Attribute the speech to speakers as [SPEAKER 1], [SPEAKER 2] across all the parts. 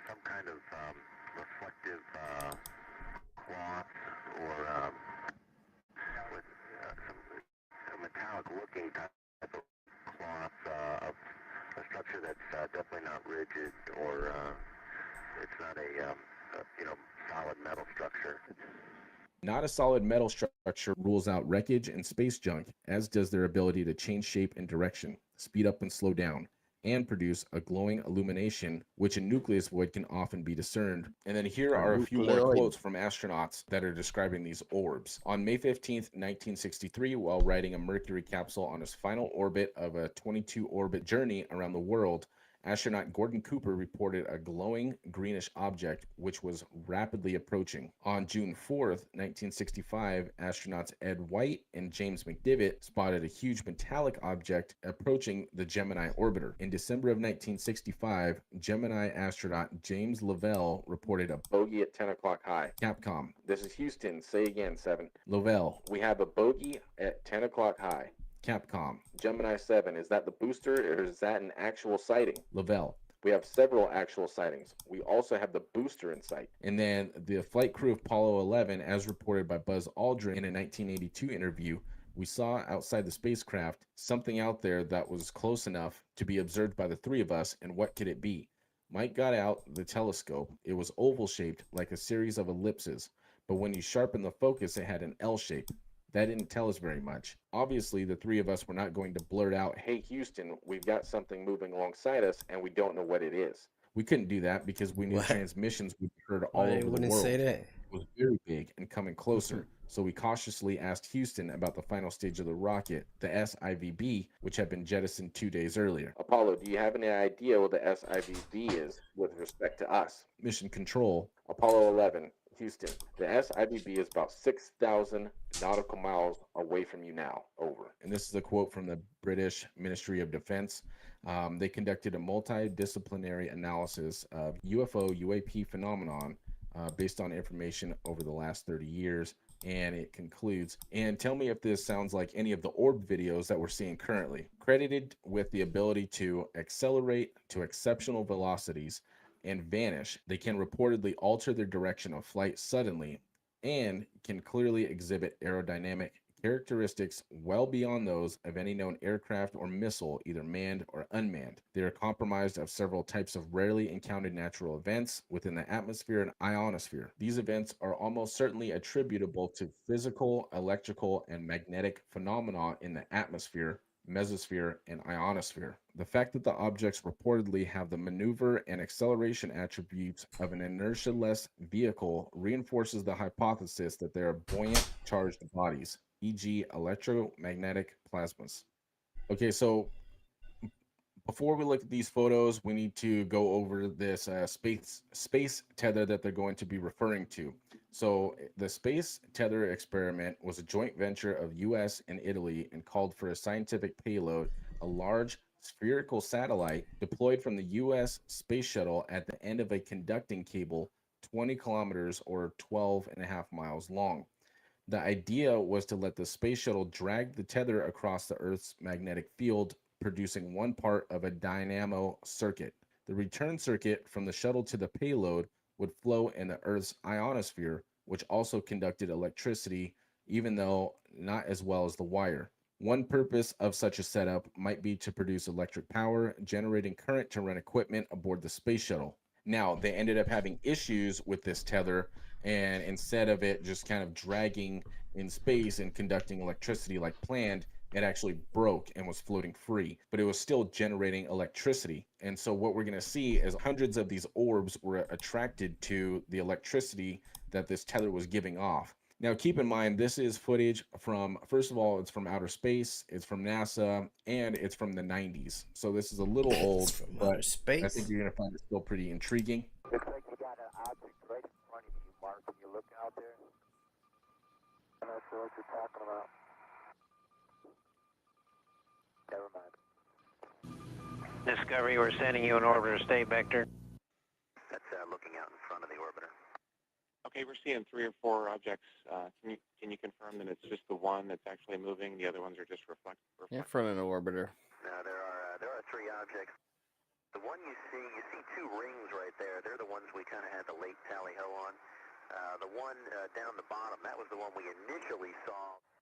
[SPEAKER 1] some kind of reflective cloth or with some metallic-looking type of cloth of a structure that's definitely not rigid or it's not a solid metal structure.
[SPEAKER 2] Not a solid metal structure rules out wreckage and space junk, as does their ability to change shape and direction, speed up and slow down, and produce a glowing illumination, which in nucleus void can often be discerned. And then here
[SPEAKER 3] A
[SPEAKER 2] are a few more
[SPEAKER 3] nucleoid.
[SPEAKER 2] quotes from astronauts that are describing these orbs. On May 15th, 1963, while riding a Mercury capsule on his final orbit of a 22-orbit journey around the world, astronaut Gordon Cooper reported a glowing greenish object which was rapidly approaching. On June 4th, 1965, astronauts Ed White and James McDivitt spotted a huge metallic object approaching the Gemini orbiter. In December of 1965, Gemini astronaut James Lovell reported a bogey at 10 o'clock high. Capcom, this is Houston. Say again, 7. Lovell, we have a bogey at 10 o'clock high. Capcom, Gemini 7, is that the booster or is that an actual sighting? Lavelle, we have several actual sightings. We also have the booster in sight. And then the flight crew of Apollo 11, as reported by Buzz Aldrin in a 1982 interview, we saw outside the spacecraft something out there that was close enough to be observed by the three of us, and what could it be? Mike got out the telescope. It was oval shaped like a series of ellipses, but when you sharpened the focus, it had an L shape. That didn't tell us very much. Obviously, the three of us were not going to blurt out, "Hey, Houston, we've got something moving alongside us, and we don't know what it is." We couldn't do that because we knew
[SPEAKER 3] What?
[SPEAKER 2] transmissions would be heard all
[SPEAKER 3] Why they
[SPEAKER 2] over the
[SPEAKER 3] wouldn't
[SPEAKER 2] world.
[SPEAKER 3] say that?
[SPEAKER 2] It was very big and coming closer, so we cautiously asked Houston about the final stage of the rocket, the SIVB, which had been jettisoned 2 days earlier. Apollo, do you have any idea what the SIVB is with respect to us? Mission Control, Apollo 11, Houston. The SIVB is about 6,000 nautical miles away from you now. Over. And this is a quote from the British Ministry of Defense. They conducted a multidisciplinary analysis of UFO UAP phenomenon based on information over the last 30 years. And it concludes, and tell me if this sounds like any of the orb videos that we're seeing currently. Credited with the ability to accelerate to exceptional velocities and vanish, they can reportedly alter their direction of flight suddenly and can clearly exhibit aerodynamic characteristics well beyond those of any known aircraft or missile, either manned or unmanned. They are comprised of several types of rarely encountered natural events within the atmosphere and ionosphere. These events are almost certainly attributable to physical, electrical, and magnetic phenomena in the atmosphere, mesosphere, and ionosphere. The fact that the objects reportedly have the maneuver and acceleration attributes of an inertia-less vehicle reinforces the hypothesis that they are buoyant charged bodies, e.g., electromagnetic plasmas. Okay, so before we look at these photos, we need to go over this space tether that they're going to be referring to. So the space tether experiment was a joint venture of U.S. and Italy and called for a scientific payload, a large spherical satellite deployed from the U.S. space shuttle at the end of a conducting cable 20 kilometers or 12 and a half miles long. The idea was to let the space shuttle drag the tether across the Earth's magnetic field, producing one part of a dynamo circuit. The return circuit from the shuttle to the payload would flow in the Earth's ionosphere, which also conducted electricity, even though not as well as the wire. One purpose of such a setup might be to produce electric power, generating current to run equipment aboard the space shuttle. Now, they ended up having issues with this tether, and instead of it just kind of dragging in space and conducting electricity like planned, it actually broke and was floating free, but it was still generating electricity. And so what we're going to see is hundreds of these orbs were attracted to the electricity that this tether was giving off. Now, keep in mind, this is footage from, first of all, it's from outer space, it's from NASA, and it's from the 90s. So this is a little
[SPEAKER 3] It's
[SPEAKER 2] old,
[SPEAKER 3] from
[SPEAKER 2] but
[SPEAKER 3] outer
[SPEAKER 2] I think
[SPEAKER 3] space.
[SPEAKER 2] you're going to find it still pretty intriguing.
[SPEAKER 1] Looks like you got an object right in front of you, Mark. Can you look out there? I'm not sure what you're talking about. Never mind.
[SPEAKER 4] Discovery, we're sending you an orbiter. Stay vector.
[SPEAKER 1] That's looking out in front of the orbiter.
[SPEAKER 5] Okay, we're seeing 3 or 4 objects. Can you confirm that it's just the one that's actually moving? The other ones are just
[SPEAKER 3] In front of an orbiter.
[SPEAKER 1] No, there are 3 objects. The one you see 2 rings right there. They're the ones one down the bottom. That was the one we initially saw.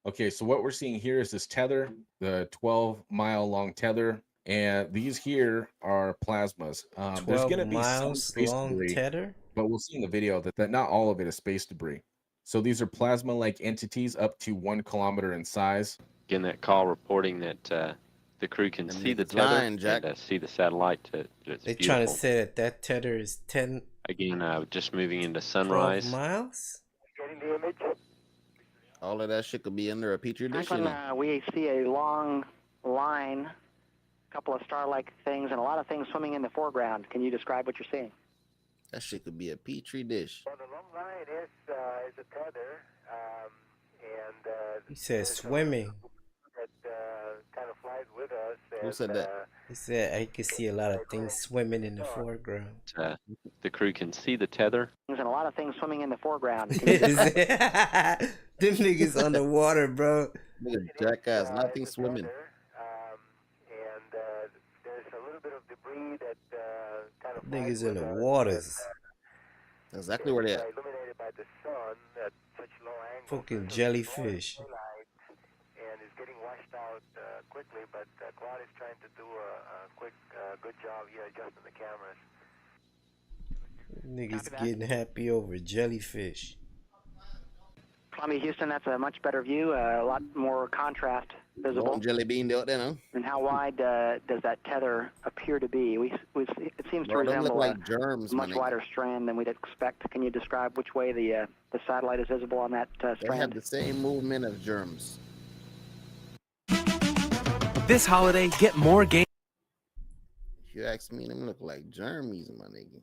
[SPEAKER 2] Okay, so what we're seeing here is this tether, the 12-mile long tether, and these here are plasmas. There's
[SPEAKER 6] 12
[SPEAKER 2] going to be some
[SPEAKER 6] miles
[SPEAKER 2] space
[SPEAKER 6] long
[SPEAKER 2] debris,
[SPEAKER 6] tether.
[SPEAKER 2] but we'll see in the video that not all of it is space debris. So these are plasma-like entities up to 1 kilometer in size.
[SPEAKER 7] Again, that call reporting that the crew can
[SPEAKER 3] Them
[SPEAKER 7] see the
[SPEAKER 3] niggas
[SPEAKER 7] tether
[SPEAKER 3] lying, Jack.
[SPEAKER 7] and see the satellite. It's
[SPEAKER 6] They trying to
[SPEAKER 7] beautiful.
[SPEAKER 6] say that tether is 10,
[SPEAKER 7] Again, just moving into
[SPEAKER 6] 12
[SPEAKER 7] sunrise.
[SPEAKER 6] miles.
[SPEAKER 1] Getting the image.
[SPEAKER 3] All of that shit could be under a petri dish.
[SPEAKER 8] Franklin, we see a long line, a couple of star-like things, and a lot of things swimming in the foreground. Can you describe what you're seeing?
[SPEAKER 3] That shit could be a petri dish.
[SPEAKER 1] Well, the long line is a tether, and
[SPEAKER 6] He says swimming.
[SPEAKER 1] that kind of flies with us.
[SPEAKER 3] Who
[SPEAKER 1] and,
[SPEAKER 3] said that?
[SPEAKER 6] He said I could see a lot of things swimming in the foreground.
[SPEAKER 7] The crew can see the tether.
[SPEAKER 8] And a lot of things swimming in the foreground. Can you
[SPEAKER 6] Them niggas underwater, bro.
[SPEAKER 3] Nigga, jackass, nothing swimming.
[SPEAKER 1] And there's a little bit of debris that kind of
[SPEAKER 6] Niggas
[SPEAKER 1] flies
[SPEAKER 6] in
[SPEAKER 1] with
[SPEAKER 6] the
[SPEAKER 1] us,
[SPEAKER 6] waters.
[SPEAKER 3] That's exactly where they at.
[SPEAKER 1] illuminated by the sun at such low angles.
[SPEAKER 6] Fucking jellyfish.
[SPEAKER 1] And it's getting washed out quickly, but Claude is trying to do a quick, good job here adjusting the cameras.
[SPEAKER 6] Niggas getting happy over jellyfish.
[SPEAKER 8] Columbia, Houston, that's a much better view, a lot more contrast visible.
[SPEAKER 3] Long jelly bean out there, no?
[SPEAKER 8] And how wide does that tether appear to be? It seems to
[SPEAKER 3] Bro, them
[SPEAKER 8] resemble
[SPEAKER 3] look like germs,
[SPEAKER 8] a
[SPEAKER 3] my
[SPEAKER 8] much
[SPEAKER 3] nigga.
[SPEAKER 8] wider strand than we'd expect. Can you describe which way the satellite is visible on that
[SPEAKER 3] They have
[SPEAKER 8] strand?
[SPEAKER 3] the same movement of germs.
[SPEAKER 9] This holiday, get more game.
[SPEAKER 3] If you ask me, them look like germies, my nigga.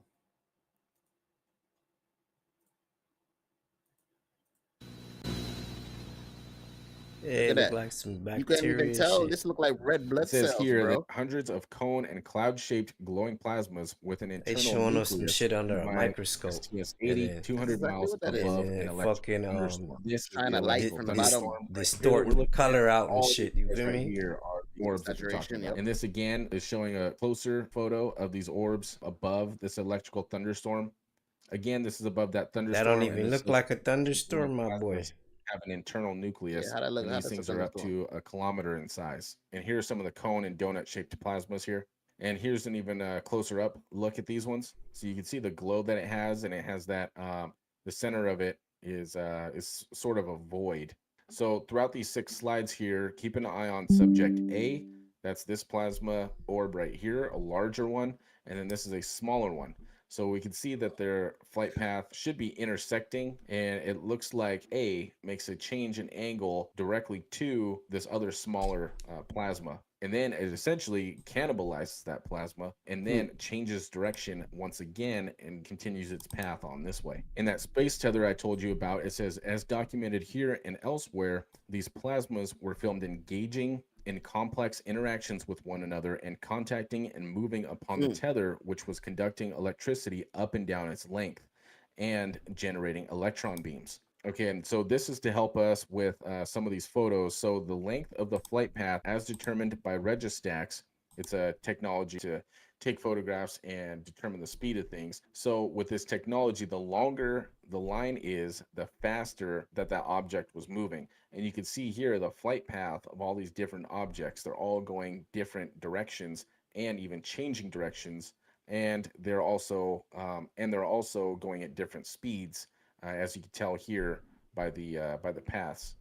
[SPEAKER 6] Yeah,
[SPEAKER 3] at
[SPEAKER 6] look
[SPEAKER 3] that.
[SPEAKER 6] like some
[SPEAKER 3] You can't
[SPEAKER 6] bacteria
[SPEAKER 3] even tell.
[SPEAKER 6] shit.
[SPEAKER 3] This look like red blood
[SPEAKER 2] It says
[SPEAKER 3] cells,
[SPEAKER 2] here
[SPEAKER 3] bro.
[SPEAKER 2] that hundreds of cone and cloud-shaped glowing plasmas with an
[SPEAKER 6] They
[SPEAKER 2] internal
[SPEAKER 6] showing us some
[SPEAKER 2] nucleus
[SPEAKER 6] shit under a
[SPEAKER 2] combine
[SPEAKER 6] microscope.
[SPEAKER 2] STS
[SPEAKER 6] And
[SPEAKER 2] 80,
[SPEAKER 6] then-
[SPEAKER 2] 200
[SPEAKER 3] Exactly
[SPEAKER 2] miles
[SPEAKER 3] what that is.
[SPEAKER 2] above
[SPEAKER 6] And
[SPEAKER 2] an
[SPEAKER 6] then
[SPEAKER 2] electric
[SPEAKER 6] fucking
[SPEAKER 2] thunderstorm. This is
[SPEAKER 3] Shine
[SPEAKER 2] the
[SPEAKER 3] a light
[SPEAKER 2] electrical
[SPEAKER 3] from the
[SPEAKER 2] thunderstorm
[SPEAKER 3] bottom.
[SPEAKER 2] right here.
[SPEAKER 6] distort
[SPEAKER 2] We're looking
[SPEAKER 6] color
[SPEAKER 2] at
[SPEAKER 6] out and
[SPEAKER 2] all
[SPEAKER 6] shit.
[SPEAKER 2] these
[SPEAKER 6] You feel
[SPEAKER 2] right
[SPEAKER 6] me?
[SPEAKER 2] here are the orbs that you're talking
[SPEAKER 3] Saturation,
[SPEAKER 2] about.
[SPEAKER 3] yep.
[SPEAKER 2] And this again is showing a closer photo of these orbs above this electrical thunderstorm. Again, this is above that
[SPEAKER 6] That
[SPEAKER 2] thunderstorm.
[SPEAKER 6] don't
[SPEAKER 2] and
[SPEAKER 6] even
[SPEAKER 2] this
[SPEAKER 6] look
[SPEAKER 2] looks
[SPEAKER 6] like a thunderstorm, my boy.
[SPEAKER 2] plasmas have an internal nucleus,
[SPEAKER 3] Yeah, how that look?
[SPEAKER 2] and
[SPEAKER 3] How
[SPEAKER 2] these
[SPEAKER 3] that's a
[SPEAKER 2] things are up
[SPEAKER 3] thunderstorm?
[SPEAKER 2] to a kilometer in size. And here's some of the cone and donut shaped plasmas here. And here's an even closer up look at these ones. So you can see the glow that it has, and it has that the center of it is sort of a void. So throughout these 6 slides here, keep an eye on subject A. That's this plasma orb right here, a larger one, and then this is a smaller one. So we can see that their flight path should be intersecting, and it looks like A makes a change in angle directly to this other smaller plasma. And then it essentially cannibalizes that plasma and then changes direction once again and continues its path on this way. In that space tether I told you about, it says, as documented here and elsewhere, these plasmas were filmed engaging in complex interactions with one another and contacting and moving upon the tether, which was conducting electricity up and down its length and generating electron beams. Okay, and so this is to help us with some of these photos. So the length of the flight path as determined by Registax, it's a technology to take photographs and determine the speed of things. So with this technology, the longer the line is, the faster that object was moving. And you can see here the flight path of all these different objects. They're all going different directions and even changing directions. And they're also going at different speeds, as you can tell here by the paths.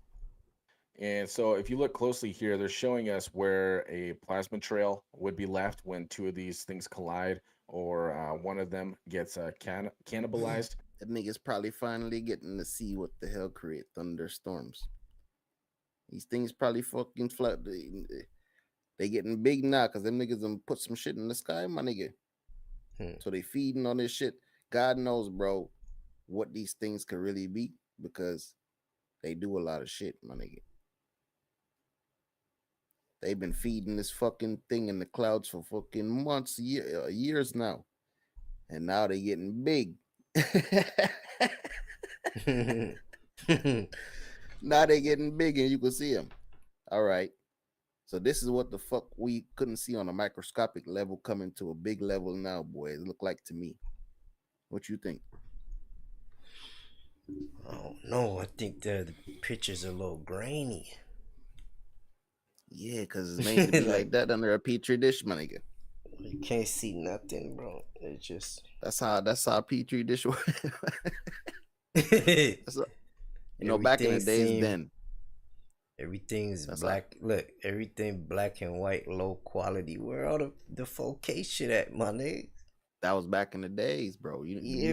[SPEAKER 2] And so if you look closely here, they're showing us where a plasma trail would be left when 2 of these things collide, or one of them gets cannibalized.
[SPEAKER 3] That nigga's probably finally getting to see what the hell create thunderstorms. These things probably fucking flood. They getting big now because them niggas done put some shit in the sky, my nigga. So they feeding on this shit. God knows, bro, what these things could really be, because they do a lot of shit, my nigga. They've been feeding this fucking thing in the clouds for fucking months, years now. And now they getting big. Now they getting big and you can see them. All right. So this is what the fuck we couldn't see on a microscopic level coming to a big level now, boy. It look like to me. What you think?
[SPEAKER 6] I don't know. I think the picture's a little grainy.
[SPEAKER 3] Yeah, because it's made to be like that under a petri dish, my nigga.
[SPEAKER 6] You can't see nothing, bro. It's just
[SPEAKER 3] That's how petri dish works. Back in the days then.
[SPEAKER 6] Everything's black. Look, everything black and white, low quality. Where all the 4K shit at, my nigga?
[SPEAKER 3] That was back in the days, bro.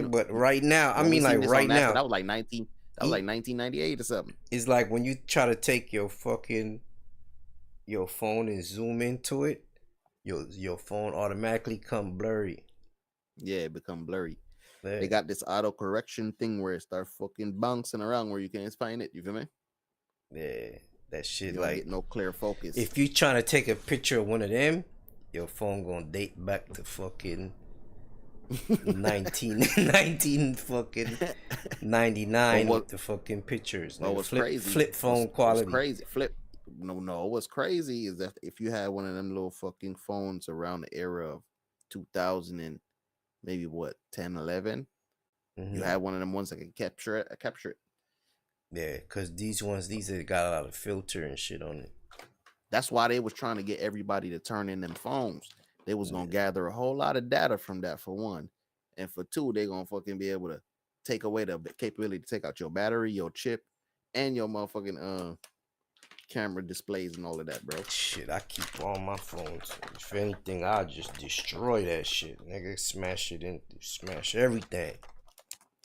[SPEAKER 6] But right now, I mean, like right now,
[SPEAKER 3] that was like 1998 or something.
[SPEAKER 6] It's like when you try to take your phone and zoom into it, your phone automatically come blurry.
[SPEAKER 3] Yeah, it become blurry.
[SPEAKER 6] Yeah.
[SPEAKER 3] They got this auto correction thing where it start fucking bouncing around where you can't find it. You feel me?
[SPEAKER 6] Yeah, that shit
[SPEAKER 3] you
[SPEAKER 6] like
[SPEAKER 3] get no clear focus.
[SPEAKER 6] If you trying to take a picture of one of them, your phone gonna date back to fucking 19 fucking 99 with the fucking pictures.
[SPEAKER 3] No, what's crazy?
[SPEAKER 6] Flip phone quality.
[SPEAKER 3] What's crazy? No. What's crazy is that if you had one of them little fucking phones around the era of 2000 and maybe 10, 11, you had one of them ones that could capture it.
[SPEAKER 6] Yeah, because these have got a lot of filter and shit on it.
[SPEAKER 3] That's why they was trying to get everybody to turn in them phones. They was gonna gather a whole lot of data from that, for one, and for two, they gonna fucking be able to take away the capability to take out your battery, your chip, and your motherfucking camera displays and all of that, bro.
[SPEAKER 6] Shit, I keep all my phones. If anything, I'll just destroy that shit, nigga. Smash everything.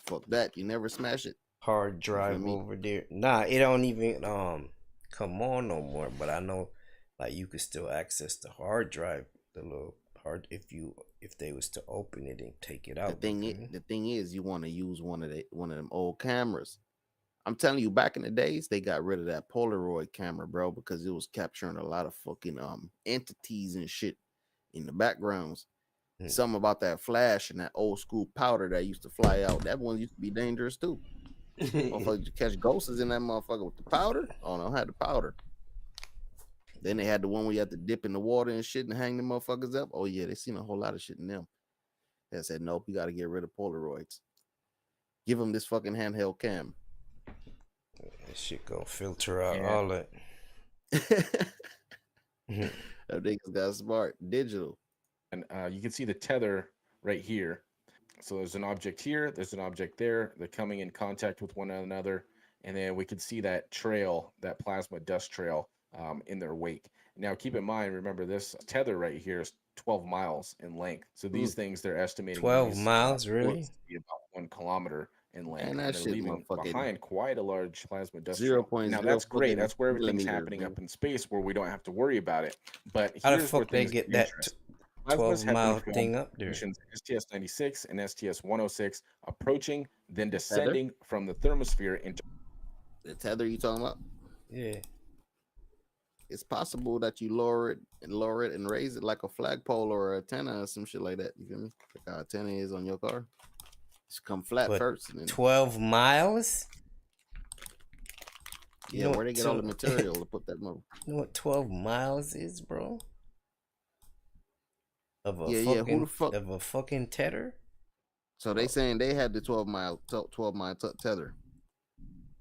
[SPEAKER 3] Fuck that. You never smash it.
[SPEAKER 6] Hard drive over there. Nah, it don't even come on no more. But I know, like, you could still access the hard drive, the little hard if they was to open it and take it out.
[SPEAKER 3] The thing is, you want to use one of them old cameras. I'm telling you, back in the days, they got rid of that Polaroid camera, bro, because it was capturing a lot of fucking entities and shit in the backgrounds. Something about that flash and that old school powder that used to fly out. That one used to be dangerous too. Motherfuckers, you catch ghosts in that motherfucker with the powder. Oh no, I had the powder. Then they had the one where you had to dip in the water and shit and hang the motherfuckers up. Oh yeah, they seen a whole lot of shit in them. They said, nope, you got to get rid of Polaroids. Give them this fucking handheld cam.
[SPEAKER 6] That shit gonna filter out all that.
[SPEAKER 3] That niggas got smart. Digital.
[SPEAKER 2] And you can see the tether right here. So there's an object here, there's an object there. They're coming in contact with one another. And then we can see that trail, that plasma dust trail in their wake. Now, keep in mind, remember this tether right here is 12 miles in length. So these things, they're estimating
[SPEAKER 6] 12 miles, really?
[SPEAKER 2] To be about 1 kilometer in length.
[SPEAKER 3] And
[SPEAKER 2] they're leaving behind quite a large plasma dust
[SPEAKER 3] 0.
[SPEAKER 2] trail. Now, that's great. That's where everything's happening up in space where we don't have to worry about it. But
[SPEAKER 6] how the fuck they get that 12-mile thing up there?
[SPEAKER 2] STS-96 and STS-106 approaching, then descending from the thermosphere into
[SPEAKER 3] the tether you talking about?
[SPEAKER 6] Yeah.
[SPEAKER 3] It's possible that you lower it and raise it like a flagpole or antenna or some shit like that. You feel me? Like how antenna is on your car. Just come flat first. And then
[SPEAKER 6] 12 miles?
[SPEAKER 3] Yeah, where they get all the material to put that move.
[SPEAKER 6] You know what 12 miles is, bro? Of a
[SPEAKER 3] who the fuck
[SPEAKER 6] of a fucking tether?
[SPEAKER 3] So they saying they had the 12 mile tether.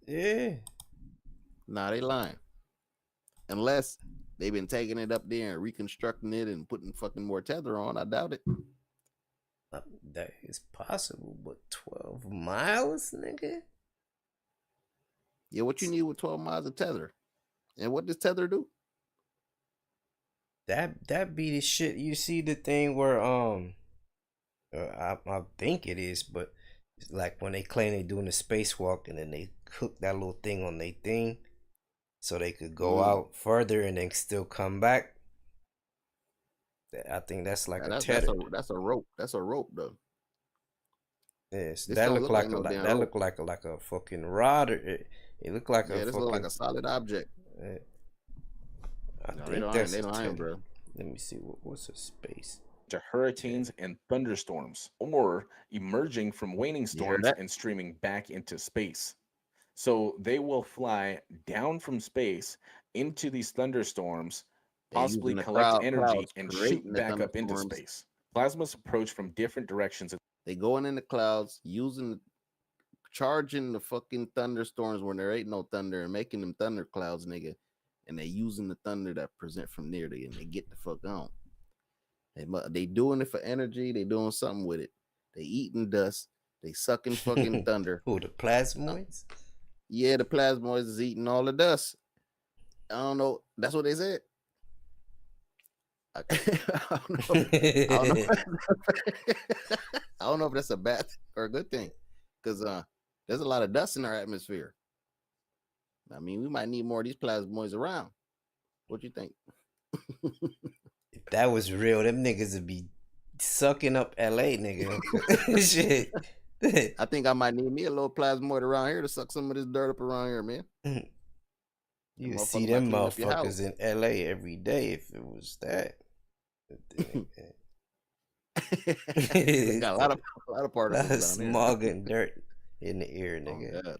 [SPEAKER 6] Yeah.
[SPEAKER 3] Nah, they lying. Unless they've been taking it up there and reconstructing it and putting fucking more tether on. I doubt it.
[SPEAKER 6] That is possible, but 12 miles, nigga?
[SPEAKER 3] Yeah, what you need with 12 miles of tether? And what does tether do?
[SPEAKER 6] That be the shit. You see the thing where I think it is, but it's like when they claim they doing a spacewalk and then they hook that little thing on their thing so they could go out further and then still come back. I think that's like a tether.
[SPEAKER 3] That's a rope. That's a rope though.
[SPEAKER 6] Yes, that look like a fucking rod. It look like a
[SPEAKER 3] this look like a solid object.
[SPEAKER 6] I
[SPEAKER 3] think they don't iron, bro.
[SPEAKER 6] Let me see what's a space.
[SPEAKER 2] To hurricanes and thunderstorms, or emerging from waning storms and streaming back into space. So they will fly down from space into these thunderstorms, possibly collect energy and shoot back up into space. Plasmas approach from different directions.
[SPEAKER 3] They going in the clouds, using charging the fucking thunderstorms when there ain't no thunder and making them thunder clouds, nigga. And they using the thunder that present from near they and they get the fuck on. They doing it for energy. They doing something with it. They eating dust. They sucking fucking thunder.
[SPEAKER 6] Who, the plasmoids?
[SPEAKER 3] Yeah, the plasmoids is eating all the dust. I don't know. That's what they said. I don't know. I don't know if that's a bad or a good thing, because there's a lot of dust in our atmosphere. I mean, we might need more of these plasmoids around. What you think?
[SPEAKER 6] If that was real, them niggas would be sucking up LA, nigga. Shit.
[SPEAKER 3] I think I might need me a little plasmoid around here to suck some of this dirt up around here, man.
[SPEAKER 6] You would see them motherfuckers in LA every day if it was that.
[SPEAKER 3] They got a lot of particles down
[SPEAKER 6] smog and dirt in the air, nigga.
[SPEAKER 3] Oh,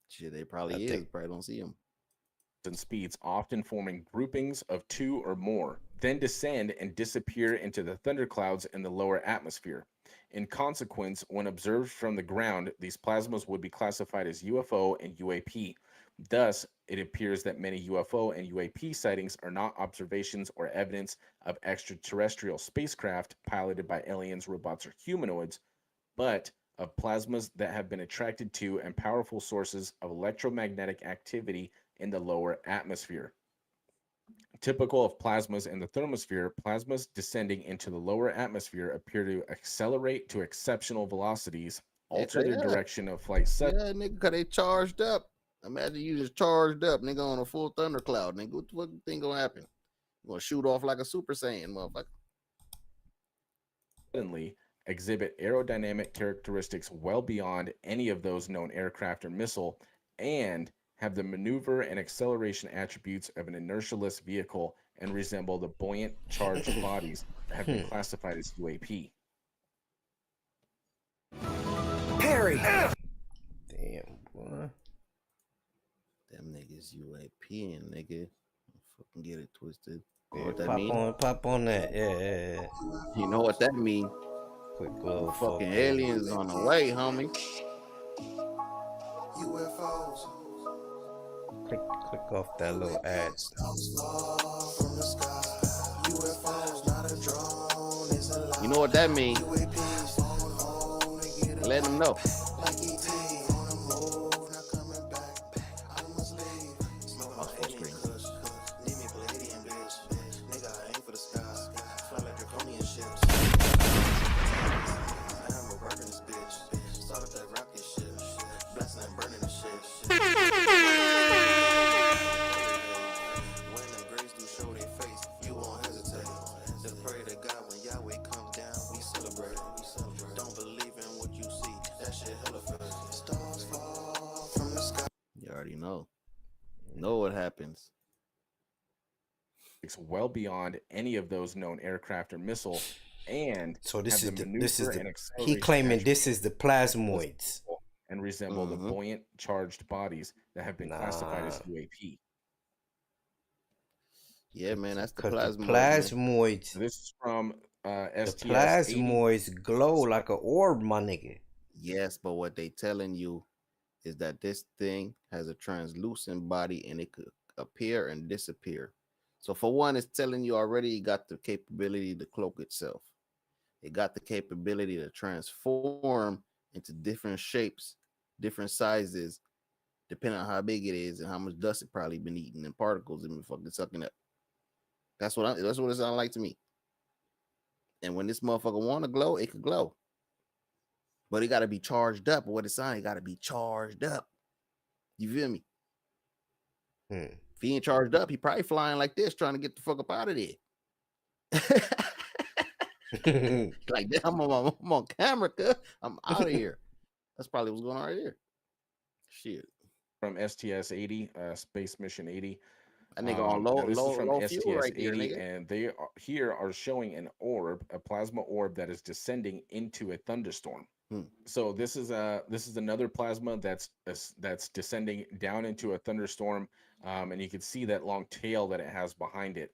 [SPEAKER 3] shit, they probably probably don't see them.
[SPEAKER 2] And speeds, often forming groupings of 2 or more, then descend and disappear into the thunderclouds in the lower atmosphere. In consequence, when observed from the ground, these plasmas would be classified as UFO and UAP. Thus, it appears that many UFO and UAP sightings are not observations or evidence of extraterrestrial spacecraft piloted by aliens, robots, or humanoids, but of plasmas that have been attracted to and powerful sources of electromagnetic activity in the lower atmosphere. Typical of plasmas in the thermosphere, plasmas descending into the lower atmosphere appear to accelerate to exceptional velocities, alter their direction of flight.
[SPEAKER 3] Yeah, nigga, because they charged up. Imagine you just charged up, nigga, on a full thundercloud, nigga. What thing gonna happen? You gonna shoot off like a Super Saiyan, motherfucker.
[SPEAKER 2] Suddenly exhibit aerodynamic characteristics well beyond any of those known aircraft or missile, and have the maneuver and acceleration attributes of an inertialess vehicle and resemble the buoyant charged bodies that have been classified as UAP.
[SPEAKER 9] Perry!
[SPEAKER 6] Damn, boy.
[SPEAKER 3] Them niggas UAP and nigga. Fucking get it twisted.
[SPEAKER 6] Yeah,
[SPEAKER 3] what that
[SPEAKER 6] pop
[SPEAKER 3] mean?
[SPEAKER 6] Pop on that. Yeah.
[SPEAKER 3] You know what that mean?
[SPEAKER 6] Quick little
[SPEAKER 3] fucking aliens on the way, homie.
[SPEAKER 10] UFOs.
[SPEAKER 6] Click off that little ad.
[SPEAKER 3] You know what that mean? Let them know. You already know what happens.
[SPEAKER 2] It's well beyond any of those known aircraft or missile, and
[SPEAKER 6] so this is the he claiming this is the plasmoids
[SPEAKER 2] and resemble the buoyant charged bodies that have been classified as UAP.
[SPEAKER 3] Yeah, man, that's the
[SPEAKER 6] plasmoids.
[SPEAKER 2] This is from STS.
[SPEAKER 6] The plasmoids glow like an orb, my nigga.
[SPEAKER 3] Yes, but what they telling you is that this thing has a translucent body and it could appear and disappear. So for one, it's telling you already it got the capability to cloak itself. It got the capability to transform into different shapes, different sizes, depending on how big it is and how much dust it probably been eating and particles and been fucking sucking up. That's what it sounds like to me. And when this motherfucker want to glow, it could glow. But it got to be charged up. What it's saying, it got to be charged up. You feel me? If he ain't charged up, he probably flying like this, trying to get the fuck up out of there. Like, I'm on camera, cuz. I'm out of here. That's probably what's going on right here. Shit.
[SPEAKER 2] From STS-80, Space Mission 80.
[SPEAKER 3] That nigga on low
[SPEAKER 2] STS-80,
[SPEAKER 3] right there, nigga.
[SPEAKER 2] and they are showing an orb, a plasma orb that is descending into a thunderstorm. So this is another plasma that's descending down into a thunderstorm, and you can see that long tail that it has behind it.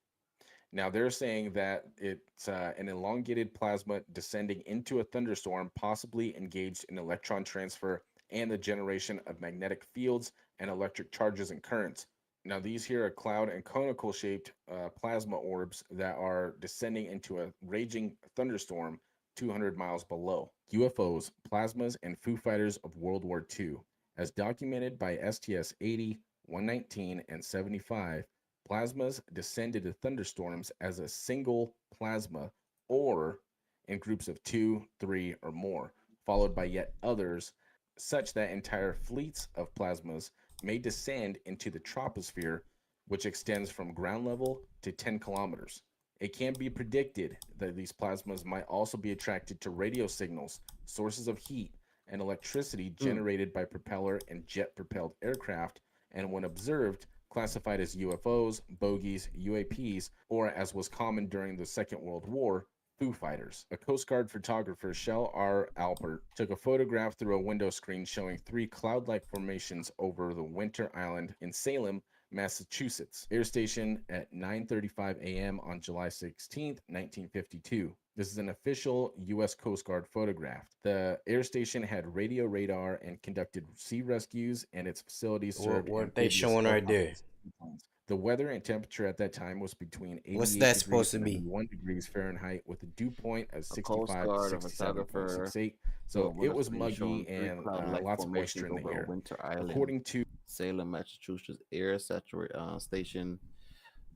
[SPEAKER 2] Now they're saying that it's an elongated plasma descending into a thunderstorm, possibly engaged in electron transfer and the generation of magnetic fields and electric charges and currents. Now, these here are cloud and conical shaped plasma orbs that are descending into a raging thunderstorm 200 miles below. UFOs, plasmas, and Foo Fighters of World War II. As documented by STS 80, 119, and 75, plasmas descend into thunderstorms as a single plasma or in groups of 2, 3, or more, followed by yet others, such that entire fleets of plasmas may descend into the troposphere, which extends from ground level to 10 kilometers. It can be predicted that these plasmas might also be attracted to radio signals, sources of heat, and electricity generated by propeller and jet propelled aircraft, and when observed, classified as UFOs, bogies, UAPs, or as was common during the Second World War, Foo Fighters. A Coast Guard photographer, Shell R. Alpert, took a photograph through a window screen showing 3 cloud-like formations over the Winter Island in Salem, Massachusetts air station at 9:35 a.m. on July 16, 1952. This is an official U.S. Coast Guard photograph. The air station had radio radar and conducted sea rescues, and its facilities served
[SPEAKER 6] What they
[SPEAKER 2] amphibious
[SPEAKER 6] showing right there?
[SPEAKER 2] helicopters and planes. The weather and temperature at that time was between
[SPEAKER 6] What's
[SPEAKER 2] 88
[SPEAKER 6] that
[SPEAKER 2] degrees
[SPEAKER 6] supposed to
[SPEAKER 2] and
[SPEAKER 6] be?
[SPEAKER 2] 91 degrees Fahrenheit with a dew point of
[SPEAKER 3] A Coast
[SPEAKER 2] 65 to
[SPEAKER 3] Guard, a photographer,
[SPEAKER 2] 67.68.
[SPEAKER 3] so
[SPEAKER 2] So it was muggy and
[SPEAKER 3] cloud-like
[SPEAKER 2] lots of
[SPEAKER 3] formations
[SPEAKER 2] moisture in the
[SPEAKER 3] over
[SPEAKER 2] air.
[SPEAKER 3] Winter Island,
[SPEAKER 2] According to
[SPEAKER 3] Salem, Massachusetts air station,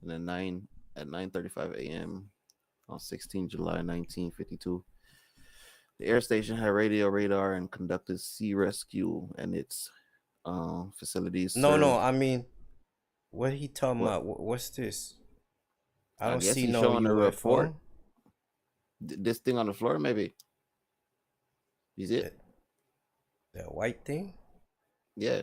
[SPEAKER 3] and then 9:35 a.m. on 16 July 1952. The air station had radio radar and conducted sea rescue, and its facilities.
[SPEAKER 6] No, I mean, what he talking
[SPEAKER 3] What?
[SPEAKER 6] about? What's this? I
[SPEAKER 3] I
[SPEAKER 6] don't
[SPEAKER 3] guess
[SPEAKER 6] see
[SPEAKER 3] he's
[SPEAKER 6] no
[SPEAKER 3] showing a report.
[SPEAKER 6] UFO.
[SPEAKER 3] This thing on the floor, maybe. Is it?
[SPEAKER 6] That white thing?
[SPEAKER 3] Yeah.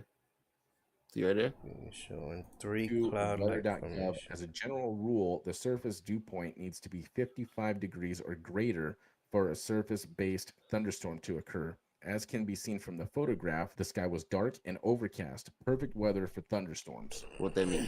[SPEAKER 3] See right there?
[SPEAKER 6] Showing 3
[SPEAKER 2] to
[SPEAKER 6] cloud-like
[SPEAKER 2] weather.gov,
[SPEAKER 6] formations.
[SPEAKER 2] as a general rule, the surface dew point needs to be 55 degrees or greater for a surface-based thunderstorm to occur. As can be seen from the photograph, the sky was dark and overcast, perfect weather for thunderstorms.
[SPEAKER 3] What that mean?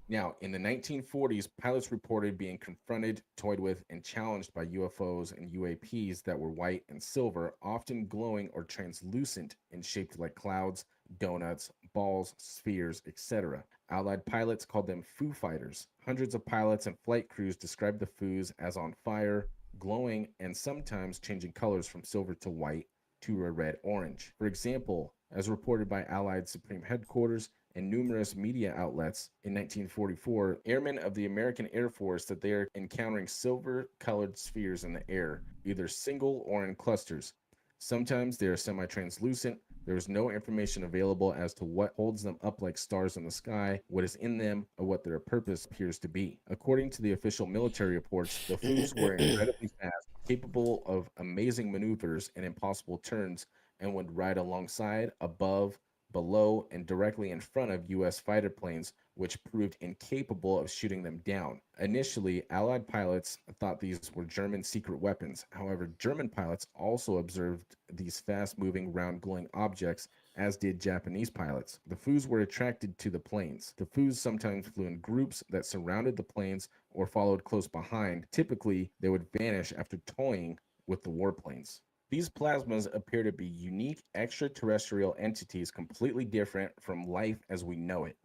[SPEAKER 2] Now, in the 1940s, pilots reported being confronted, toyed with, and challenged by UFOs and UAPs that were white and silver, often glowing or translucent and shaped like clouds, donuts, balls, spheres, etc. Allied pilots called them Foo Fighters. Hundreds of pilots and flight crews described the Foos as on fire, glowing, and sometimes changing colors from silver to white to a red-orange. For example, as reported by Allied Supreme Headquarters and numerous media outlets in 1944, airmen of the American Air Force that they are encountering silver-colored spheres in the air, either single or in clusters. Sometimes they are semi-translucent. There is no information available as to what holds them up like stars in the sky, what is in them, or what their purpose appears to be. According to the official military reports, the Foos were incredibly fast, capable of amazing maneuvers and impossible turns, and would ride alongside, above, below, and directly in front of U.S. fighter planes, which proved incapable of shooting them down. Initially, Allied pilots thought these were German secret weapons. However, German pilots also observed these fast-moving, round glowing objects, as did Japanese pilots. The Foos were attracted to the planes. The Foos sometimes flew in groups that surrounded the planes or followed close behind. Typically, they would vanish after toying with the warplanes. These plasmas appear to be unique extraterrestrial entities completely different from life as we know it.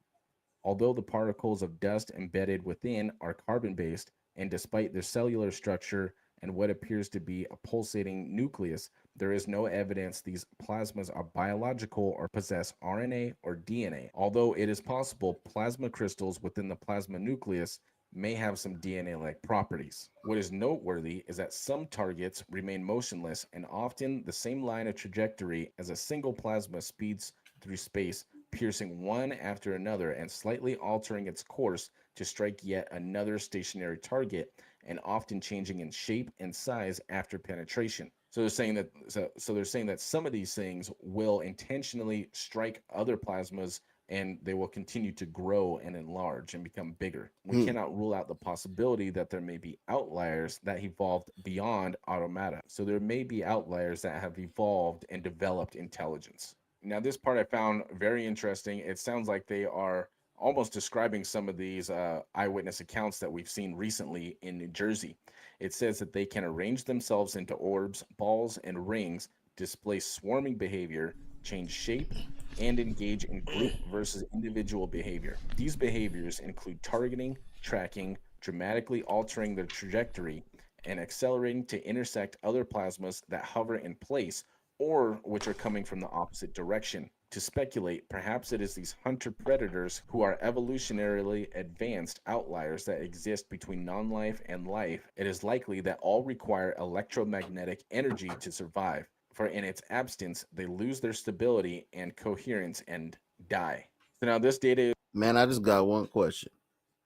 [SPEAKER 2] Although the particles of dust embedded within are carbon-based, and despite their cellular structure and what appears to be a pulsating nucleus, there is no evidence these plasmas are biological or possess RNA or DNA. Although it is possible plasma crystals within the plasma nucleus may have some DNA-like properties. What is noteworthy is that some targets remain motionless, and often the same line of trajectory as a single plasma speeds through space, piercing one after another and slightly altering its course to strike yet another stationary target, and often changing in shape and size after penetration. So they're saying that some of these things will intentionally strike other plasmas, and they will continue to grow and enlarge and become bigger. We cannot rule out the possibility that there may be outliers that evolved beyond automata. So there may be outliers that have evolved and developed intelligence. Now, this part I found very interesting. It sounds like they are almost describing some of these eyewitness accounts that we've seen recently in New Jersey. It says that they can arrange themselves into orbs, balls, and rings, display swarming behavior, change shape, and engage in group versus individual behavior. These behaviors include targeting, tracking, dramatically altering their trajectory, and accelerating to intersect other plasmas that hover in place or which are coming from the opposite direction. To speculate, perhaps it is these hunter predators who are evolutionarily advanced outliers that exist between non-life and life. It is likely that all require electromagnetic energy to survive, for in its absence, they lose their stability and coherence and die. So now this data.
[SPEAKER 3] Man, I just got one question.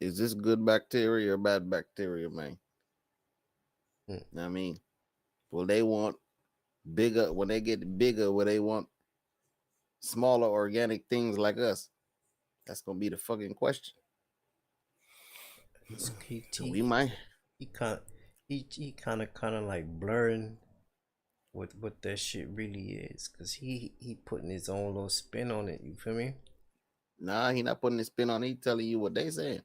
[SPEAKER 3] Is this good bacteria or bad bacteria, man? I mean, will they want bigger when they get bigger? Will they want smaller organic things like us? That's gonna be the fucking question. We might.
[SPEAKER 6] He kind of like blurring what that shit really is, cause he putting his own little spin on it. You feel me?
[SPEAKER 3] Nah, he not putting his spin on it. He telling you what they saying.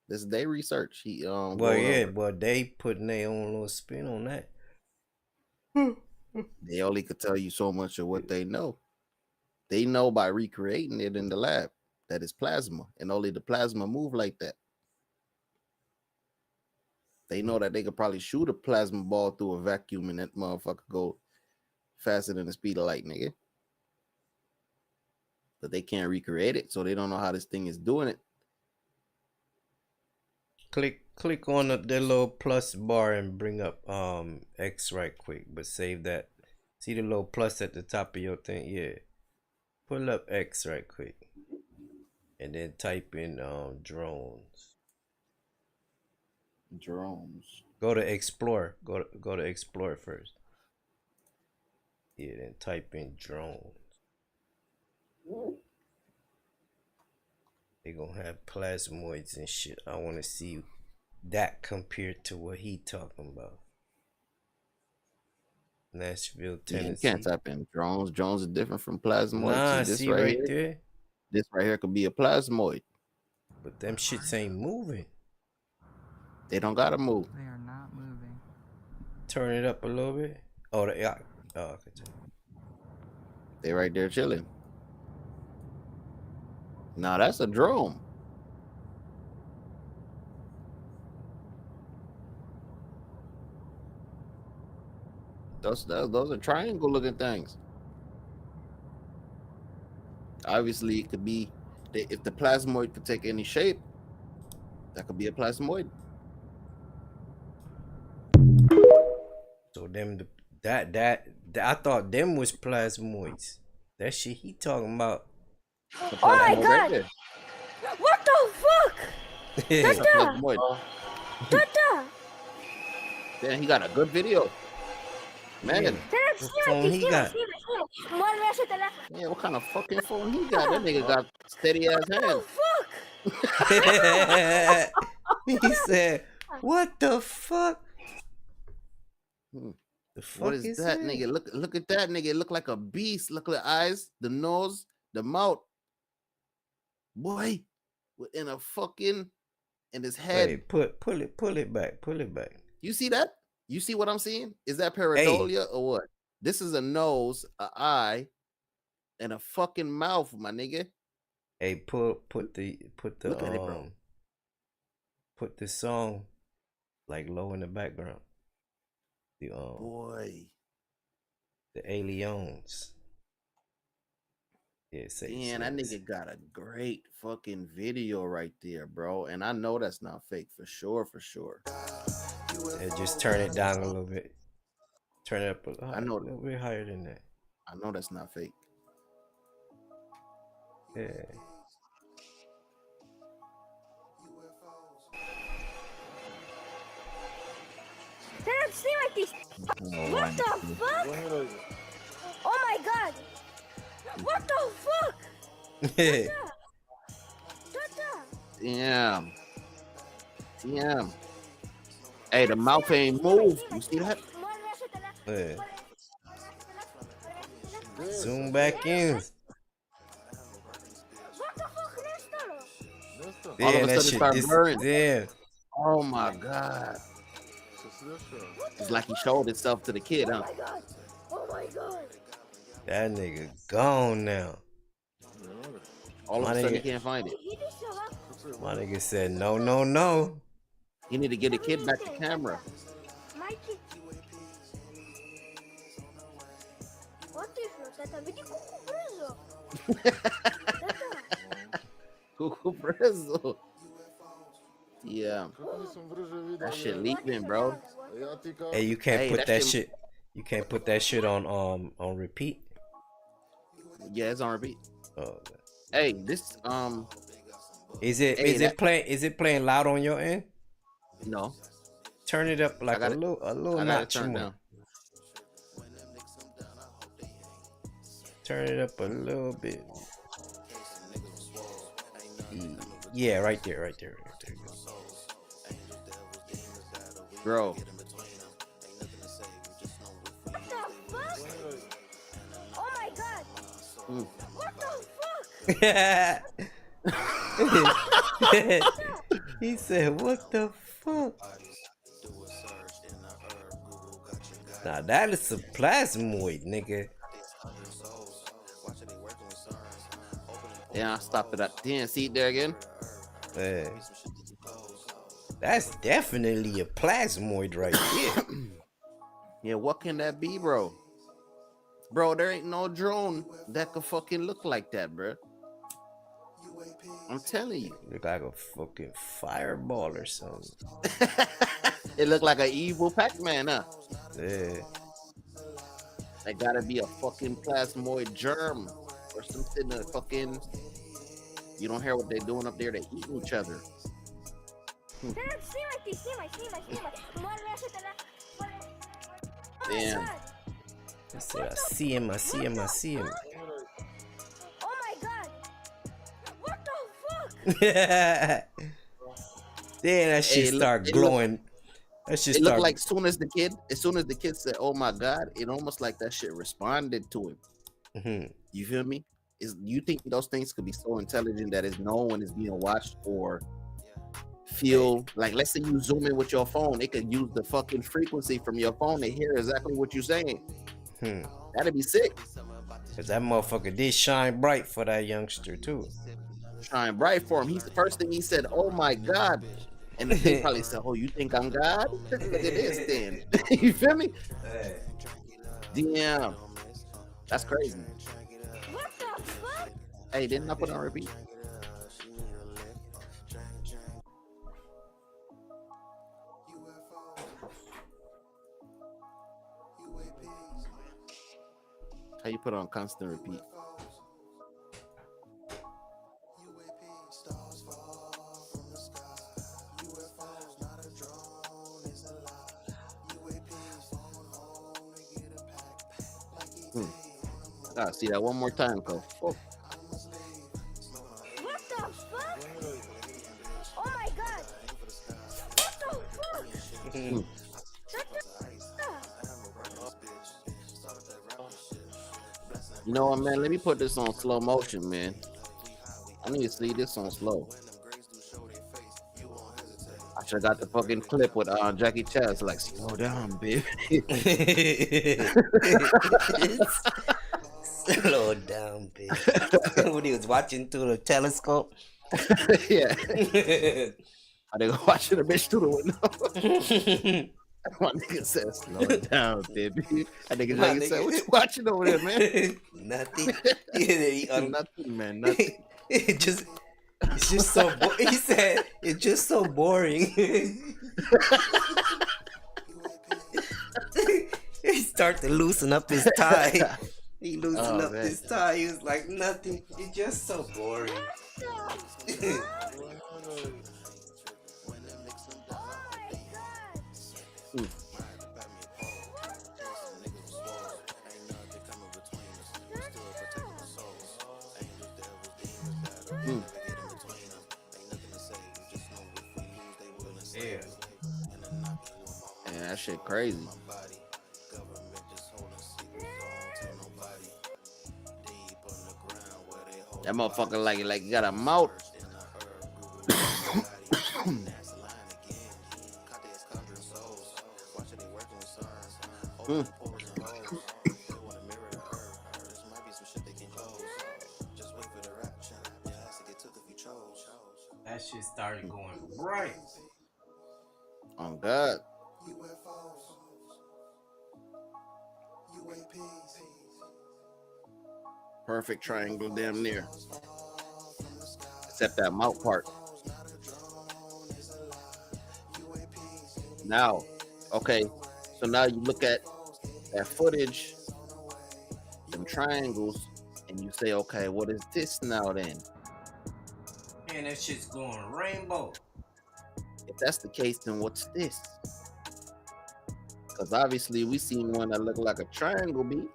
[SPEAKER 3] This is their research. He
[SPEAKER 6] well, yeah, but they putting their own little spin on that.
[SPEAKER 3] They only could tell you so much of what they know. They know by recreating it in the lab that it's plasma, and only the plasma move like that. They know that they could probably shoot a plasma ball through a vacuum and that motherfucker go faster than the speed of light, nigga. But they can't recreate it, so they don't know how this thing is doing it.
[SPEAKER 6] Click on the little plus bar and bring up X right quick, but save that. See the little plus at the top of your thing? Yeah. Pull up X right quick. And then type in drones.
[SPEAKER 3] Drones.
[SPEAKER 6] Go to explore. Go to explore first. Yeah, then type in drones. They gonna have plasmoids and shit. I wanna see that compared to what he talking about. Nashville, Tennessee.
[SPEAKER 3] You can't type in drones. Drones are different from plasmoids.
[SPEAKER 6] Nah, see right there.
[SPEAKER 3] This right here could be a plasmoid.
[SPEAKER 6] But them shits ain't moving.
[SPEAKER 3] They don't gotta move.
[SPEAKER 10] They are not moving.
[SPEAKER 6] Turn it up a little bit. Oh, okay.
[SPEAKER 3] They right there chilling. Now that's a drone. Those are triangle looking things. Obviously, it could be if the plasmoid could take any shape, that could be a plasmoid.
[SPEAKER 6] So them that I thought them was plasmoids. That shit he talking about.
[SPEAKER 11] Oh my god! Right, what the fuck? Dada! Dada!
[SPEAKER 3] Damn, he got a good video. Man,
[SPEAKER 6] what phone he got?
[SPEAKER 3] Yeah, what kind of fucking phone he got? That nigga got steady ass hands.
[SPEAKER 11] What the fuck?
[SPEAKER 6] He said, "What the fuck?" The fuck
[SPEAKER 3] what is that, nigga? Look at that nigga. It look like a beast. Look at the eyes, the nose, the mouth. Boy, in a fucking in his head.
[SPEAKER 6] Wait, pull it back.
[SPEAKER 3] You see that? You see what I'm seeing? Is that pareidolia or what? This is a nose, an eye, and a fucking mouth, my nigga.
[SPEAKER 6] Hey, put the
[SPEAKER 3] Look at it, bro.
[SPEAKER 6] Put the song like low in the background. The
[SPEAKER 3] boy,
[SPEAKER 6] the aliens. Yeah,
[SPEAKER 3] man, that nigga got a great fucking video right there, bro. And I know that's not fake for sure.
[SPEAKER 6] Yeah, just turn it down a little bit. Turn it up a little bit higher than that.
[SPEAKER 3] I know that's not fake.
[SPEAKER 6] Yeah.
[SPEAKER 11] That seem like these. What the fuck? Oh my god! What the fuck?
[SPEAKER 3] Damn. Hey, the mouth ain't moved. You see that?
[SPEAKER 6] Yeah. Zoom back in.
[SPEAKER 11] What the fuck?
[SPEAKER 3] All of a sudden start blurring.
[SPEAKER 6] Yeah.
[SPEAKER 3] Oh my god. It's like he showed himself to the kid, huh?
[SPEAKER 11] Oh my god.
[SPEAKER 6] That nigga gone now.
[SPEAKER 3] All of
[SPEAKER 6] My
[SPEAKER 3] a sudden,
[SPEAKER 6] nigga-
[SPEAKER 3] he can't find it.
[SPEAKER 6] My nigga said no, no, no.
[SPEAKER 3] You need to get a kid back to camera.
[SPEAKER 11] Mikey. What is it? Tata, vedi cucu preso.
[SPEAKER 3] Cuckoo preso. Yeah. That shit leaping, bro.
[SPEAKER 6] Hey, you can't
[SPEAKER 3] Hey,
[SPEAKER 6] put
[SPEAKER 3] that
[SPEAKER 6] that
[SPEAKER 3] shit-
[SPEAKER 6] shit. You can't put that shit on repeat.
[SPEAKER 3] Yeah, it's on repeat.
[SPEAKER 6] Oh,
[SPEAKER 3] Hey, this
[SPEAKER 6] is it
[SPEAKER 3] Hey, that-
[SPEAKER 6] it playing loud on your end?
[SPEAKER 3] no.
[SPEAKER 6] Turn it up like
[SPEAKER 3] got
[SPEAKER 6] a
[SPEAKER 3] it.
[SPEAKER 6] little
[SPEAKER 3] I got it
[SPEAKER 6] notch
[SPEAKER 3] turned
[SPEAKER 6] more.
[SPEAKER 3] down.
[SPEAKER 6] Turn it up a little bit. Yeah, right there, right there, right there.
[SPEAKER 3] Bro.
[SPEAKER 11] What the fuck? Oh my god.
[SPEAKER 3] Mm.
[SPEAKER 11] What the fuck?
[SPEAKER 6] He said, "What the fuck?" Now that is a plasmoid, nigga.
[SPEAKER 3] Yeah, I stopped it at 10. See it there again?
[SPEAKER 6] Yeah. That's definitely a plasmoid right there.
[SPEAKER 3] Yeah, what can that be, bro? Bro, there ain't no drone that could fucking look like that, bro. I'm telling you.
[SPEAKER 6] Look like a fucking fireball or something.
[SPEAKER 3] It looked like an evil Pac-Man, huh?
[SPEAKER 6] Yeah.
[SPEAKER 3] That gotta be a fucking plasmoid germ or something. A fucking. You don't hear what they're doing up there. They're eating each other. Damn.
[SPEAKER 6] I said, I see him, I see him, I see him.
[SPEAKER 11] Oh my god. What the fuck?
[SPEAKER 6] Then that shit start glowing. That shit
[SPEAKER 3] It
[SPEAKER 6] start.
[SPEAKER 3] looked like as soon as the kid said, "Oh my god," it almost like that shit responded to him.
[SPEAKER 6] Mhm.
[SPEAKER 3] You feel me? You think those things could be so intelligent that it's known when it's being watched or feel like, let's say you zoom in with your phone, it could use the fucking frequency from your phone to hear exactly what you're saying. That'd be sick.
[SPEAKER 6] Cause that motherfucker did shine bright for that youngster too.
[SPEAKER 3] Shine bright for him. He's the first thing he said, "Oh my god," and the thing probably said, "Oh, you think I'm God? Look at this, then." You feel me? Damn, that's crazy.
[SPEAKER 11] What the fuck?
[SPEAKER 3] Hey, didn't I put on repeat? How you put on constant repeat? Gotta see that one more time, Cole. Oh.
[SPEAKER 11] What the fuck? Oh my god. What the fuck?
[SPEAKER 3] You know what, man? Let me put this on slow motion, man. I need to see this on slow. I should have got the fucking clip with Jackie Chan. It's like, slow down, baby.
[SPEAKER 6] Slow down, baby. When he was watching through the telescope.
[SPEAKER 3] Yeah. I didn't go watching the bitch through the window. My nigga said, slow it down, baby. That nigga Jackie said, what you watching over there, man?
[SPEAKER 6] Nothing.
[SPEAKER 3] Nothing, man. Nothing.
[SPEAKER 6] It's just so he said it's just so boring. He started to loosen up his tie. He loosened up his tie. He was like, nothing. It's just so boring.
[SPEAKER 3] Yeah. Man, that shit crazy. That motherfucker like you got a mouth.
[SPEAKER 6] That shit started going bright.
[SPEAKER 3] On God. Perfect triangle damn near. Except that mouth part. Now, okay, so now you look at that footage, them triangles, and you say, okay, what is this now then?
[SPEAKER 6] Man, that shit's going rainbow.
[SPEAKER 3] If that's the case, then what's this? Because obviously we seen one that looked like a triangle, B.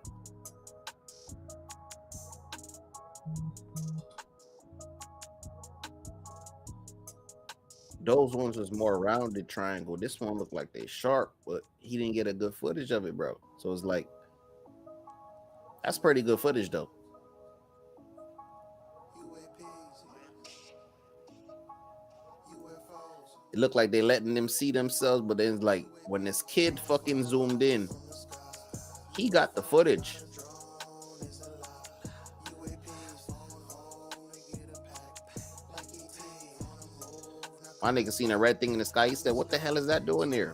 [SPEAKER 3] Those ones was more rounded triangle. This one looked like they sharp, but he didn't get a good footage of it, bro. So it's like, that's pretty good footage though. It looked like they letting them see themselves, but then it's like when this kid fucking zoomed in, he got the footage. My nigga seen a red thing in the sky. He said, what the hell is that doing there?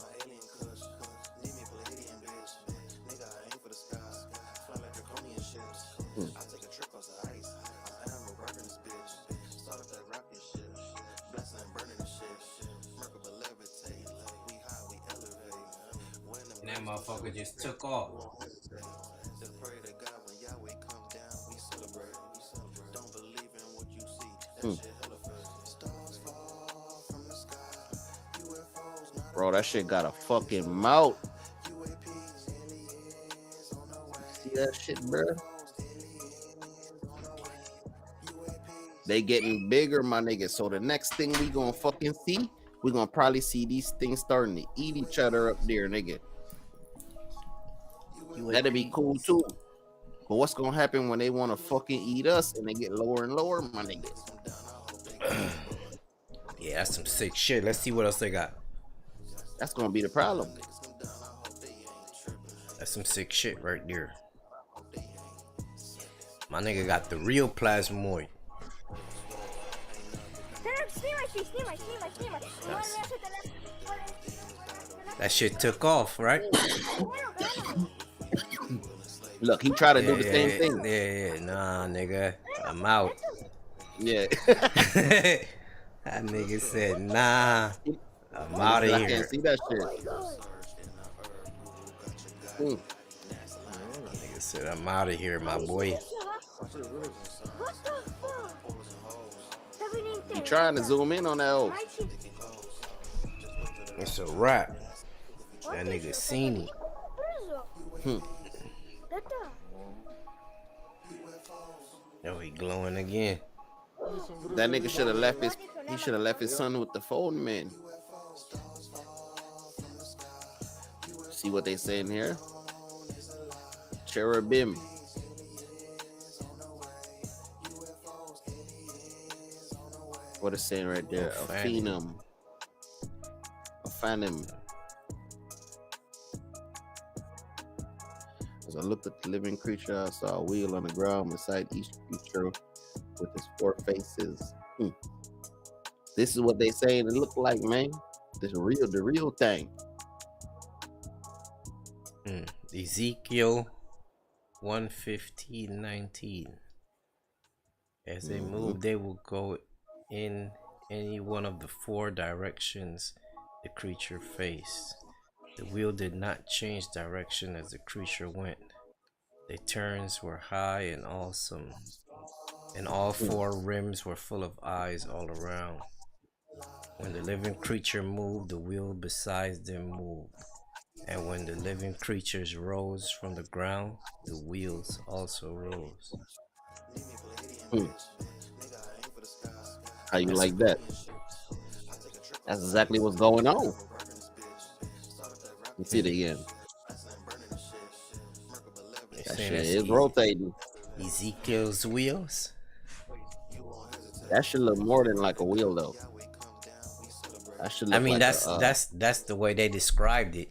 [SPEAKER 6] And that motherfucker just took off.
[SPEAKER 3] Bro, that shit got a fucking mouth. See that shit, bro? They getting bigger, my nigga. So the next thing we gonna fucking see, we gonna probably see these things starting to eat each other up there, nigga. That'd be cool too. But what's gonna happen when they wanna fucking eat us and they get lower and lower, my niggas?
[SPEAKER 6] Yeah, that's some sick shit. Let's see what else they got.
[SPEAKER 3] That's gonna be the problem.
[SPEAKER 6] That's some sick shit right there. My nigga got the real plasmoid. That shit took off, right?
[SPEAKER 3] Look, he tried to do the same thing.
[SPEAKER 6] Yeah, nah, nigga. I'm out.
[SPEAKER 3] Yeah.
[SPEAKER 6] That nigga said, nah. I'm out of
[SPEAKER 3] I
[SPEAKER 6] here.
[SPEAKER 3] can't see that shit.
[SPEAKER 6] Nigga said, I'm out of here, my boy.
[SPEAKER 3] You trying to zoom in on that old.
[SPEAKER 6] It's a wrap. That nigga seen it. Yo, he glowing again.
[SPEAKER 3] That nigga should have left his. He should have left his son with the phone, man. See what they saying here? Cherubim. What it's saying right there? A phenom. A phantom. As I looked at the living creature, I saw a wheel on the ground beside each creature with its four faces. This is what they saying it look like, man. The real thing.
[SPEAKER 6] Ezekiel 1:15-19. As they move, they will go in any one of the four directions the creature faced. The wheel did not change direction as the creature went. The turns were high and awesome, and all four rims were full of eyes all around. When the living creature moved, the wheel beside them moved. And when the living creatures rose from the ground, the wheels also rose.
[SPEAKER 3] How you like that? That's exactly what's going on. You see it again. That shit is rotating.
[SPEAKER 6] Ezekiel's wheels?
[SPEAKER 3] That should look more than like a wheel though. That should look like
[SPEAKER 6] that's the way they described it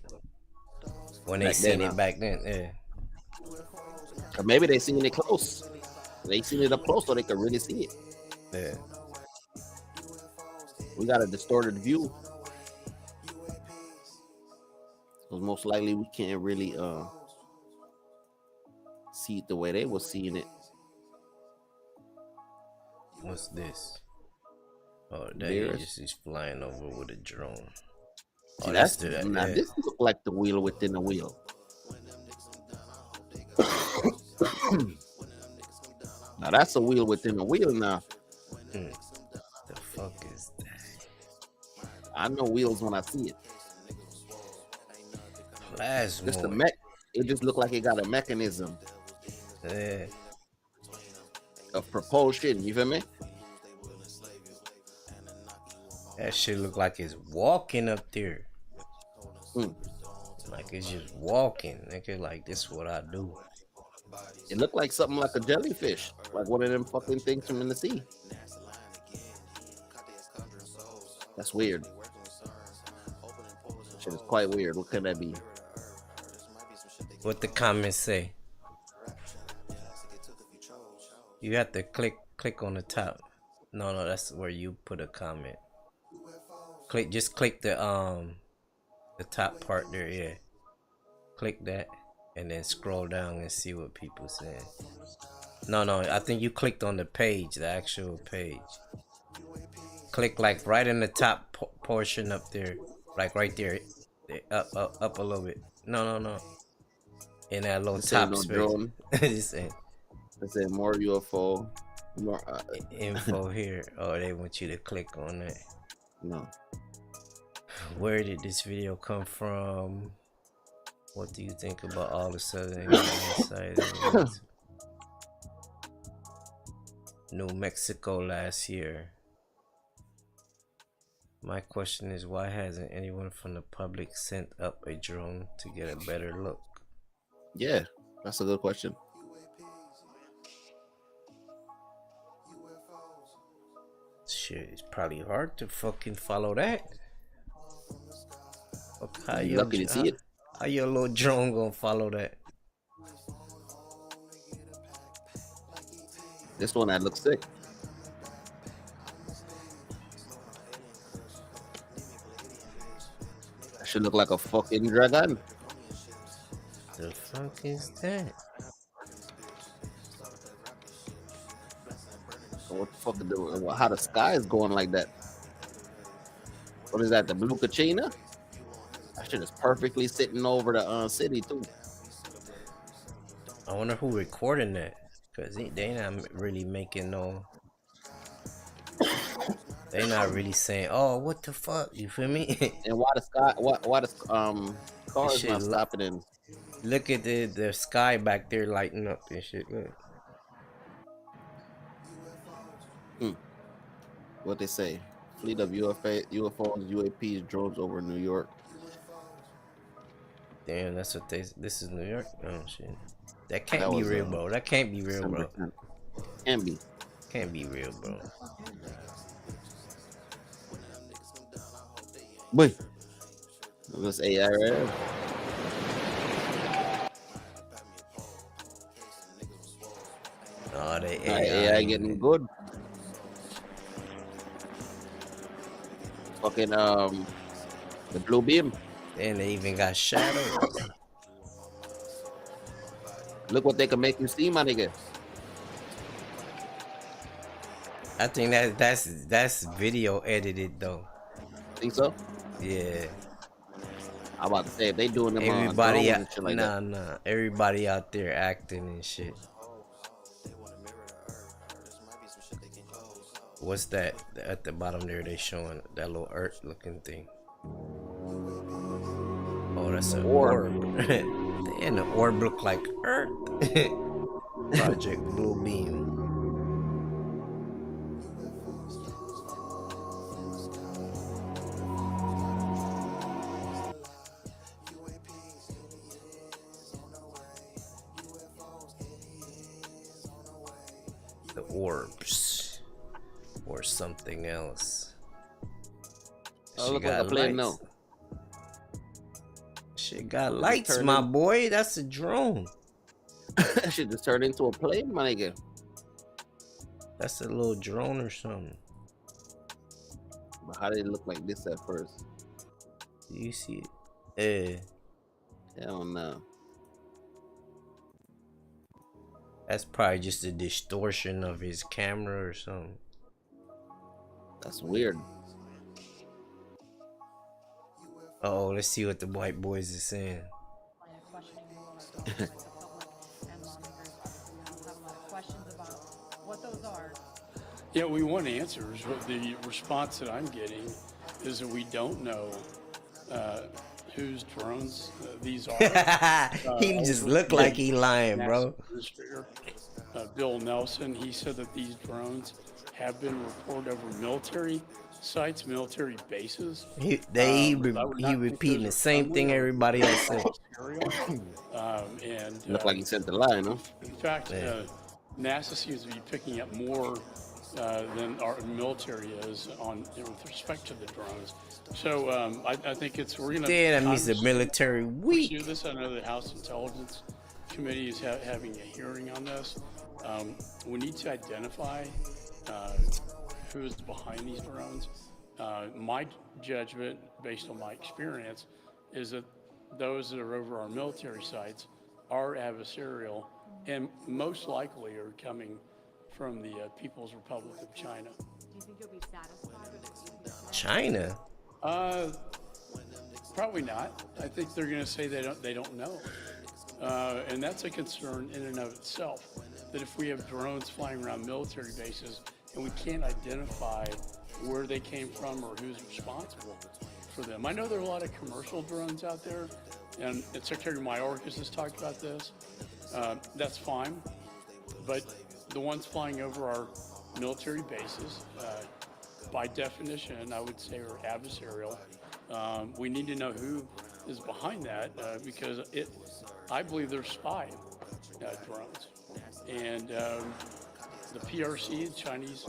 [SPEAKER 6] when they seen it back then. Yeah.
[SPEAKER 3] Or maybe they seen it close. They seen it up close so they could really see it.
[SPEAKER 6] Yeah.
[SPEAKER 3] We got a distorted view. Because most likely we can't really see it the way they were seeing it.
[SPEAKER 6] What's this? Oh, that he
[SPEAKER 3] Bears.
[SPEAKER 6] just is flying over with a drone.
[SPEAKER 3] See,
[SPEAKER 6] Oh,
[SPEAKER 3] that's
[SPEAKER 6] that.
[SPEAKER 3] now
[SPEAKER 6] Yeah.
[SPEAKER 3] this look like the wheel within the wheel. Now that's a wheel within a wheel now.
[SPEAKER 6] The fuck is that?
[SPEAKER 3] I know wheels when I see it.
[SPEAKER 6] Plasmiods.
[SPEAKER 3] Just the mech. It just looked like it got a mechanism
[SPEAKER 6] Yeah.
[SPEAKER 3] of propulsion. You feel me?
[SPEAKER 6] That shit look like it's walking up there.
[SPEAKER 3] Mm.
[SPEAKER 6] Like it's just walking. Nigga, like this is what I do.
[SPEAKER 3] It looked like something like a jellyfish, like one of them fucking things from in the sea. That's weird. Shit is quite weird. What can that be?
[SPEAKER 6] What the comments say? You have to click on the top. No, that's where you put a comment. Just click the top part there, yeah. Click that and then scroll down and see what people saying. No, I think you clicked on the page, the actual page. Click like right in the top portion up there, like right there. Up a little bit. No. In that little top
[SPEAKER 3] no
[SPEAKER 6] space.
[SPEAKER 3] drone.
[SPEAKER 6] It said
[SPEAKER 3] more UFO. More
[SPEAKER 6] info here. Oh, they want you to click on that.
[SPEAKER 3] No.
[SPEAKER 6] Where did this video come from? What do you think about all the southern sightings? New Mexico last year. My question is, why hasn't anyone from the public sent up a drone to get a better look?
[SPEAKER 3] Yeah, that's a good question.
[SPEAKER 6] Shit, it's probably hard to fucking follow that. How
[SPEAKER 3] you lucky to see it?
[SPEAKER 6] How your little drone gonna follow that?
[SPEAKER 3] This one that looks sick. That should look like a fucking dragon.
[SPEAKER 6] The fuck is that?
[SPEAKER 3] What the fuck is the, how the sky is going like that? What is that? The blue Kachina? That shit is perfectly sitting over the city too.
[SPEAKER 6] I wonder who recording that, cause they not really making no. They not really saying, "Oh, what the fuck?" You feel me?
[SPEAKER 3] And why the sky? Why the cars not stopping in?
[SPEAKER 6] Look at the sky back there lighting up and shit. Look.
[SPEAKER 3] What they say? Fleet of UFOs, UAPs, drones over New York.
[SPEAKER 6] Damn, that's what they. This is New York. Oh shit. That can't be real, bro. That can't be real, bro.
[SPEAKER 3] Can be.
[SPEAKER 6] Can't be real, bro.
[SPEAKER 3] Wait. This AI right here.
[SPEAKER 6] Oh, they
[SPEAKER 3] AI getting good. Fucking the blue beam.
[SPEAKER 6] And they even got shadows.
[SPEAKER 3] Look what they can make you see, my nigga.
[SPEAKER 6] I think that's video edited though.
[SPEAKER 3] Think so?
[SPEAKER 6] Yeah.
[SPEAKER 3] I'm about to say if they doing them
[SPEAKER 6] everybody
[SPEAKER 3] and shit like that.
[SPEAKER 6] Nah. Everybody out there acting and shit. What's that at the bottom there? They showing that little Earth looking thing. Oh, that's an orb. And the orb look like Earth. Project Blue Beam. The orbs. Or something else.
[SPEAKER 3] Oh, look like a plane, no.
[SPEAKER 6] Shit got lights, my boy. That's a drone.
[SPEAKER 3] That shit just turned into a plane, my nigga.
[SPEAKER 6] That's a little drone or something.
[SPEAKER 3] But how did it look like this at first?
[SPEAKER 6] Do you see it?
[SPEAKER 3] Hell no.
[SPEAKER 6] That's probably just a distortion of his camera or something.
[SPEAKER 3] That's weird.
[SPEAKER 6] Oh, let's see what the white boys are saying.
[SPEAKER 10] Yeah, we want answers. What the response that I'm getting is that we don't know whose drones these are.
[SPEAKER 6] He just looked like he lying, bro.
[SPEAKER 10] Bill Nelson, he said that these drones have been reported over military sites, military bases.
[SPEAKER 6] He repeating the same thing everybody else said.
[SPEAKER 10] And
[SPEAKER 3] look like he sent the line, huh?
[SPEAKER 10] In fact, NASA seems to be picking up more than our military is on with respect to the drones. So I think we're going to.
[SPEAKER 6] Yeah, that means the military weak.
[SPEAKER 10] Do this. I know the House Intelligence Committee is having a hearing on this. We need to identify who is behind these drones. My judgment, based on my experience, is that those that are over our military sites are adversarial and most likely are coming from the People's Republic of China.
[SPEAKER 12] Do you think you'll be satisfied with
[SPEAKER 6] China?
[SPEAKER 10] Probably not. I think they're going to say they don't know, and that's a concern in and of itself. That if we have drones flying around military bases and we can't identify where they came from or who's responsible for them. I know there are a lot of commercial drones out there, and Secretary Mayorkas has talked about this. That's fine, but the ones flying over our military bases, by definition, I would say are adversarial. We need to know who is behind that because I believe they're spy drones. And the PRC, Chinese,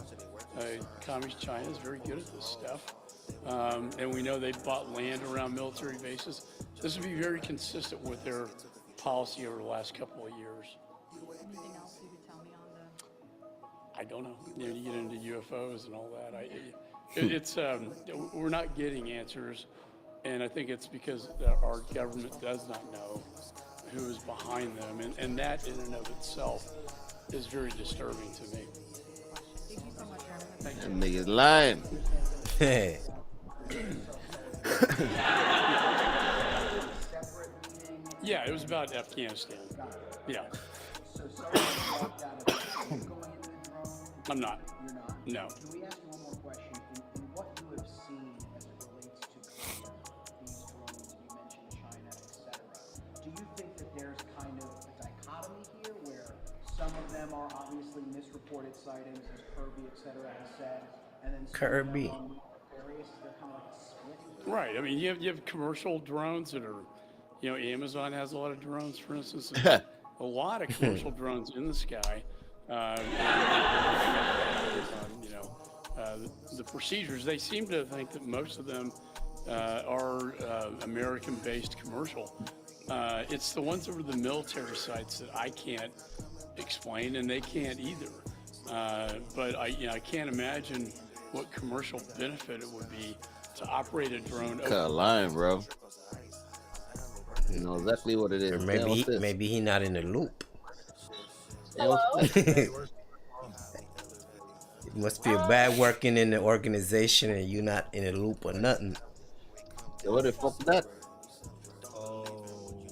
[SPEAKER 10] Communist China, is very good at this stuff. And we know they bought land around military bases. This would be very consistent with their policy over the last couple of years.
[SPEAKER 12] anything else you could tell me on
[SPEAKER 10] I don't know. You get into UFOs and all that. We're not getting answers, and I think it's because our government does not know who is behind them, and that in and of itself is very disturbing to me.
[SPEAKER 12] Thank you so much,
[SPEAKER 3] That nigga's lying.
[SPEAKER 10] Yeah, it was about Afghanistan. Yeah. I'm not. No.
[SPEAKER 13] Can we ask one more question? In what you have seen as it relates to these drones, you mentioned China, etc., do you think that there's kind of a dichotomy here where some of them are obviously misreported sightings, as Kirby, etc., has said, and then some of them are various, they're kind of like a split?
[SPEAKER 10] Right. I mean, you have commercial drones that are, Amazon has a lot of drones, for instance. A lot of commercial drones in the sky. The procedures, they seem to think that most of them are American-based commercial. It's the ones over the military sites that I can't explain, and they can't either. But I can't imagine what commercial benefit it would be to operate a drone.
[SPEAKER 3] Cut a line, bro. You know exactly what it is.
[SPEAKER 6] Or maybe he not in the loop.
[SPEAKER 3] Hello?
[SPEAKER 6] It must feel bad working in the organization and you not in a loop or nothing.
[SPEAKER 3] Yo, what the fuck is that?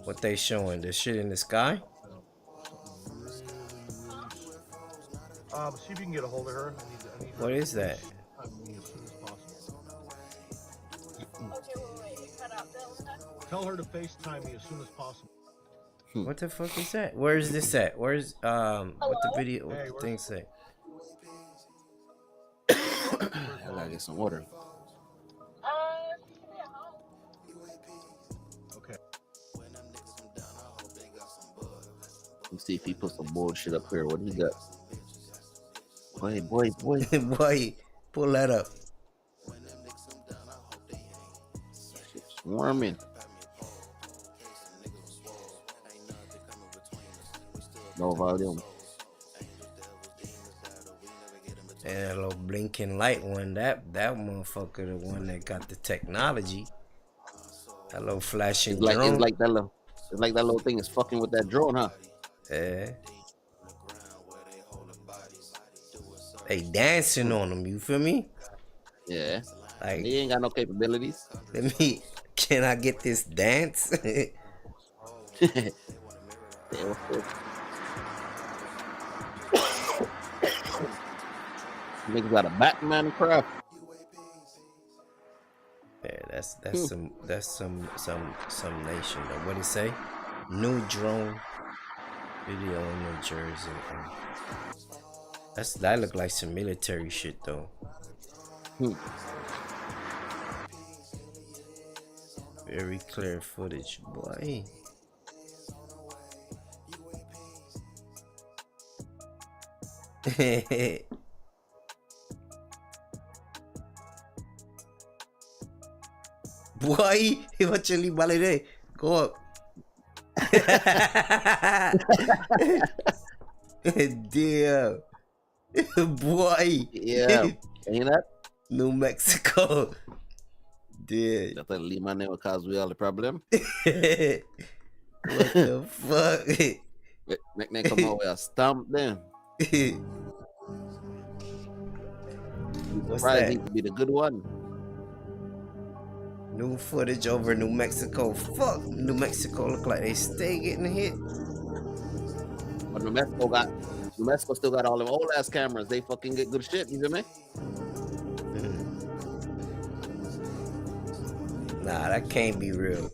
[SPEAKER 6] What they showing? The shit in the sky?
[SPEAKER 14] See if you can get a hold of her. I need
[SPEAKER 6] What is that?
[SPEAKER 14] Tell her to FaceTime me as soon as possible.
[SPEAKER 6] What the fuck is that? Where is this at? Where's what the video? What the thing say?
[SPEAKER 3] I gotta get some water.
[SPEAKER 14] Okay.
[SPEAKER 3] Let's see if he put some bullshit up here. What he got? Boy.
[SPEAKER 6] Boy, pull that up.
[SPEAKER 3] Swarming. No volume.
[SPEAKER 6] And that little blinking light one, that motherfucker, the one that got the technology. That little flashing drone.
[SPEAKER 3] It's like that little thing is fucking with that drone, huh?
[SPEAKER 6] Yeah. They dancing on them, you feel me?
[SPEAKER 3] Yeah.
[SPEAKER 6] Like,
[SPEAKER 3] He ain't got no capabilities.
[SPEAKER 6] Can I get this dance?
[SPEAKER 3] Yeah, what's this? Niggas got a Batman craft.
[SPEAKER 6] Yeah, that's some nation though. What it say? New drone video in New Jersey. That look like some military shit though. Very clear footage, boy. Boy, what you leave there? Go up. Damn. Boy.
[SPEAKER 3] Yeah. Ain't that?
[SPEAKER 6] New Mexico. Dude.
[SPEAKER 3] That's leave my name cause we all the problem.
[SPEAKER 6] What the fuck?
[SPEAKER 3] Make them come over and stomp them.
[SPEAKER 6] What's
[SPEAKER 3] Surprised
[SPEAKER 6] that?
[SPEAKER 3] he could be the good one.
[SPEAKER 6] New footage over New Mexico. Fuck, New Mexico look like they stay getting hit.
[SPEAKER 3] But New Mexico still got all them old ass cameras. They fucking get good shit. You feel me?
[SPEAKER 6] Nah, that can't be real.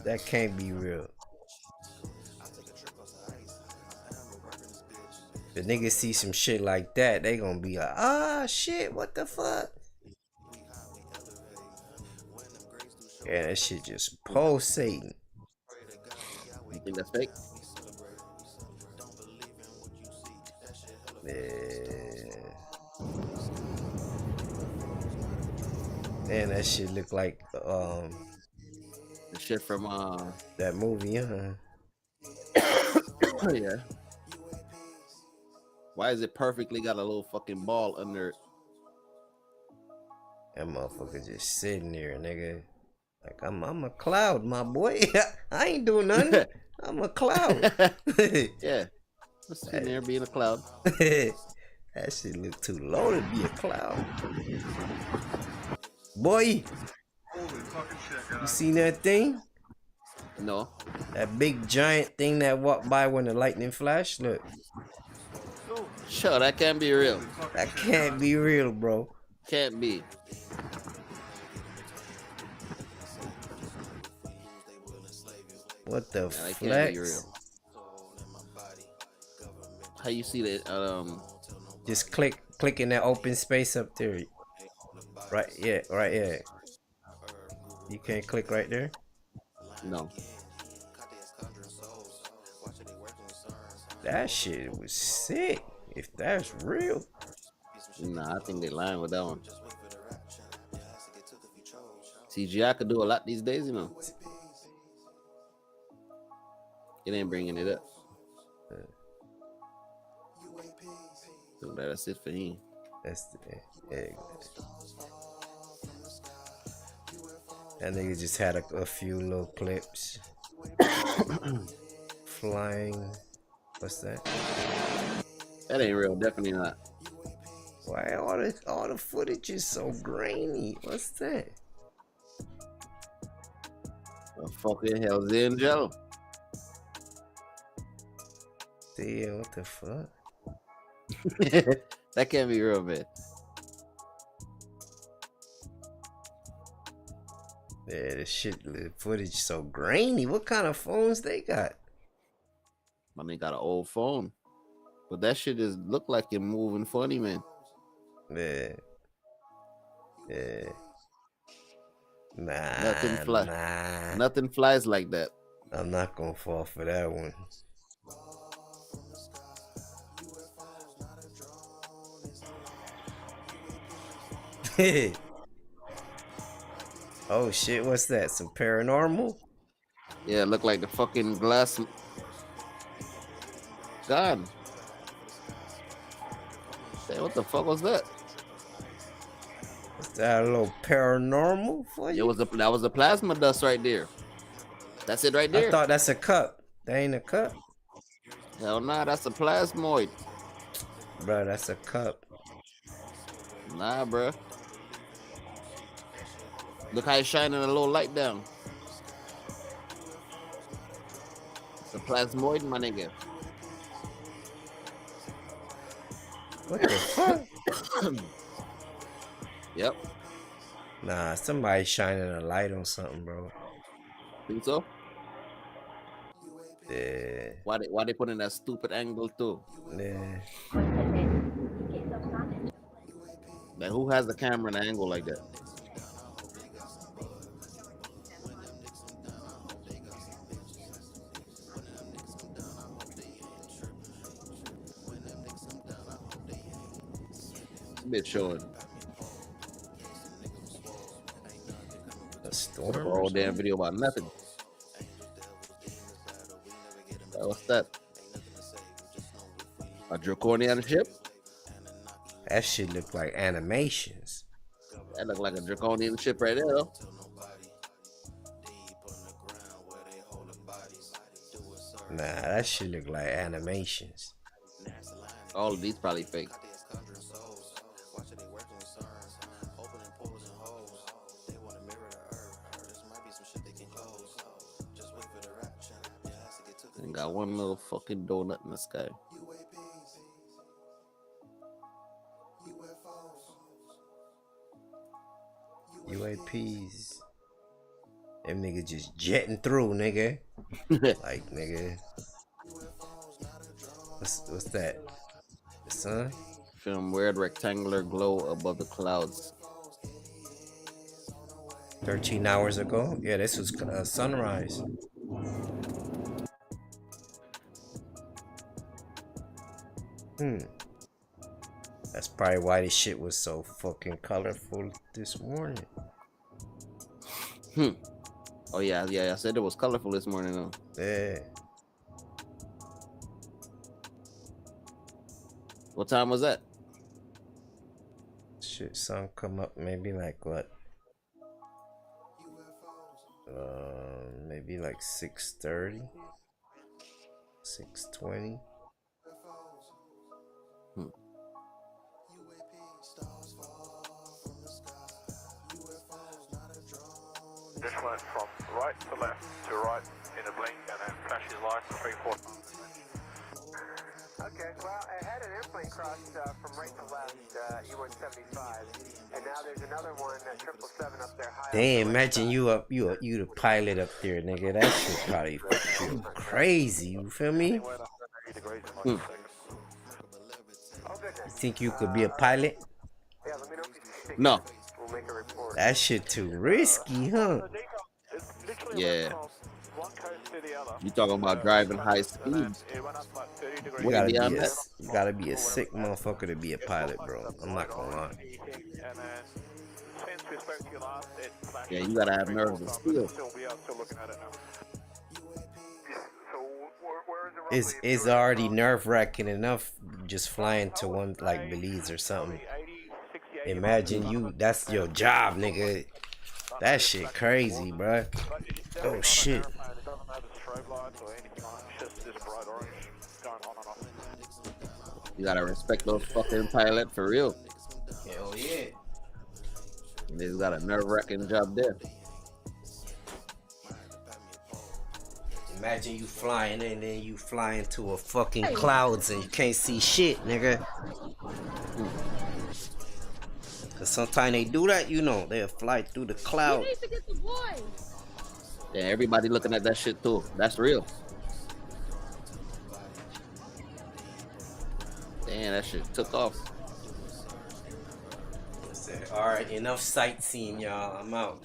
[SPEAKER 6] That can't be real. The niggas see some shit like that, they gonna be like, ah, shit, what the fuck? Yeah, that shit just pulsating.
[SPEAKER 3] You think that's fake?
[SPEAKER 6] Yeah. Man, that shit look like
[SPEAKER 3] the shit from
[SPEAKER 6] that movie, huh?
[SPEAKER 3] Yeah. Why is it perfectly got a little fucking ball under it?
[SPEAKER 6] That motherfucker just sitting there, nigga. Like I'm a cloud, my boy. I ain't doing nothing. I'm a cloud.
[SPEAKER 3] Yeah. Just sitting there being a cloud.
[SPEAKER 6] That shit look too low to be a cloud. Boy, you seen that thing?
[SPEAKER 3] No.
[SPEAKER 6] That big giant thing that walked by when the lightning flashed? Look.
[SPEAKER 3] Sure, that can't be real.
[SPEAKER 6] That can't be real, bro.
[SPEAKER 3] Can't be.
[SPEAKER 6] What the
[SPEAKER 3] That
[SPEAKER 6] flex?
[SPEAKER 3] can't be real. How you see that?
[SPEAKER 6] Just click in that open space up there. Right, yeah, right, yeah. You can't click right there?
[SPEAKER 3] No.
[SPEAKER 6] That shit was sick. If that's real.
[SPEAKER 3] Nah, I think they lying with that one. CGI could do a lot these days, you know. It ain't bringing it up. So that's it for him.
[SPEAKER 6] That's the that nigga just had a few little clips. Flying. What's that?
[SPEAKER 3] That ain't real. Definitely not.
[SPEAKER 6] Why all the footage is so grainy? What's that?
[SPEAKER 3] What fucking hell's the angel?
[SPEAKER 6] Damn, what the fuck?
[SPEAKER 3] That can't be real, man.
[SPEAKER 6] Yeah, the footage so grainy. What kind of phones they got?
[SPEAKER 3] My man got an old phone, but that shit just look like it moving funny, man.
[SPEAKER 6] Yeah. Nah.
[SPEAKER 3] Nothing flies. Nothing flies like that.
[SPEAKER 6] I'm not gonna fall for that one. Oh shit, what's that? Some paranormal?
[SPEAKER 3] Yeah, look like the fucking glass. God. Hey, what the fuck was that?
[SPEAKER 6] Is that a little paranormal for you?
[SPEAKER 3] That was the plasma dust right there. That's it right there.
[SPEAKER 6] I thought that's a cup. That ain't a cup.
[SPEAKER 3] Hell nah, that's a plasmoid.
[SPEAKER 6] Bro, that's a cup.
[SPEAKER 3] Nah, bro. Look how it's shining a little light down. It's a plasmoid, my nigga.
[SPEAKER 6] What the fuck?
[SPEAKER 3] Yep.
[SPEAKER 6] Nah, somebody shining a light on something, bro.
[SPEAKER 3] Think so?
[SPEAKER 6] Yeah.
[SPEAKER 3] Why they put in that stupid angle too?
[SPEAKER 6] Yeah.
[SPEAKER 3] Like, who has the camera in an angle like that? Bit showing.
[SPEAKER 6] A storm.
[SPEAKER 3] A whole damn video about nothing. What's that? A draconian ship?
[SPEAKER 6] That shit look like animations.
[SPEAKER 3] That look like a draconian ship right there, though.
[SPEAKER 6] Nah, that shit look like animations.
[SPEAKER 3] All of these probably fake. And got one little fucking donut in the sky.
[SPEAKER 6] UAPs. Them niggas just jetting through, nigga. Like, nigga. What's that? The sun?
[SPEAKER 3] Film weird rectangular glow above the clouds.
[SPEAKER 6] 13 hours ago? Yeah, this was sunrise. That's probably why this shit was so fucking colorful this morning.
[SPEAKER 3] Oh yeah, I said it was colorful this morning though.
[SPEAKER 6] Yeah.
[SPEAKER 3] What time was that?
[SPEAKER 6] Shit, sun come up maybe like what? Maybe like 6:30, 6:20.
[SPEAKER 1] Just went from right to left to right in a blink and then flashes lights 3-4. Okay, well, I had an airplane cross from right to left, E-175, and now there's another one, 777 up there high.
[SPEAKER 6] Damn, imagine you the pilot up there, nigga. That shit probably fucking crazy. You feel me? You think you could be a pilot?
[SPEAKER 3] No.
[SPEAKER 6] That shit too risky, huh?
[SPEAKER 3] Yeah. You talking about driving high speed?
[SPEAKER 6] You gotta be a sick motherfucker to be a pilot, bro. I'm not gonna lie.
[SPEAKER 3] Yeah, you gotta have nerves of steel.
[SPEAKER 6] It's already nerve-wracking enough just flying to one like Belize or something. Imagine that's your job, nigga. That shit crazy, bro. Oh shit.
[SPEAKER 3] You gotta respect those fucking pilots for real.
[SPEAKER 6] Hell yeah.
[SPEAKER 3] They've got a nerve-wracking job there.
[SPEAKER 6] Imagine you flying and then you fly into a fucking clouds and you can't see shit, nigga. Cause sometimes they do that, you know, they'll fly through the cloud.
[SPEAKER 11] You need to get the boy.
[SPEAKER 3] Yeah, everybody looking at that shit too. That's real. Damn, that shit took off.
[SPEAKER 6] Alright, enough sightseeing, y'all. I'm out.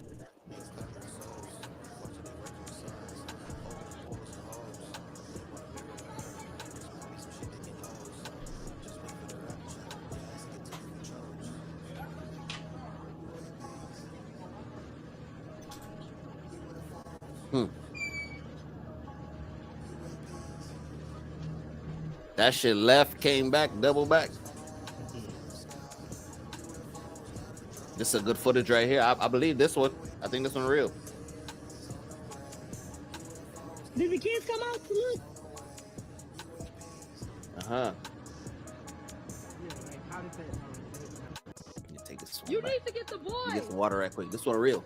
[SPEAKER 3] That shit left, came back, double back. This is a good footage right here. I believe this one. I think this one real.
[SPEAKER 11] Did the kids come out to look?
[SPEAKER 3] Uh-huh.
[SPEAKER 11] Yeah, like how did that?
[SPEAKER 3] You take this one
[SPEAKER 11] You
[SPEAKER 3] back.
[SPEAKER 11] need to get the boy.
[SPEAKER 3] You get some water right quick. This one real.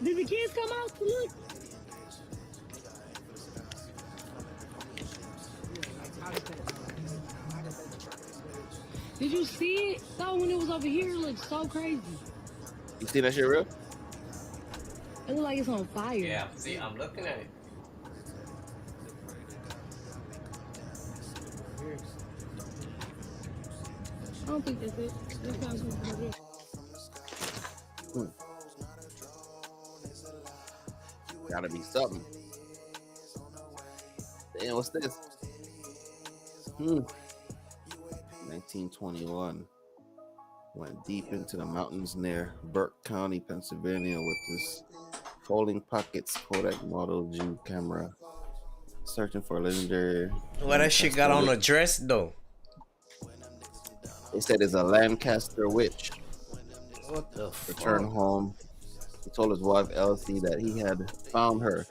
[SPEAKER 11] Did the kids come out to look? Did you see it? Though when it was over here, it looked so crazy.
[SPEAKER 3] You see that shit real?
[SPEAKER 11] It looked like it's on fire.
[SPEAKER 6] Yeah, see, I'm looking at it.
[SPEAKER 11] I don't think that's it. This sounds good.
[SPEAKER 3] Gotta be something. Damn, what's this? 1921. Went deep into the mountains near Burke County, Pennsylvania with this folding pockets Kodak Model G camera. Searching for legendary.
[SPEAKER 6] Well, that shit got on a dress though.
[SPEAKER 3] They said it's a Lancaster witch.
[SPEAKER 6] What the fuck?
[SPEAKER 3] Returned home. He told his wife Elsie that he had found her,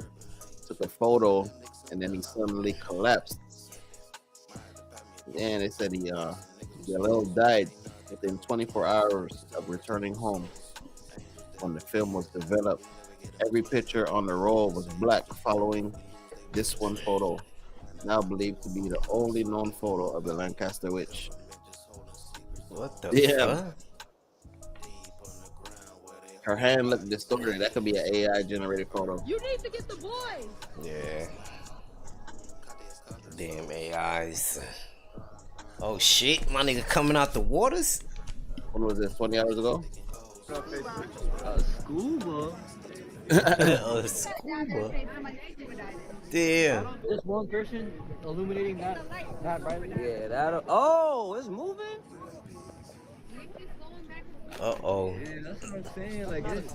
[SPEAKER 3] took a photo, and then he suddenly collapsed. And they said Galil died within 24 hours of returning home. When the film was developed, every picture on the roll was black following this one photo, now believed to be the only known photo of the Lancaster witch.
[SPEAKER 6] What the fuck?
[SPEAKER 3] Her hand looked distorted. That could be an AI generated photo.
[SPEAKER 11] You need to get the boy.
[SPEAKER 6] Yeah. Damn AIs. Oh shit, my nigga coming out the waters?
[SPEAKER 3] When was this? 20 hours ago?
[SPEAKER 11] Scuba.
[SPEAKER 6] Scuba. Damn.
[SPEAKER 11] Just one person illuminating that brightly. Yeah, that. Oh, it's moving.
[SPEAKER 6] Uh-oh.
[SPEAKER 11] Yeah, that's what I'm saying. Like it's,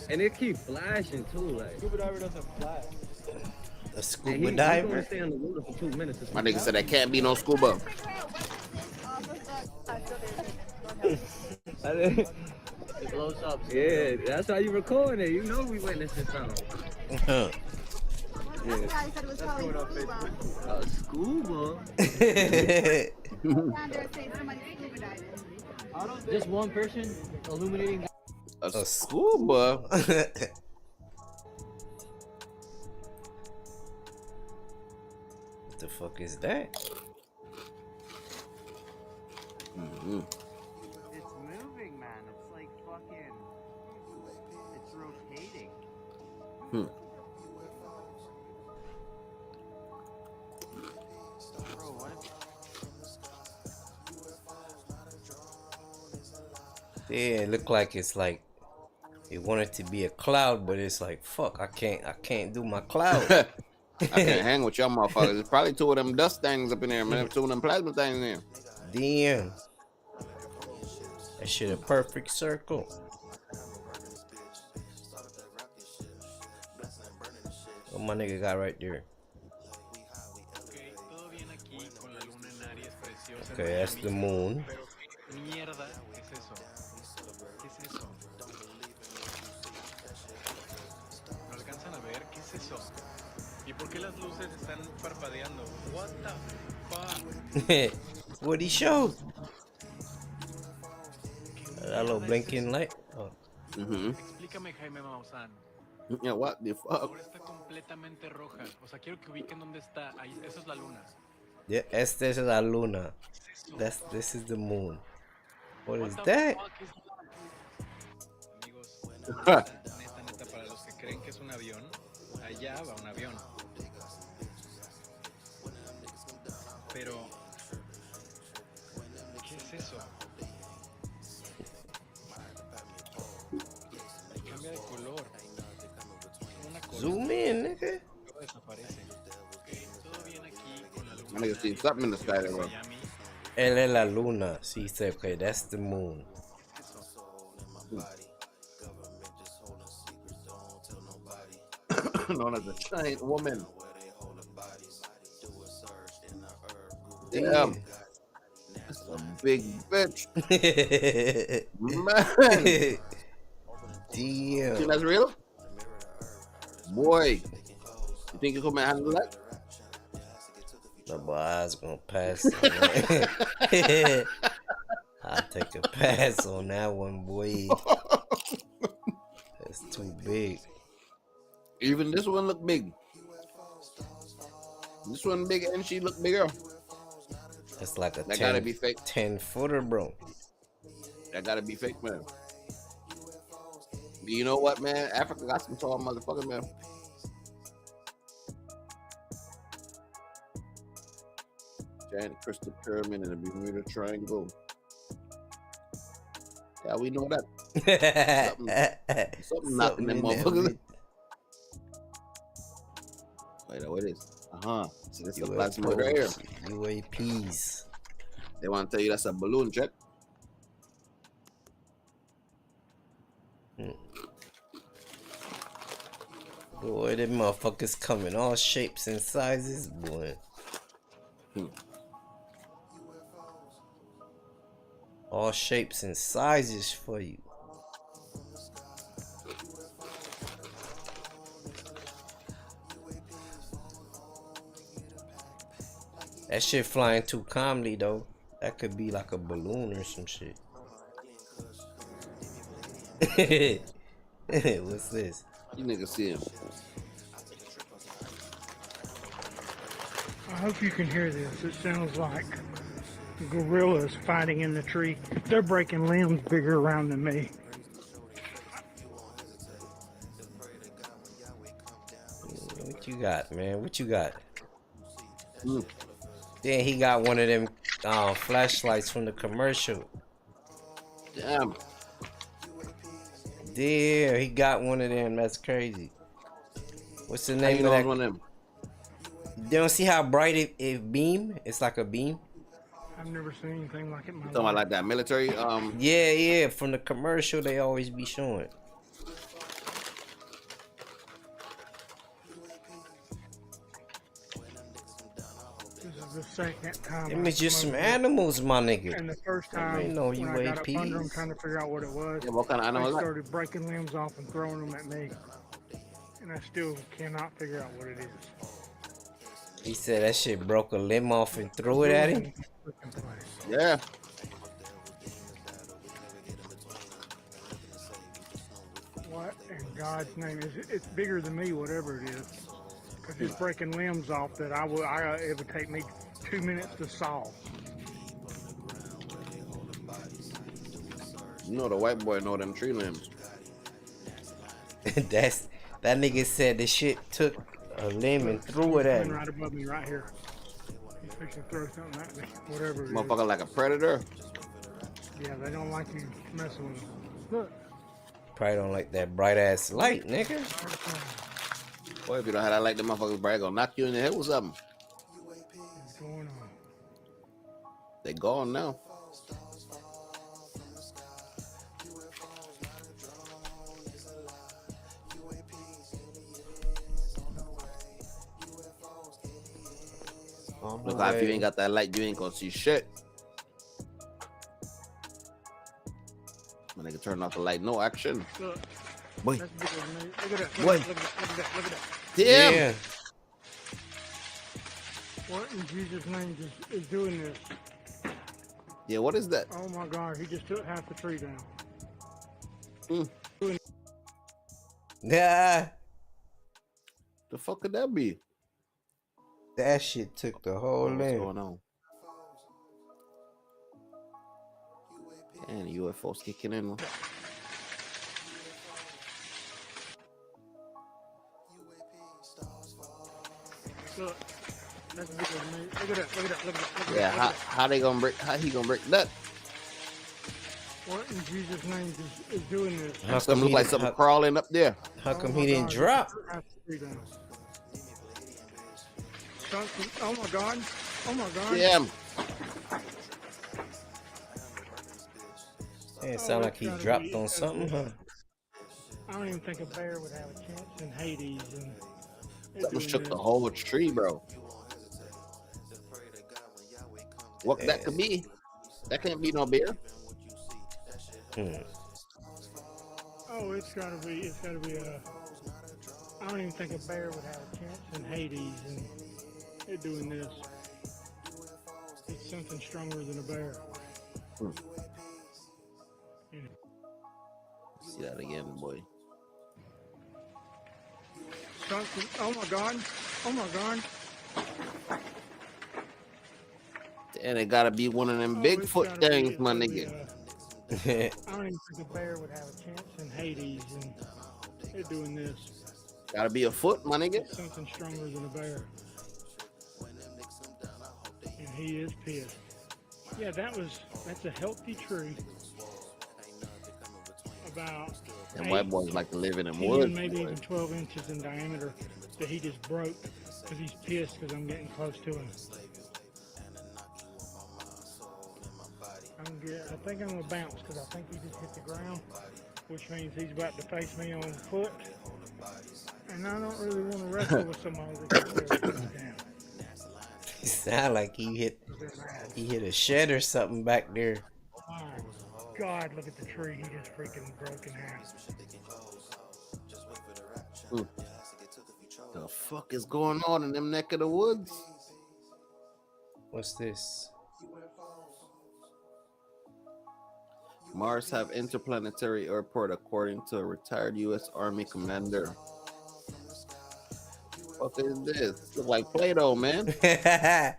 [SPEAKER 11] and it keep flashing too. Like scuba diver doesn't flash.
[SPEAKER 6] A scuba diver?
[SPEAKER 11] He's gonna stay on the water for 2 minutes.
[SPEAKER 3] My nigga said that can't be no scuba.
[SPEAKER 11] Yeah, that's how you recording it. You know we witnessing something. Yeah. Scuba. Just one person illuminating.
[SPEAKER 3] A scuba.
[SPEAKER 6] What the fuck is that?
[SPEAKER 15] It's moving, man. It's like fucking. It's rotating. Bro, what if...
[SPEAKER 6] Yeah, it look like it's like it wanted to be a cloud, but it's like fuck, I can't do my cloud.
[SPEAKER 3] I can't hang with y'all motherfuckers. There's probably 2 of them dust things up in there, man. 2 of them plasma things in there.
[SPEAKER 6] Damn. That shit a perfect circle. What my nigga got right there? Okay, that's the moon.
[SPEAKER 16] Mierda, ¿qué es eso? ¿Qué es eso? ¿No alcanzan a ver? ¿Qué es eso? ¿Y por qué las luces están parpadeando? What the fuck?
[SPEAKER 6] What he showed? That little blinking light. Oh.
[SPEAKER 16] Explícame, Jaime Maussan.
[SPEAKER 3] Yeah, what the fuck?
[SPEAKER 16] Ahora está completamente roja. O sea, quiero que ubiquen dónde está. Ahí, eso es la luna.
[SPEAKER 6] Yeah, esta es la luna. This is the moon. What is that?
[SPEAKER 16] Amigos, neta, para los que creen que es un avión, allá va un avión. Pero, ¿qué es eso? Cambia de color. Una cosa.
[SPEAKER 6] Zoom in, nigga.
[SPEAKER 16] Luego desaparece. Todo bien aquí con la luna.
[SPEAKER 3] I nigga see something in the sky there, bro.
[SPEAKER 6] Él es la luna. She said, okay, that's the moon.
[SPEAKER 3] Known as a giant woman. Damn.
[SPEAKER 6] Damn.
[SPEAKER 3] That's a big bitch. Man.
[SPEAKER 6] Damn.
[SPEAKER 3] Think that's real? Boy. You think you come and handle that?
[SPEAKER 6] The boy's gonna pass on that. I'll take a pass on that one, boy. That's too big.
[SPEAKER 3] Even this one look big. This one big and she look bigger.
[SPEAKER 6] That's like a
[SPEAKER 3] That gotta be fake.
[SPEAKER 6] 10-footer, bro.
[SPEAKER 3] That gotta be fake, man. You know what, man? Africa got some tall motherfuckers, man. Giant crystal pyramid and the Bermuda Triangle. Yeah, we know that. Something knocking them motherfuckers. Wait, what is? See, that's a plasmioid right here.
[SPEAKER 6] UAPs.
[SPEAKER 3] They want to tell you that's a balloon, check.
[SPEAKER 6] Boy, them motherfuckers come in all shapes and sizes, boy. All shapes and sizes for you. That shit flying too calmly though. That could be like a balloon or some shit. What's this?
[SPEAKER 3] You niggas see him.
[SPEAKER 17] I hope you can hear this. It sounds like gorillas fighting in the tree. They're breaking limbs bigger around than me.
[SPEAKER 6] What you got, man? What you got? Then he got one of them flashlights from the commercial.
[SPEAKER 3] Damn.
[SPEAKER 6] Damn, he got one of them. That's crazy. What's the name of that?
[SPEAKER 3] One of them?
[SPEAKER 6] You don't see how bright it beam? It's like a beam.
[SPEAKER 17] I've never seen anything like it in my
[SPEAKER 3] Talking about like that military?
[SPEAKER 6] Yeah. From the commercial, they always be showing.
[SPEAKER 17] The second time.
[SPEAKER 6] Them is just some animals, my nigga.
[SPEAKER 17] And the first time,
[SPEAKER 6] ain't no
[SPEAKER 17] when I got up under them
[SPEAKER 6] UAPs.
[SPEAKER 17] trying to figure out what it was,
[SPEAKER 3] Yeah, what kind of animal
[SPEAKER 17] they
[SPEAKER 3] is that?
[SPEAKER 17] started breaking limbs off and throwing them at me. And I still cannot figure out what it is.
[SPEAKER 6] He said that shit broke a limb off and threw it at him.
[SPEAKER 3] Yeah.
[SPEAKER 17] What in God's name is it? It's bigger than me, whatever it is. Because it's breaking limbs off that it would take me 2 minutes to solve.
[SPEAKER 3] You know the white boy know them tree limbs.
[SPEAKER 6] That nigga said the shit took a limb and threw it at him.
[SPEAKER 17] Right above me, right here. He's fixing to throw something at me, whatever it is.
[SPEAKER 3] Motherfucker like a predator.
[SPEAKER 17] Yeah, they don't like you messing with them. Look.
[SPEAKER 6] Probably don't like that bright ass light, nigga.
[SPEAKER 3] Boy, if you don't have that light, the motherfuckers probably gonna knock you in the head with something.
[SPEAKER 17] What's going on?
[SPEAKER 3] They gone now. Look, if you ain't got that light, you ain't gonna see shit. My nigga turn off the light, no action.
[SPEAKER 17] Look.
[SPEAKER 3] Boy.
[SPEAKER 17] That's bigger than me. Look at that.
[SPEAKER 3] Boy.
[SPEAKER 17] Look at that. Look at that.
[SPEAKER 3] Damn.
[SPEAKER 6] Yeah.
[SPEAKER 17] What in Jesus' name is doing this?
[SPEAKER 3] Yeah, what is that?
[SPEAKER 17] Oh my God, he just took half the tree down.
[SPEAKER 6] Yeah.
[SPEAKER 3] The fuck could that be?
[SPEAKER 6] That shit took the whole
[SPEAKER 3] What's
[SPEAKER 6] limb.
[SPEAKER 3] going on? And the UFO's kicking in.
[SPEAKER 17] Look, that's bigger than me. Look at that. Look at that. Look at that. Look at
[SPEAKER 3] Yeah,
[SPEAKER 17] that.
[SPEAKER 3] how they gonna break? How he gonna break that?
[SPEAKER 17] What in Jesus' name is doing this?
[SPEAKER 6] How
[SPEAKER 3] Something
[SPEAKER 6] come
[SPEAKER 3] look
[SPEAKER 6] he
[SPEAKER 3] like
[SPEAKER 6] didn't-
[SPEAKER 3] something
[SPEAKER 6] how-
[SPEAKER 3] crawling up there.
[SPEAKER 6] How come
[SPEAKER 17] my
[SPEAKER 6] he didn't
[SPEAKER 17] God,
[SPEAKER 6] drop?
[SPEAKER 17] it has to be done. Something. Oh my God. Oh my God.
[SPEAKER 3] Yeah.
[SPEAKER 6] It sound like he dropped on something, huh?
[SPEAKER 17] I don't even think a bear would have a chance in Hades. And
[SPEAKER 3] Something shook the whole tree, bro. What that could be? That can't be no bear.
[SPEAKER 17] Oh, it's gotta be a. I don't even think a bear would have a chance in Hades, and they're doing this. It's something stronger than a bear.
[SPEAKER 3] See that again, boy.
[SPEAKER 17] Something. Oh my God. Oh my God.
[SPEAKER 3] And it gotta be one of them Bigfoot things, my nigga.
[SPEAKER 17] I don't even think a bear would have a chance in Hades, and they're doing this.
[SPEAKER 3] Gotta be a foot, my nigga.
[SPEAKER 17] It's something stronger than a bear. And he is pissed. Yeah, that's a healthy tree. About
[SPEAKER 3] And white boys like to live in them
[SPEAKER 17] 10,
[SPEAKER 3] woods.
[SPEAKER 17] maybe even 12 inches in diameter that he just broke because he's pissed because I'm getting close to him. I think I'm gonna bounce because I think he just hit the ground, which means he's about to face me on foot. And I don't really want to wrestle with somebody that's down.
[SPEAKER 6] It sound like he hit a shed or something back there.
[SPEAKER 17] Oh God, look at the tree. He just freaking broke in half.
[SPEAKER 3] The fuck is going on in them neck of the woods?
[SPEAKER 6] What's this?
[SPEAKER 3] Mars have interplanetary airport according to a retired U.S. Army commander. What is this? Look like Play-Doh, man.
[SPEAKER 6] That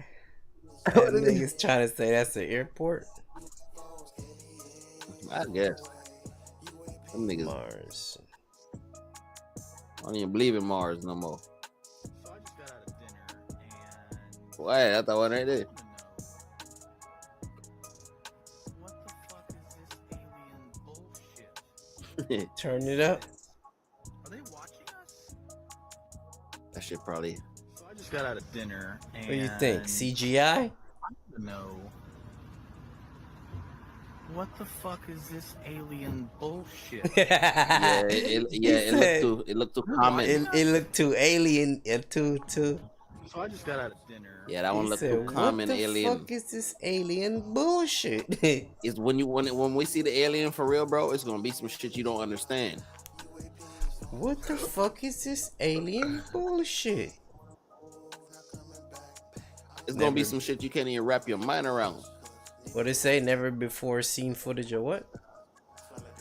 [SPEAKER 6] nigga's trying to say that's an airport.
[SPEAKER 3] I guess. Them niggas.
[SPEAKER 6] Mars.
[SPEAKER 3] I don't even believe in Mars no more. Why? That's the one right there.
[SPEAKER 6] Turn it up.
[SPEAKER 16] Are they watching us?
[SPEAKER 3] That shit probably.
[SPEAKER 16] So I just got out of dinner. And
[SPEAKER 6] What do you think? CGI?
[SPEAKER 16] No. What the fuck is this alien bullshit?
[SPEAKER 3] It looked too common.
[SPEAKER 6] It looked too alien. Too.
[SPEAKER 16] So I just got out of dinner.
[SPEAKER 3] Yeah, that one looked too common. Alien.
[SPEAKER 6] What the fuck is this alien bullshit?
[SPEAKER 3] It's when we see the alien for real, bro. It's gonna be some shit you don't understand.
[SPEAKER 6] What the fuck is this alien bullshit?
[SPEAKER 3] It's gonna be some shit you can't even wrap your mind around.
[SPEAKER 6] What they say? Never before seen footage or what?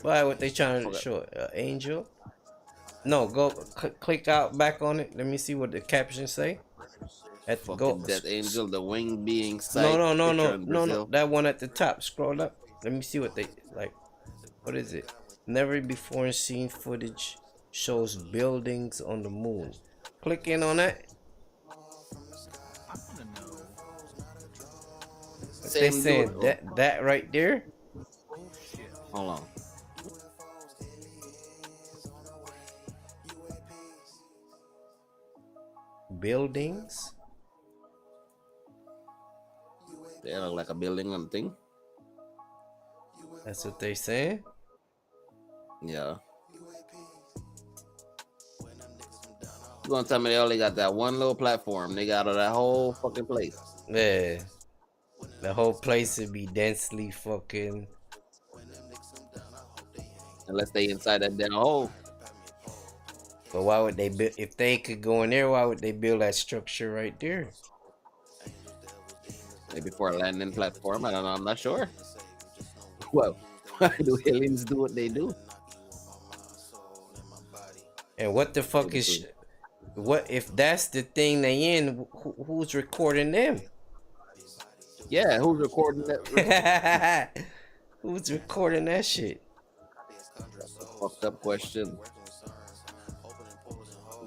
[SPEAKER 6] Why? What they trying to show? Angel? No, go click out back on it. Let me see what the captions say.
[SPEAKER 3] That angel, the winged being sight.
[SPEAKER 6] No. That one at the top. Scroll up. Let me see what they like. What is it? Never before seen footage shows buildings on the moon. Click in on that. They saying that right there.
[SPEAKER 3] Hold on.
[SPEAKER 6] Buildings.
[SPEAKER 3] They look like a building on the thing.
[SPEAKER 6] That's what they saying.
[SPEAKER 3] Yeah. You gonna tell me they only got that one little platform? They got that whole fucking place.
[SPEAKER 6] Yeah. The whole place would be densely fucking.
[SPEAKER 3] Unless they inside that damn hole.
[SPEAKER 6] But why would they build? If they could go in there, why would they build that structure right there?
[SPEAKER 3] Maybe for a landing platform. I don't know. I'm not sure. Well, why do aliens do what they do?
[SPEAKER 6] And what the fuck is? What if that's the thing they in? Who's recording them?
[SPEAKER 3] Yeah, who's recording that?
[SPEAKER 6] Who's recording that shit?
[SPEAKER 3] That's a fucked up question.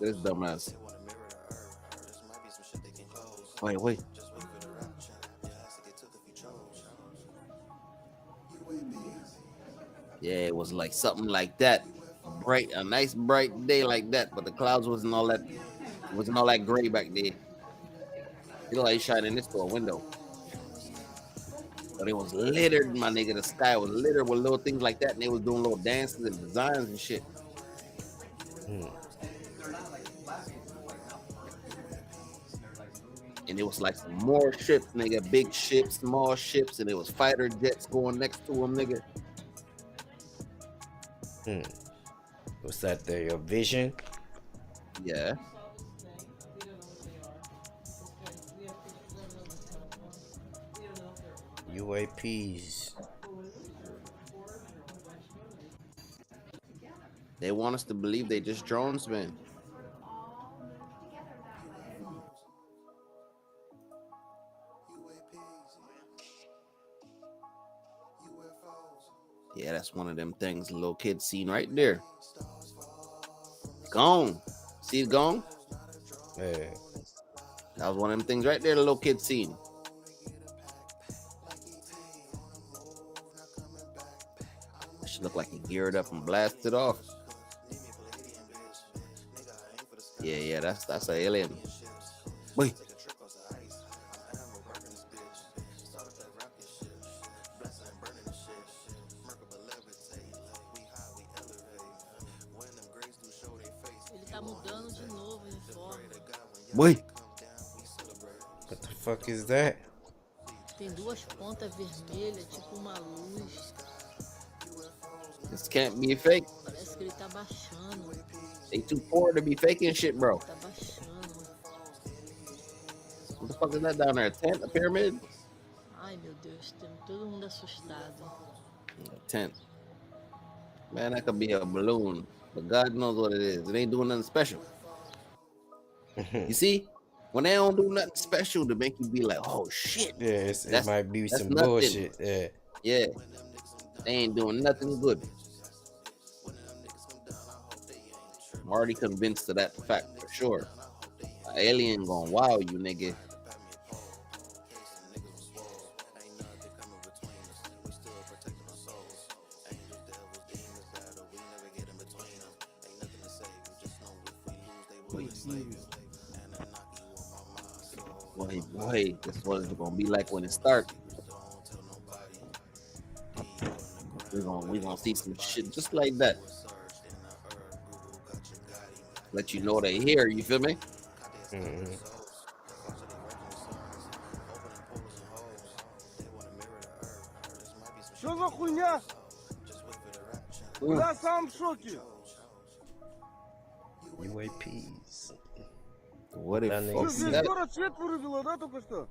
[SPEAKER 3] This dumbass. Wait. Yeah, it was like something like that. A nice bright day like that, but the clouds wasn't all that gray back there. You know, like shining this to a window. But it was littered, my nigga. The sky was littered with little things like that, and they was doing little dances and designs and shit. And it was like some more ships, nigga. Big ships, small ships, and it was fighter jets going next to them, nigga.
[SPEAKER 6] Was that their vision?
[SPEAKER 3] Yeah.
[SPEAKER 6] UAPs.
[SPEAKER 3] They want us to believe they just drones, man. Yeah, that's one of them things. Little kid seen right there. Gone. See it gone?
[SPEAKER 6] Yeah.
[SPEAKER 3] That was one of them things right there. The little kid seen. She looked like he geared up and blasted off. Yeah, that's an alien. Wait. Wait.
[SPEAKER 6] What the fuck is that?
[SPEAKER 18] Tem duas pontas vermelhas, tipo uma luz.
[SPEAKER 3] This can't be fake.
[SPEAKER 18] Parece que ele tá baixando.
[SPEAKER 3] They too poor to be faking shit, bro.
[SPEAKER 18] Tá baixando.
[SPEAKER 3] What the fuck is that down there? A tent? A pyramid?
[SPEAKER 18] Ai, meu Deus, tem todo mundo assustado.
[SPEAKER 3] A tent. Man, that could be a balloon. But God knows what it is. It ain't doing nothing special. You see? When they don't do nothing special to make you be like, oh shit.
[SPEAKER 6] Yeah, it might be some
[SPEAKER 3] nothing.
[SPEAKER 6] bullshit.
[SPEAKER 3] Yeah. They ain't doing nothing good. I'm already convinced of that fact for sure. An alien gonna wow you, nigga. Boy, that's what it's gonna be like when it starts. We're gonna see some shit just like that. Let you know they here, you feel me?
[SPEAKER 19] Что за хуйня? Я сам в шоке.
[SPEAKER 6] UAPs.
[SPEAKER 3] What the fuck is
[SPEAKER 19] Здесь
[SPEAKER 3] that?
[SPEAKER 19] город свет вырубило, да, только что?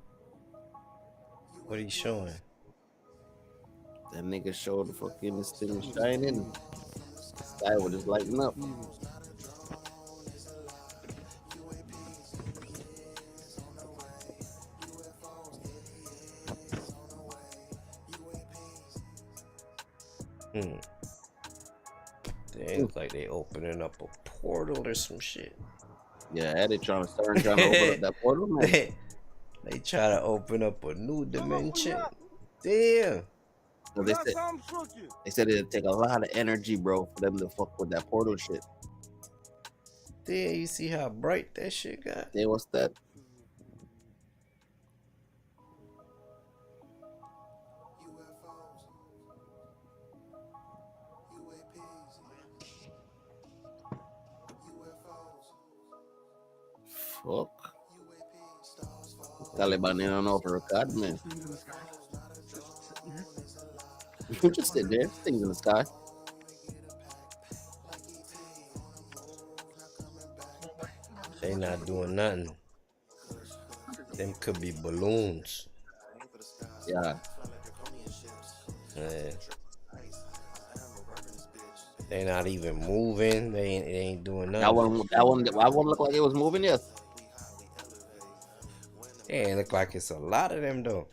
[SPEAKER 6] What are you showing?
[SPEAKER 3] That nigga showed the fucking this thing shining. The sky was just lighting up.
[SPEAKER 6] They look like they opening up a portal or some shit.
[SPEAKER 3] Yeah, they trying to open up that portal, man.
[SPEAKER 6] They try to open up a new dimension. Damn.
[SPEAKER 3] So they said it'd take a lot of energy, bro, for them to fuck with that portal shit.
[SPEAKER 6] Damn, you see how bright that shit got?
[SPEAKER 3] Yeah, what's that? Fuck. Taliban ain't on over a god, man. You just sit there, things in the sky.
[SPEAKER 6] They not doing nothing. Them could be balloons.
[SPEAKER 3] Yeah.
[SPEAKER 6] They not even moving. They ain't doing nothing.
[SPEAKER 3] That one look like it was moving, yes.
[SPEAKER 6] Yeah, it look like it's a lot of them though.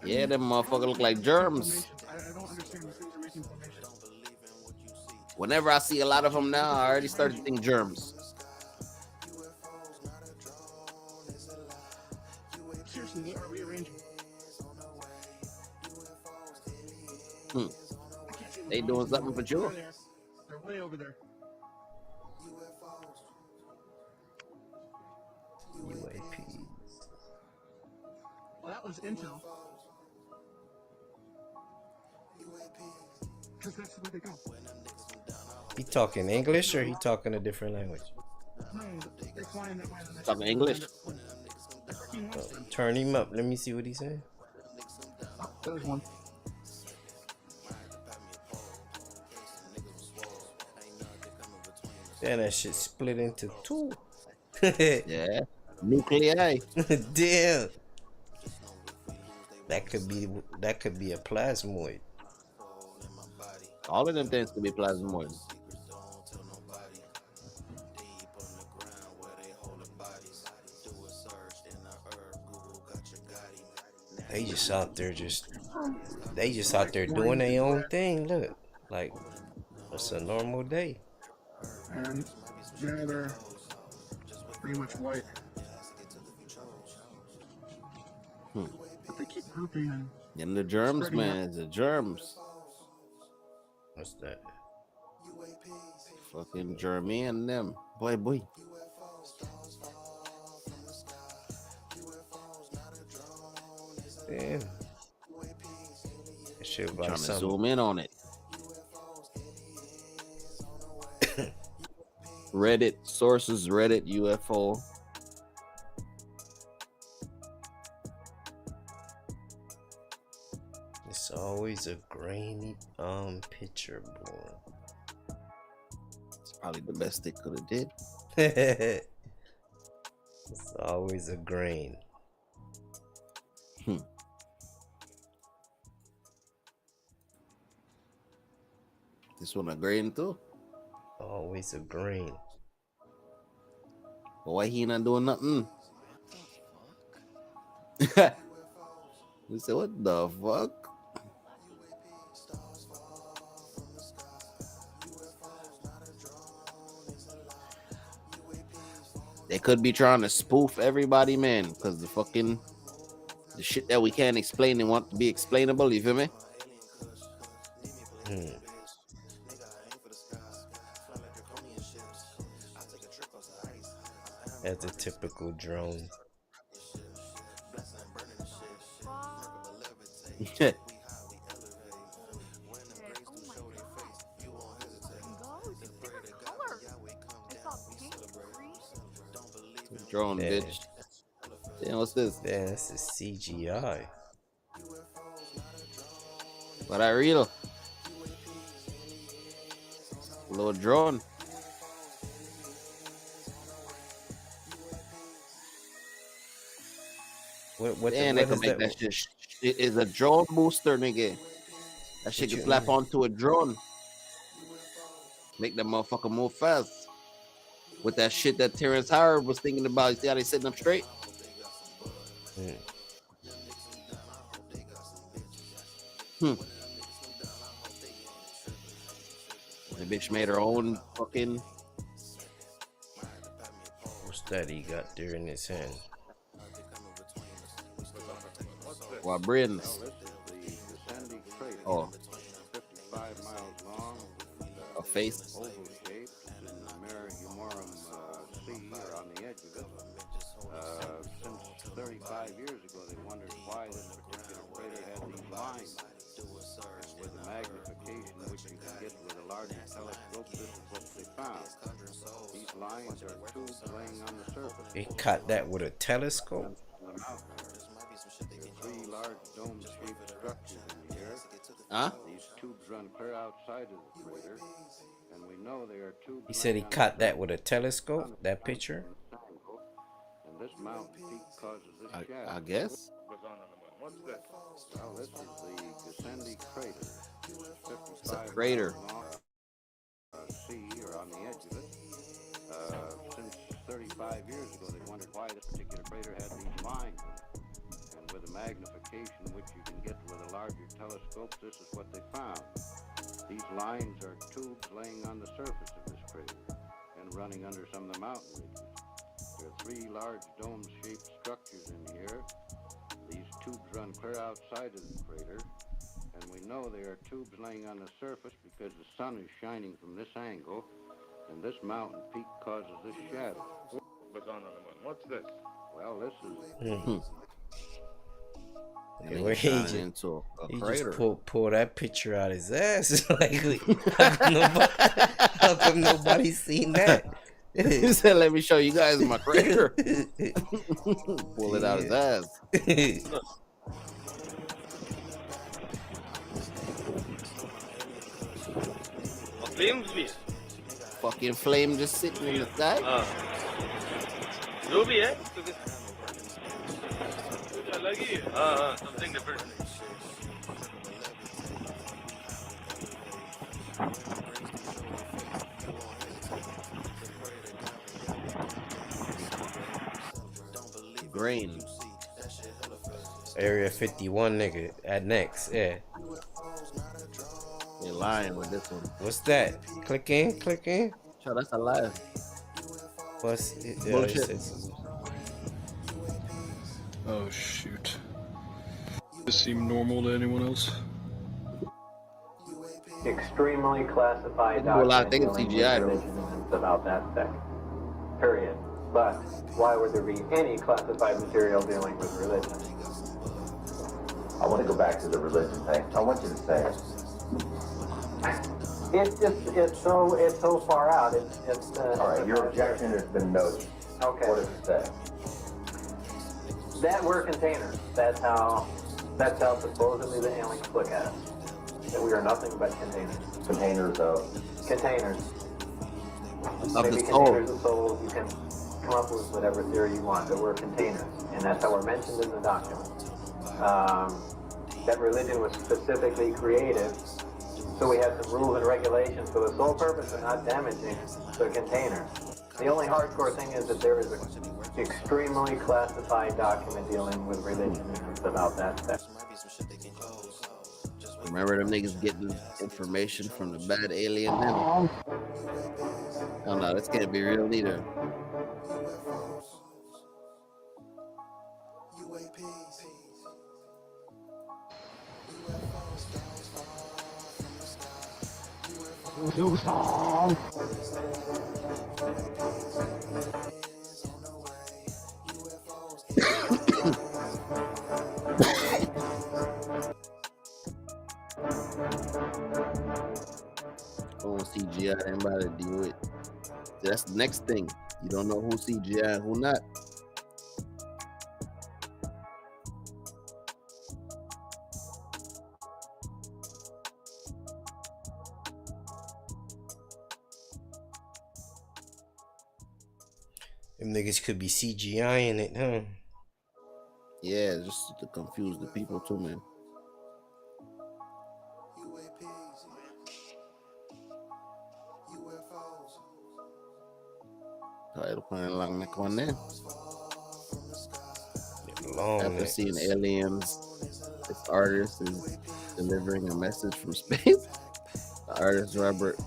[SPEAKER 3] Yeah, them motherfuckers look like germs.
[SPEAKER 17] I don't understand these things are making formations.
[SPEAKER 3] Whenever I see a lot of them now, I already started to think germs.
[SPEAKER 17] Seriously, what are we arranging?
[SPEAKER 3] They doing something for sure.
[SPEAKER 17] They're way over there.
[SPEAKER 6] UAP.
[SPEAKER 17] Well, that was intel. Because that's where they go.
[SPEAKER 6] He talking English or he talking a different language?
[SPEAKER 17] No, they're flying that way.
[SPEAKER 3] Talking English.
[SPEAKER 6] Turn him up. Let me see what he's saying.
[SPEAKER 17] Oh, there's one.
[SPEAKER 6] Damn, that shit split into two.
[SPEAKER 3] Yeah. Nuclei.
[SPEAKER 6] Damn. That could be a plasmoid.
[SPEAKER 3] All of them things could be plasmoids.
[SPEAKER 6] They just out there doing their own thing. Look, like it's a normal day.
[SPEAKER 17] And yeah, they're pretty much white. But they keep grouping and
[SPEAKER 3] Them the germs,
[SPEAKER 17] spreading
[SPEAKER 3] man. The germs.
[SPEAKER 6] What's that?
[SPEAKER 3] Fucking Jeremy and them. Boy.
[SPEAKER 6] Damn. That shit about
[SPEAKER 3] Trying to
[SPEAKER 6] something.
[SPEAKER 3] zoom in on it. Reddit sources, Reddit UFO.
[SPEAKER 6] It's always a grainy picture, boy.
[SPEAKER 3] It's probably the best they could have did.
[SPEAKER 6] It's always a grain.
[SPEAKER 3] This one a grain too.
[SPEAKER 6] Always a grain.
[SPEAKER 3] But why he not doing nothing? We said, what the fuck? They could be trying to spoof everybody, man, because the shit that we can't explain, they want to be explainable. You feel me?
[SPEAKER 6] As a typical drone.
[SPEAKER 3] Drone, bitch. Damn, what's this?
[SPEAKER 6] Damn, this is CGI.
[SPEAKER 3] But I real. Little drone.
[SPEAKER 6] What
[SPEAKER 3] Damn, they can make that shit. It is a drone booster, nigga. That shit can slap onto a drone. Make that motherfucker move fast. With that shit that Terrence Howard was thinking about. You see how they sitting up straight? The bitch made her own fucking.
[SPEAKER 6] What's that he got there in his hand?
[SPEAKER 3] What Brins? Oh.
[SPEAKER 20] 55 miles long.
[SPEAKER 3] A face.
[SPEAKER 20] Oval shape in the Mare Humorum Sea or on the edge of it. Since 35 years ago, they wondered why this particular crater had these lines. And with the magnification which you can get with a larger telescope, this is what they found. These lines are tubes laying on the surface.
[SPEAKER 6] He caught that with a telescope?
[SPEAKER 20] Three large dome-shaped structures in the earth.
[SPEAKER 3] Huh?
[SPEAKER 20] These tubes run clear outside of the crater, and we know they are tubes.
[SPEAKER 6] He said he caught that with a telescope, that picture?
[SPEAKER 20] And this mountain peak causes this shadow.
[SPEAKER 3] I guess.
[SPEAKER 20] What's this? Well, this is the Gassendi crater.
[SPEAKER 3] It's a crater.
[SPEAKER 20] Sea or on the edge of it. Since 35 years ago, they wondered why this particular crater had these lines. And with the magnification location which you can get with a larger telescope, this is what they found. These lines are tubes laying on the surface of this crater and running under some of the mountain ridges. There are 3 large dome-shaped structures in here. These tubes run clear outside of the crater, and we know they are tubes laying on the surface because the sun is shining from this angle, and this mountain peak causes this shadow.
[SPEAKER 2] What's this?
[SPEAKER 20] Well, this is...
[SPEAKER 3] He
[SPEAKER 6] Where
[SPEAKER 3] shining into a
[SPEAKER 6] he
[SPEAKER 3] crater.
[SPEAKER 6] just pull that picture out his ass. Like, how come nobody seen that?
[SPEAKER 3] He said, "Let me show you guys my crater." Pull it out his ass. Fucking flame just sitting in the sky.
[SPEAKER 21] जो भी है अलग ही है something different.
[SPEAKER 3] Grain.
[SPEAKER 6] Area 51 nigga at next, yeah.
[SPEAKER 3] You're lying with this one.
[SPEAKER 6] What's that? Click in, click in.
[SPEAKER 3] Sure, that's a lie.
[SPEAKER 6] What's it?
[SPEAKER 3] Bullshit.
[SPEAKER 22] Oh shoot. Does this seem normal to anyone else?
[SPEAKER 1] Extremely classified
[SPEAKER 3] They do a lot of
[SPEAKER 1] document
[SPEAKER 3] things
[SPEAKER 1] dealing
[SPEAKER 3] CGI
[SPEAKER 1] with
[SPEAKER 3] though.
[SPEAKER 1] religion about that thing. Period. But why would there be any classified material dealing with religion?
[SPEAKER 23] I want to go back to the religion thing. I want you to say it.
[SPEAKER 1] It's so far out. It's
[SPEAKER 23] All right, your objection has been noted.
[SPEAKER 1] Okay.
[SPEAKER 23] What does it say?
[SPEAKER 1] That we're containers. That's how supposedly the aliens look at us. That we are nothing but containers.
[SPEAKER 23] Containers of...
[SPEAKER 1] Containers.
[SPEAKER 3] Of
[SPEAKER 1] Maybe
[SPEAKER 3] the soul.
[SPEAKER 1] containers of souls. You can come up with whatever theory you want, but we're containers. And that's how we're mentioned in the document. That religion was specifically created, so we have some rules and regulations for the sole purpose of not damaging the container. The only hardcore thing is that there is an extremely classified document dealing with religion about that stuff.
[SPEAKER 3] Remember them niggas getting information from the bad alien men? Oh no, this can't be real either.
[SPEAKER 23] Do song.
[SPEAKER 3] Oh, CGI, ain't about to do it. That's the next thing. You don't know who CGI and who not.
[SPEAKER 6] Them niggas could be CGI-ing it, huh?
[SPEAKER 3] Yeah, just to confuse the people too, man. Tayo playing lang na ko na. After seeing aliens, this artist is delivering a message from space. The artist Robert,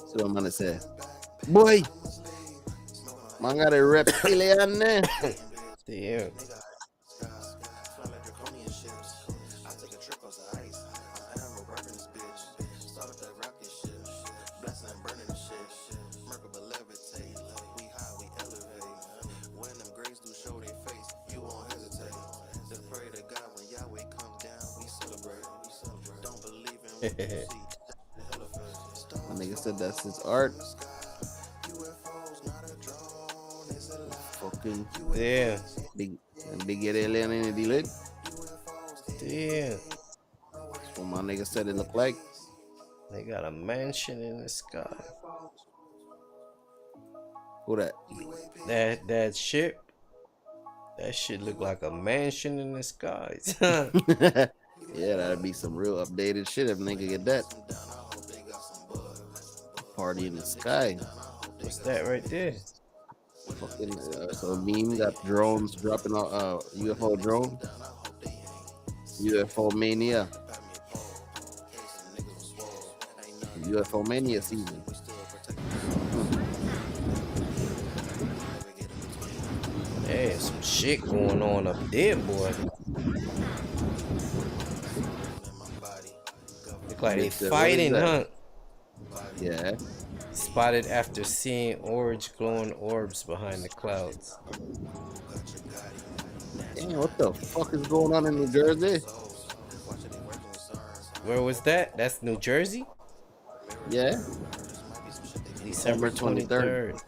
[SPEAKER 3] so I'm gonna say, boy, man got a reptilian there.
[SPEAKER 6] Damn.
[SPEAKER 3] My nigga said that's his art. Fucking
[SPEAKER 6] yeah,
[SPEAKER 3] big alien in the lid.
[SPEAKER 6] Damn.
[SPEAKER 3] That's what my nigga said it looked like.
[SPEAKER 6] They got a mansion in the sky.
[SPEAKER 3] Who that?
[SPEAKER 6] That ship. That shit look like a mansion in the skies.
[SPEAKER 3] Yeah, that'd be some real updated shit if nigga get that. Party in the sky.
[SPEAKER 6] What's that right there?
[SPEAKER 3] Fucking so meme got drones dropping out UFO drone. UFO mania. UFO mania season.
[SPEAKER 6] There's some shit going on up there, boy. Look like they
[SPEAKER 3] What is
[SPEAKER 6] fighting, huh?
[SPEAKER 3] that? Yeah.
[SPEAKER 6] Spotted after seeing orange glowing orbs behind the clouds.
[SPEAKER 3] Damn, what the fuck is going on in New Jersey?
[SPEAKER 6] Where was that? That's New Jersey?
[SPEAKER 3] Yeah.
[SPEAKER 6] December 23rd.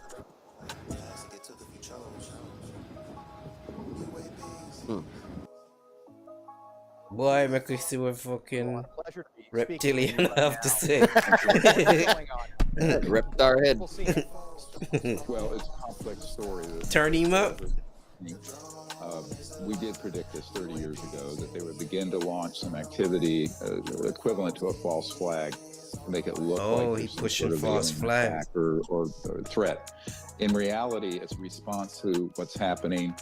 [SPEAKER 6] Boy, make me see what fucking reptilian have to say.
[SPEAKER 3] Ripped our head.
[SPEAKER 4] Well, it's a complex story.
[SPEAKER 6] Turn him up.
[SPEAKER 4] We did predict this 30 years ago, that they would begin to launch some activity equivalent to a false flag to make it look like
[SPEAKER 6] he's
[SPEAKER 4] there's
[SPEAKER 6] pushing
[SPEAKER 4] some sort of
[SPEAKER 6] false
[SPEAKER 4] alien
[SPEAKER 6] flags.
[SPEAKER 4] attack or threat. In reality, it's a response to what's happening.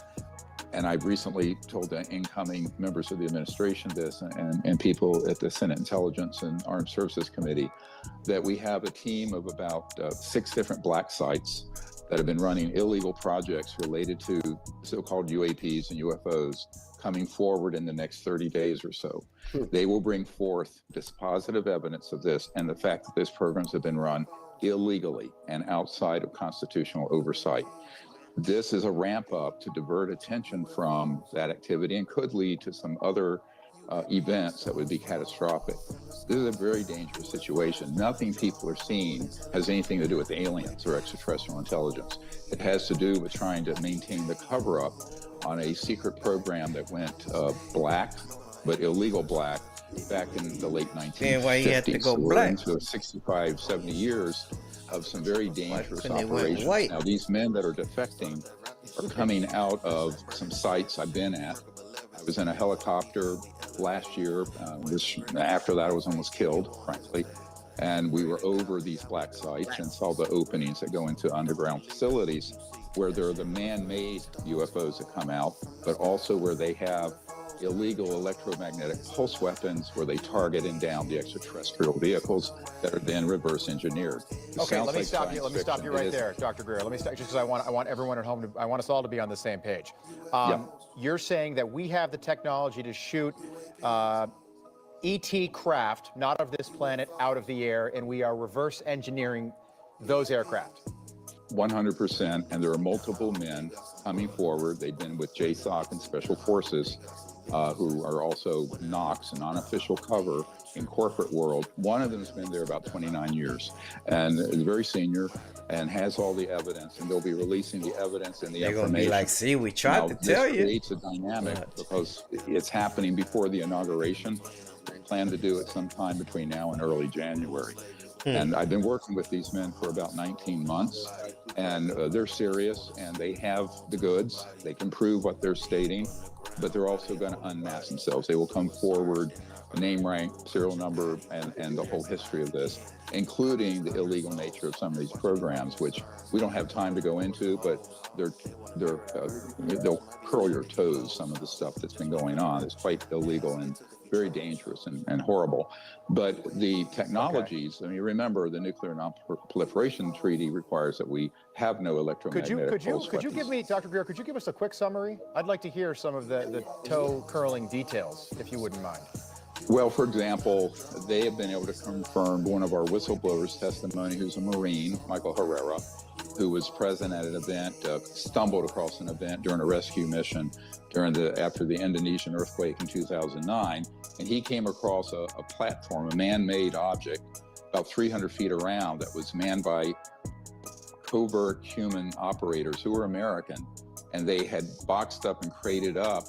[SPEAKER 4] And I've recently told the incoming members of the administration this and people at the Senate Intelligence and Armed Services Committee that we have a team of about 6 different black sites that have been running illegal projects related to so-called UAPs and UFOs coming forward in the next 30 days or so. They will bring forth dispositive evidence of this and the fact that these programs have been run illegally and outside of constitutional oversight. This is a ramp up to divert attention from that activity and could lead to some other events that would be catastrophic. This is a very dangerous situation. Nothing people are seeing has anything to do with aliens or extraterrestrial intelligence. It has to do with trying to maintain the cover up on a secret program that went black, but illegal black, back in the late 1950s.
[SPEAKER 6] Then why he had to go
[SPEAKER 4] So we're
[SPEAKER 6] black?
[SPEAKER 4] into 65, 70 years of some very dangerous
[SPEAKER 6] couldn't they went
[SPEAKER 4] operations.
[SPEAKER 6] white?
[SPEAKER 4] Now, these men that are defecting are coming out of some sites I've been at. I was in a helicopter last year. After that, I was almost killed, frankly. And we were over these black sites and saw the openings that go into underground facilities where there are the man-made UFOs that come out, but also where they have illegal electromagnetic pulse weapons where they target and down the extraterrestrial vehicles that are then reverse engineered.
[SPEAKER 5] Okay, let me stop you. Let me stop you right there, Dr. Greer. Let me stop just because I want everyone at home to, I want us all to be on the same page. You're saying that we have the technology to shoot ET craft, not of this planet, out of the air, and we are reverse engineering those aircraft.
[SPEAKER 4] 100%, and there are multiple men coming forward. They've been with JSOC and Special Forces, who are also NOx, an unofficial cover in corporate world. One of them has been there about 29 years and is very senior and has all the evidence, and they'll be releasing the evidence and the
[SPEAKER 6] They're
[SPEAKER 4] information.
[SPEAKER 6] gonna be like, see, we tried to tell you.
[SPEAKER 4] This creates a dynamic because it's happening before the inauguration. We plan to do it sometime between now and early January. And I've been working with these men for about 19 months, and they're serious, and they have the goods. They can prove what they're stating, but they're also going to unmask themselves. They will come forward, name, rank, serial number, and the whole history of this, including the illegal nature of some of these programs, which we don't have time to go into, but they'll curl your toes, some of the stuff that's been going on. It's quite illegal and very dangerous and horrible. But the technologies, I mean, remember the Nuclear Non-Proliferation Treaty requires that we have no electromagnetic pulse
[SPEAKER 5] Could you give me, Dr. Greer, could you give us a quick summary? I'd like to hear some of the toe curling details, if you wouldn't mind.
[SPEAKER 4] Well, for example, they have been able to confirm one of our whistleblowers' testimony, who's a Marine, Michael Herrera, who was present at an event, stumbled across an event during a rescue mission after the Indonesian earthquake in 2009. And he came across a platform, a man-made object, about 300 feet around, that was manned by covert human operators who were American. And they had boxed up and crated up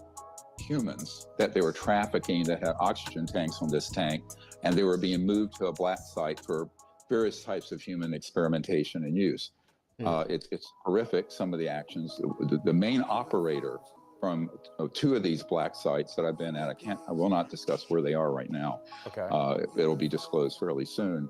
[SPEAKER 4] humans that they were trafficking that had oxygen tanks on this tank. And they were being moved to a black site for various types of human experimentation and use. It's horrific, some of the actions. The main operator from 2 of these black sites that I've been at, I will not discuss where they are right now.
[SPEAKER 5] Okay.
[SPEAKER 4] It'll be disclosed fairly soon.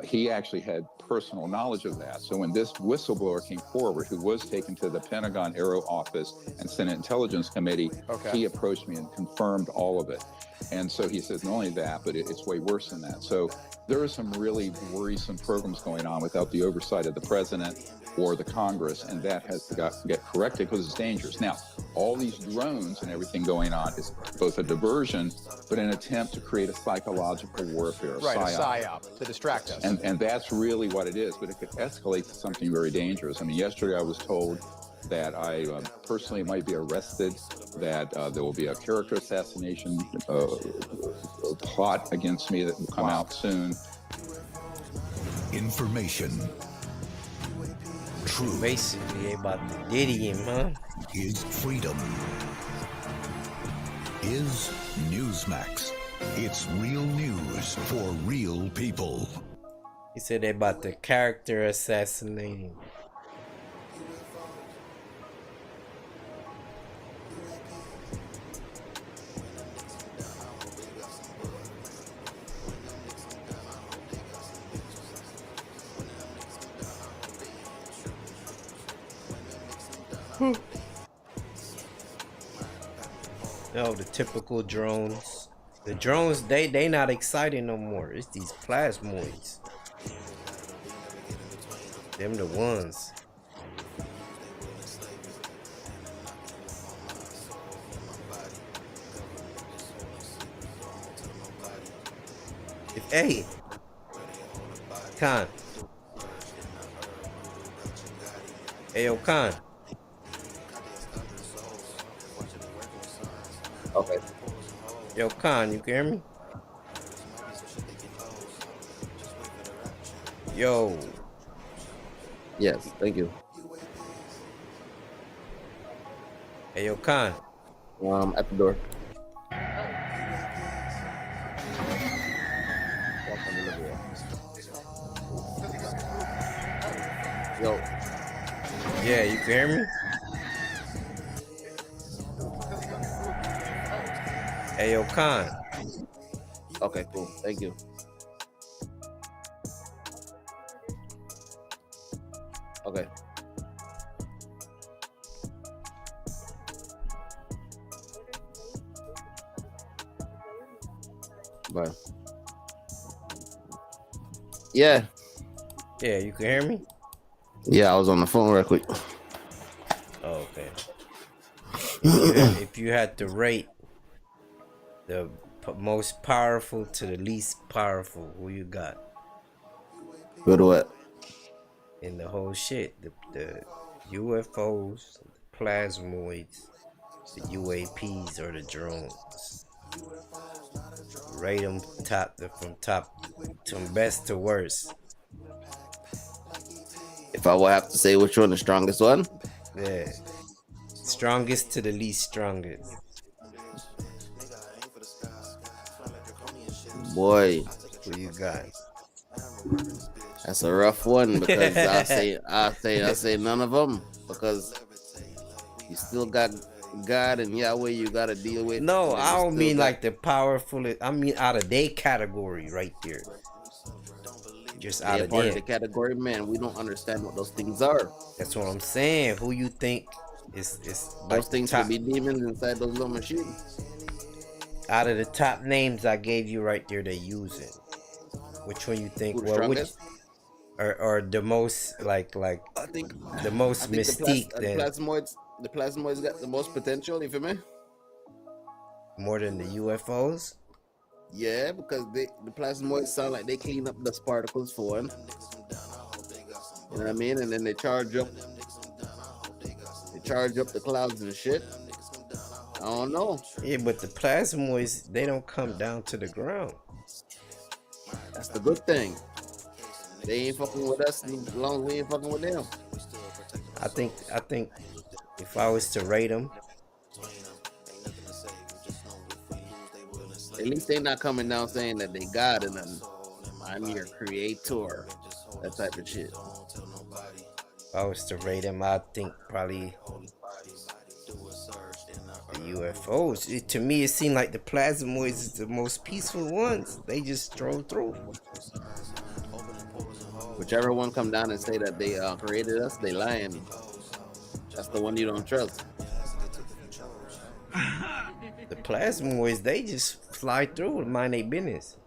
[SPEAKER 4] He actually had personal knowledge of that. So when this whistleblower came forward, who was taken to the Pentagon Aero Office and Senate Intelligence Committee, he approached me and confirmed all of it. And so he says, not only that, but it's way worse than that. So there are some really worrisome programs going on without the oversight of the president or the Congress, and that has to get corrected because it's dangerous. Now, all these drones and everything going on is both a diversion, but an attempt to create a psychological warfare,
[SPEAKER 5] right, a psyop to distract us.
[SPEAKER 4] And that's really what it is, but it could escalate to something very dangerous. I mean, yesterday I was told that I personally might be arrested, that there will be a character assassination plot against me that will come out soon.
[SPEAKER 7] Information. Truth.
[SPEAKER 6] Basically about the Diddy him, huh?
[SPEAKER 7] Is freedom. Is Newsmax. It's real news for real people.
[SPEAKER 6] He said they about the character assassinating. No, the typical drones. The drones, they not exciting no more. It's these plasmoids. Them the ones. Hey, Khan. Hey, yo, Khan.
[SPEAKER 3] Okay.
[SPEAKER 6] Yo, Khan, you can hear me? Yo.
[SPEAKER 3] Yes, thank you.
[SPEAKER 6] Hey, yo, Khan.
[SPEAKER 3] At the door. Yo.
[SPEAKER 6] Yeah, you can hear me? Hey, yo, Khan.
[SPEAKER 3] Okay, cool. Thank you. Okay. Bye. Yeah.
[SPEAKER 6] Yeah, you can hear me?
[SPEAKER 3] Yeah, I was on the phone real quick.
[SPEAKER 6] Oh, okay. If you had to rate the most powerful to the least powerful, who you got?
[SPEAKER 3] Good what?
[SPEAKER 6] In the whole shit, the UFOs, the plasmoids, the UAPs, or the drones. Rate them from best to worst.
[SPEAKER 3] If I would have to say which one the strongest one?
[SPEAKER 6] Yeah. Strongest to the least strongest.
[SPEAKER 3] Boy.
[SPEAKER 6] Who you got?
[SPEAKER 3] That's a rough one because I say none of them because you still got God and Yahweh you gotta deal with.
[SPEAKER 6] No, I don't mean like the powerful. I mean out of their category right there. Just out of
[SPEAKER 3] part of the category, man. We don't understand what those things are.
[SPEAKER 6] That's what I'm saying. Who you think is like
[SPEAKER 3] those things could be demons inside those little machines?
[SPEAKER 6] Out of the top names I gave you right there, they use it. Which one you think? Or the most like I think the most mystique.
[SPEAKER 3] The plasmoids got the most potential. You feel me?
[SPEAKER 6] More than the UFOs.
[SPEAKER 3] Yeah, because the plasmoids sound like they clean up dust particles for one. You know what I mean? And then they charge up the clouds and shit. I don't know.
[SPEAKER 6] Yeah, but the plasmoids, they don't come down to the ground.
[SPEAKER 3] That's the good thing. They ain't fucking with us as long as we ain't fucking with them.
[SPEAKER 6] I think if I was to rate them,
[SPEAKER 3] at least they not coming down saying that they God and I'm your creator, that type of shit.
[SPEAKER 6] If I was to rate them, I think probably the UFOs. To me, it seemed like the plasmoids is the most peaceful ones. They just stroll through.
[SPEAKER 3] Whichever one come down and say that they created us, they lying. That's the one you don't trust.
[SPEAKER 6] The plasmoids, they just fly through and mind their business.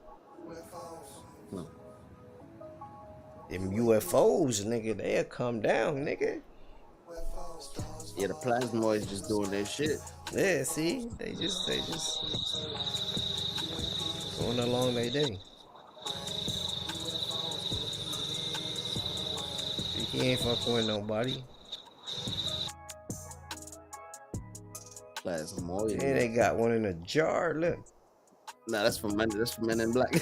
[SPEAKER 6] Them UFOs, nigga, they'll come down, nigga.
[SPEAKER 3] Yeah, the plasmoids just doing their shit.
[SPEAKER 6] Yeah, see, they just going along their day. He ain't fucking with nobody.
[SPEAKER 3] Plasmoid.
[SPEAKER 6] Yeah, they got one in a jar. Look.
[SPEAKER 3] Nah, that's from Men in Black.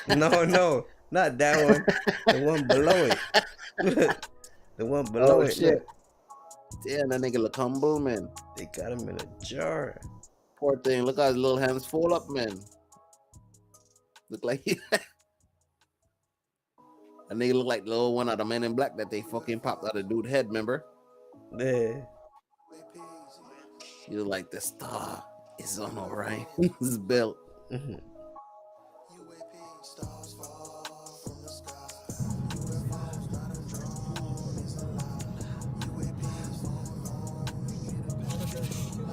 [SPEAKER 6] No, not that one. The one below it. The one below it.
[SPEAKER 3] Shit.
[SPEAKER 6] Look.
[SPEAKER 3] Yeah, that nigga look humble, man.
[SPEAKER 6] They got him in a jar.
[SPEAKER 3] Poor thing. Look how his little hands fall up, man. Look like a nigga look like the little one out of Men in Black that they fucking popped out of dude's head, remember?
[SPEAKER 6] Yeah.
[SPEAKER 3] You look like the star is on Orion's belt.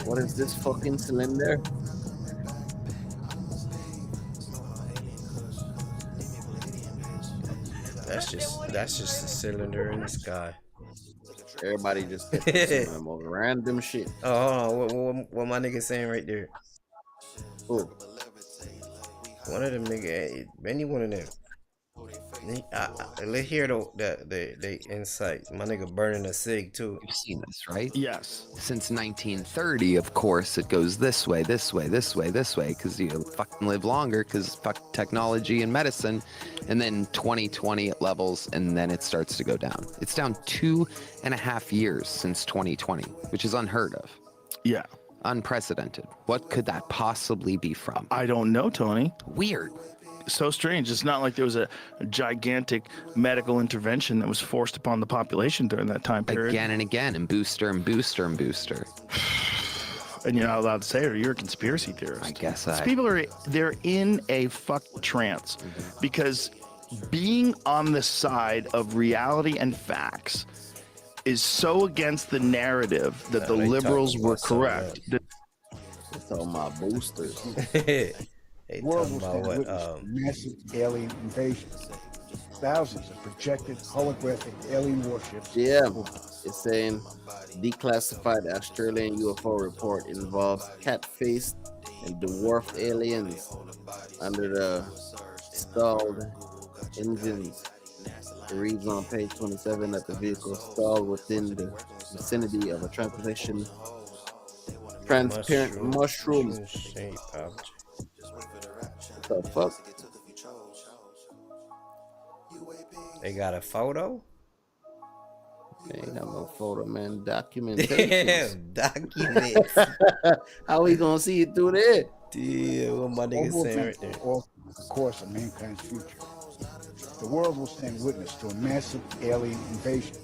[SPEAKER 3] What is this fucking cylinder?
[SPEAKER 6] That's just a cylinder in the sky.
[SPEAKER 3] Everybody just gets some random shit.
[SPEAKER 6] Oh, hold on. What my nigga saying right there?
[SPEAKER 3] Oh,
[SPEAKER 6] one of them nigga, any one of them. Let's hear the insight. My nigga burning a cig too.
[SPEAKER 8] You've seen this, right?
[SPEAKER 22] Yes.
[SPEAKER 8] Since 1930, of course, it goes this way, this way, this way, this way, because you fucking live longer, because fuck technology and medicine. And then 2020 it levels, and then it starts to go down. It's down 2.5 years since 2020, which is unheard of.
[SPEAKER 22] Yeah.
[SPEAKER 8] Unprecedented. What could that possibly be from?
[SPEAKER 22] I don't know, Tony.
[SPEAKER 8] Weird.
[SPEAKER 22] So strange. It's not like there was a gigantic medical intervention that was forced upon the population during that time period.
[SPEAKER 8] Again and again, and booster and booster and booster.
[SPEAKER 22] And you're not allowed to say it, or you're a conspiracy theorist.
[SPEAKER 8] I guess
[SPEAKER 22] These people they're in a fuck trance because being on the side of reality and facts is so against the narrative that the liberals were correct.
[SPEAKER 3] It's all my boosters.
[SPEAKER 6] They
[SPEAKER 9] world
[SPEAKER 6] talking
[SPEAKER 9] will
[SPEAKER 6] about
[SPEAKER 9] stand witness to massive alien invasion. Thousands of projected holographic alien warships.
[SPEAKER 3] Yeah, it's saying declassified Australian UFO report involves cat-faced and dwarfed aliens under the stalled engines. It reads on page 27 that the vehicle stalled within the vicinity of a transparent mushroom.
[SPEAKER 6] shape object.
[SPEAKER 3] The fuck?
[SPEAKER 6] They got a photo?
[SPEAKER 3] They ain't got no photo, man. Documentation.
[SPEAKER 6] Damn, documents.
[SPEAKER 3] How we gonna see it through there?
[SPEAKER 6] Damn, what my nigga
[SPEAKER 9] Global
[SPEAKER 6] saying right
[SPEAKER 9] events
[SPEAKER 6] there.
[SPEAKER 9] will alter the course of mankind's future. The world will stand witness to a massive alien invasion.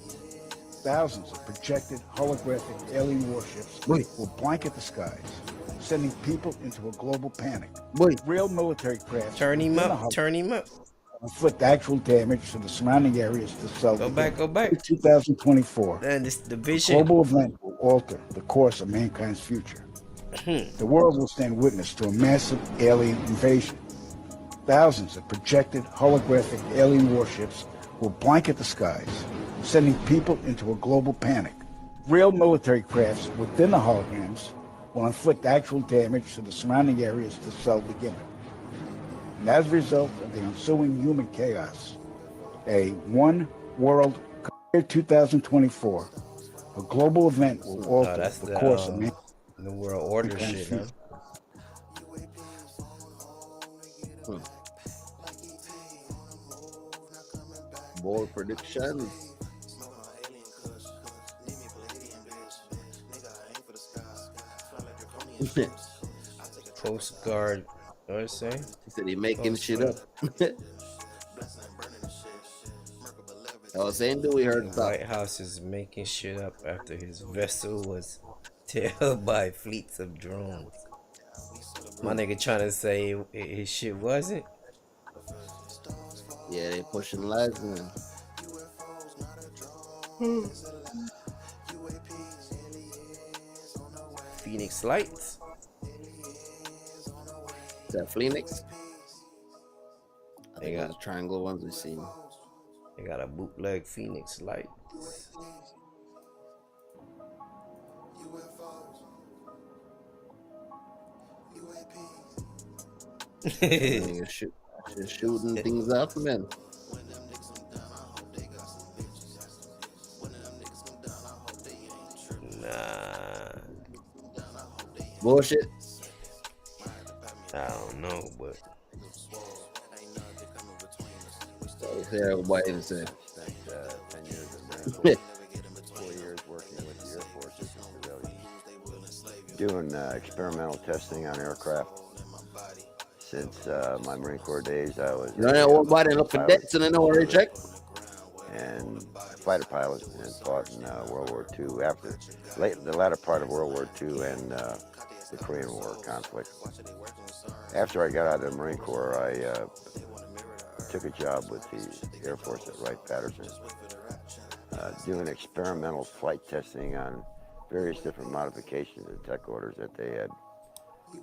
[SPEAKER 9] Thousands of projected holographic alien warships will blanket the skies, sending people into a global panic. Real military craft
[SPEAKER 6] Turn him up.
[SPEAKER 9] inflict actual damage to the surrounding areas to south.
[SPEAKER 6] Go back.
[SPEAKER 9] 2024.
[SPEAKER 6] Man, this
[SPEAKER 9] The
[SPEAKER 6] division.
[SPEAKER 9] global event will alter the course of mankind's future. The world will stand witness to a massive alien invasion. Thousands of projected holographic alien warships will blanket the skies, sending people into a global panic. Real military crafts within the holograms will inflict actual damage to the surrounding areas to south beginning. And as a result of the ensuing human chaos, a one world 2024, a global event will alter
[SPEAKER 6] that's
[SPEAKER 9] the course of
[SPEAKER 6] the world order shit, huh?
[SPEAKER 3] Bold predictions.
[SPEAKER 6] Postcard. What it say?
[SPEAKER 3] He said he making shit up. I was saying, we heard
[SPEAKER 6] the White House is making shit up after his vessel was tailed by fleets of drones. My nigga trying to say his shit wasn't.
[SPEAKER 3] Yeah, they pushing lies, man.
[SPEAKER 6] Phoenix Lights.
[SPEAKER 3] Is that Phoenix? I
[SPEAKER 6] They
[SPEAKER 3] think
[SPEAKER 6] got
[SPEAKER 3] those triangle ones we seen.
[SPEAKER 6] They got a bootleg Phoenix Lights.
[SPEAKER 3] Nigga shooting things up, man.
[SPEAKER 6] Nah.
[SPEAKER 3] Bullshit.
[SPEAKER 6] I don't know, but
[SPEAKER 3] Yeah, what did say?
[SPEAKER 10] Spent 10 years in the Marine Corps, 4 years working with the Air Force as a civilian. Doing experimental testing on aircraft. Since my Marine Corps days, I was
[SPEAKER 3] up for debts and I know where to check.
[SPEAKER 10] And a fighter pilot and fought in World War II after the latter part of World War II and the Korean War conflict. After I got out of the Marine Corps, I took a job with the Air Force at Wright-Patterson, doing experimental flight testing on various different modifications and tech orders that they had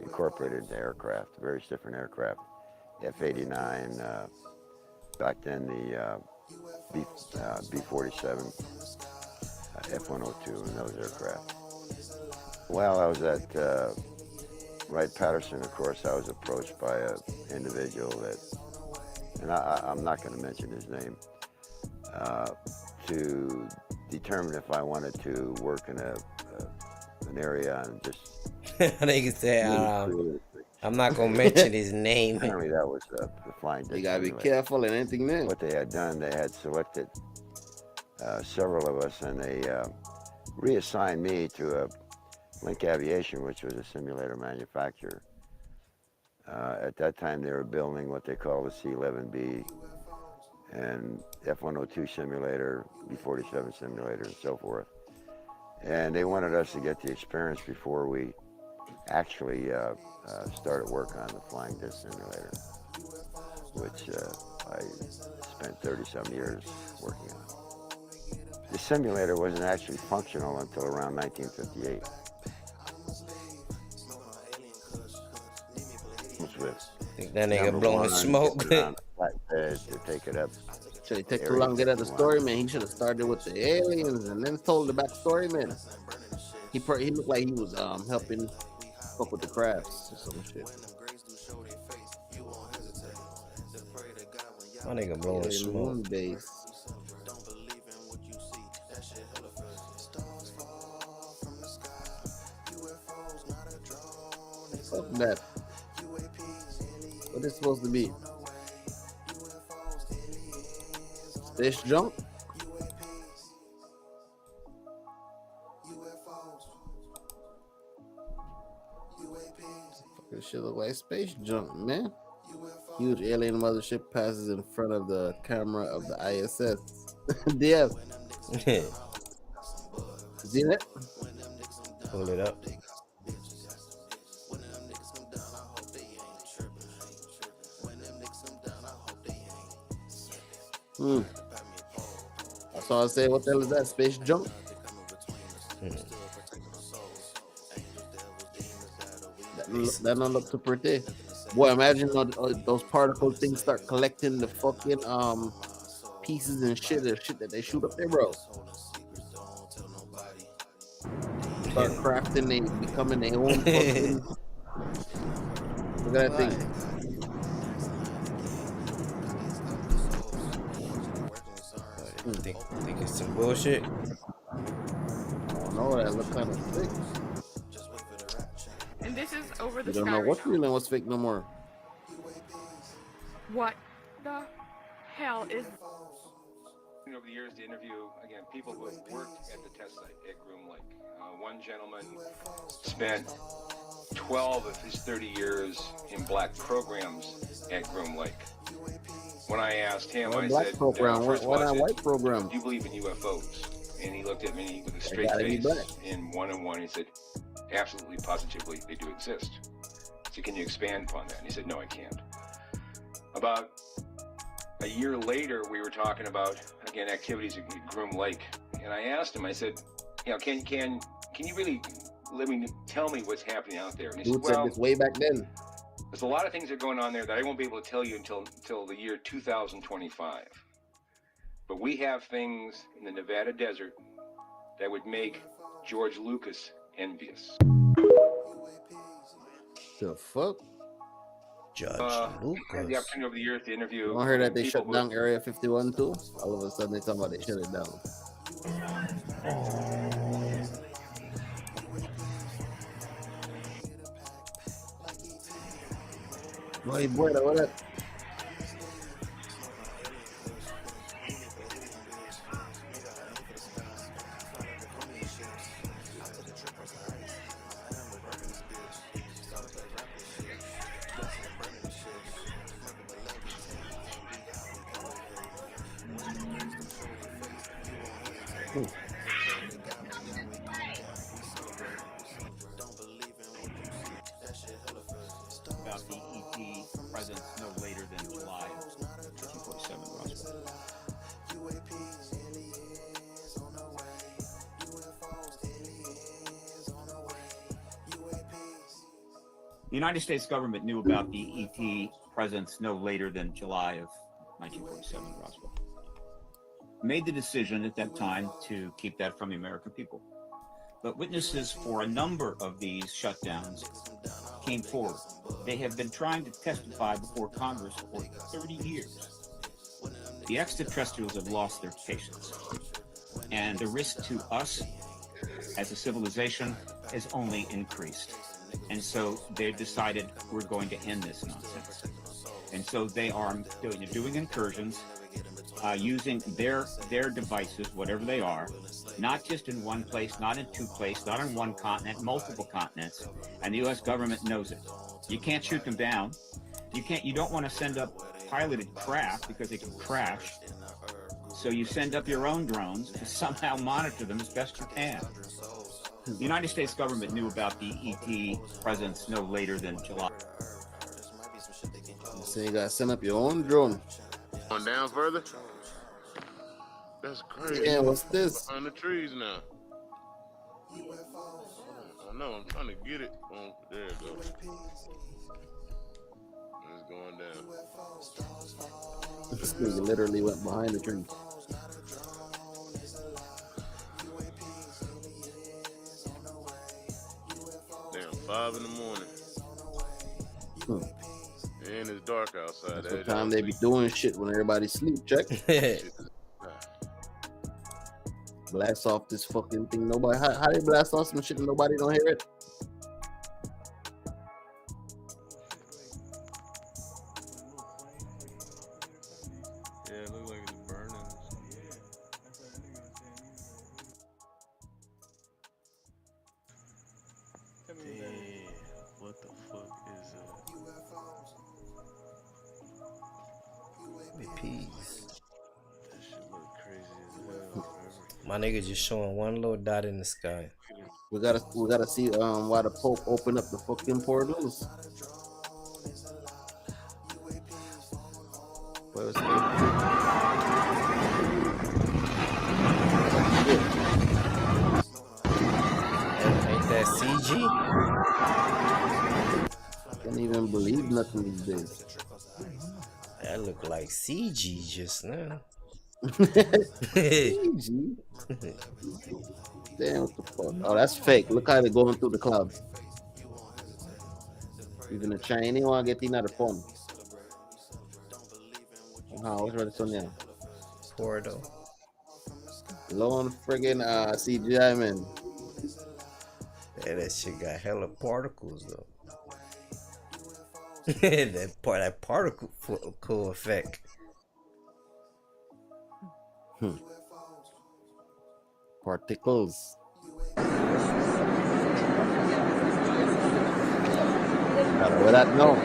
[SPEAKER 10] incorporated into aircraft, various different aircraft, F-89, back then the B-47, F-102, and those aircraft. While I was at Wright-Patterson, of course, I was approached by an individual that, and I'm not going to mention his name, to determine if I wanted to work in an area and just.
[SPEAKER 6] they can say, I'm not gonna mention his name.
[SPEAKER 10] Apparently, that was the flying disc.
[SPEAKER 3] You gotta be
[SPEAKER 10] simulator.
[SPEAKER 3] careful and anything new.
[SPEAKER 10] What they had done, they had selected several of us, and they reassigned me to Link Aviation, which was a simulator manufacturer. At that time, they were building what they call the C-11B and F-102 simulator, B-47 simulator, and so forth. And they wanted us to get the experience before we actually started work on the flying disc simulator, which I spent 30-some years working on. The simulator wasn't actually functional until around 1958.
[SPEAKER 6] I think that nigga blowing smoke.
[SPEAKER 10] To take it up.
[SPEAKER 3] Should he take too long to get at the story, man? He should have started with the aliens and then told the backstory, man. He looked like he was helping fuck with the crafts or some shit.
[SPEAKER 6] My nigga blowing smoke.
[SPEAKER 3] Base. Fuck that. What is supposed to be? Space junk? This shit look like space junk, man. Huge alien mothership passes in front of the camera of the ISS. DF. See that?
[SPEAKER 6] Pull it up.
[SPEAKER 3] That's all I say. What the hell is that? Space junk? That don't look too pretty. Boy, imagine those particle things start collecting the fucking pieces and shit that they shoot up there, bro. Start crafting, they becoming their own fucking. Look at that thing.
[SPEAKER 6] Think it's some bullshit?
[SPEAKER 3] Oh no, that look kind of thick.
[SPEAKER 12] And this is over the
[SPEAKER 3] You don't
[SPEAKER 12] sky
[SPEAKER 3] know what's real and what's fake no more.
[SPEAKER 12] What the hell is...
[SPEAKER 13] Over the years, to interview, again, people who have worked at the test site at Groom Lake. One gentleman spent 12 of his 30 years in black programs at Groom Lake. When I asked him, I said,
[SPEAKER 3] program?
[SPEAKER 13] first of all,
[SPEAKER 3] Why
[SPEAKER 13] I
[SPEAKER 3] not
[SPEAKER 13] said,
[SPEAKER 3] white program?
[SPEAKER 13] do you believe in UFOs? And he looked at me with a straight
[SPEAKER 3] gotta be
[SPEAKER 13] face
[SPEAKER 3] black.
[SPEAKER 13] in one-on-one. He said, absolutely, positively, they do exist. So can you expand upon that? And he said, no, I can't. About a year later, we were talking about, again, activities at Groom Lake and I asked him. I said, can you really tell me what's happening out there? And he
[SPEAKER 3] Dude
[SPEAKER 13] said,
[SPEAKER 3] said this way back then.
[SPEAKER 13] there's a lot of things that are going on there that I won't be able to tell you until the year 2025. But we have things in the Nevada desert that would make George Lucas envious.
[SPEAKER 3] The fuck?
[SPEAKER 6] Judge
[SPEAKER 13] I had the
[SPEAKER 6] Lucas.
[SPEAKER 13] opportunity over the years to interview.
[SPEAKER 3] You heard that they
[SPEAKER 13] people
[SPEAKER 3] shut down Area 51 too? All of a sudden they talking about they shut it down. Boy, what up?
[SPEAKER 11] About the ET presence no later than July of 1947, Roswell. The United States government knew about the ET presence no later than July of 1947, Roswell. Made the decision at that time to keep that from the American people. But witnesses for a number of these shutdowns came forward. They have been trying to testify before Congress for 30 years. The extraterrestrials have lost their patience, and the risk to us as a civilization has only increased. And so they've decided we're going to end this nonsense. And so they are doing incursions, using their devices, whatever they are, not just in one place, not in two places, not on one continent, multiple continents. And the U.S. government knows it. You can't shoot them down. You don't want to send up piloted craft because they can crash. So you send up your own drones to somehow monitor them as best you can. The United States government knew about the ET presence no later than July.
[SPEAKER 3] So you gotta send up your own drone.
[SPEAKER 14] Going down further? That's crazy.
[SPEAKER 3] Yeah, what's this?
[SPEAKER 14] Behind the trees now. I know, I'm trying to get it. Oh, there it goes. It's going down.
[SPEAKER 3] This nigga literally went behind the tree.
[SPEAKER 14] Damn, 5 in the morning. And it's dark outside.
[SPEAKER 3] That's what time they be doing shit when everybody sleep, check. Blast off this fucking thing. Nobody, how they blast off some shit and nobody don't hear it?
[SPEAKER 14] Yeah, it looks like it's burning.
[SPEAKER 15] Damn, what the fuck is
[SPEAKER 6] Peace.
[SPEAKER 15] that shit look crazy as hell.
[SPEAKER 6] My nigga just showing one little dot in the sky.
[SPEAKER 3] We gotta see why the Pope opened up the fucking portals. Where was
[SPEAKER 6] Ain't that CG?
[SPEAKER 3] Can't even believe nothing these days.
[SPEAKER 6] That look like CG just now.
[SPEAKER 3] CG? Damn, what the fuck? Oh, that's fake. Look how they're going through the clouds. Even the Chinese want to get in at the phone. What's ready to now?
[SPEAKER 6] Portal.
[SPEAKER 3] Low on friggin' CGI, man.
[SPEAKER 6] Yeah, that shit got hella particles though. that particle effect.
[SPEAKER 3] Particles. What that no?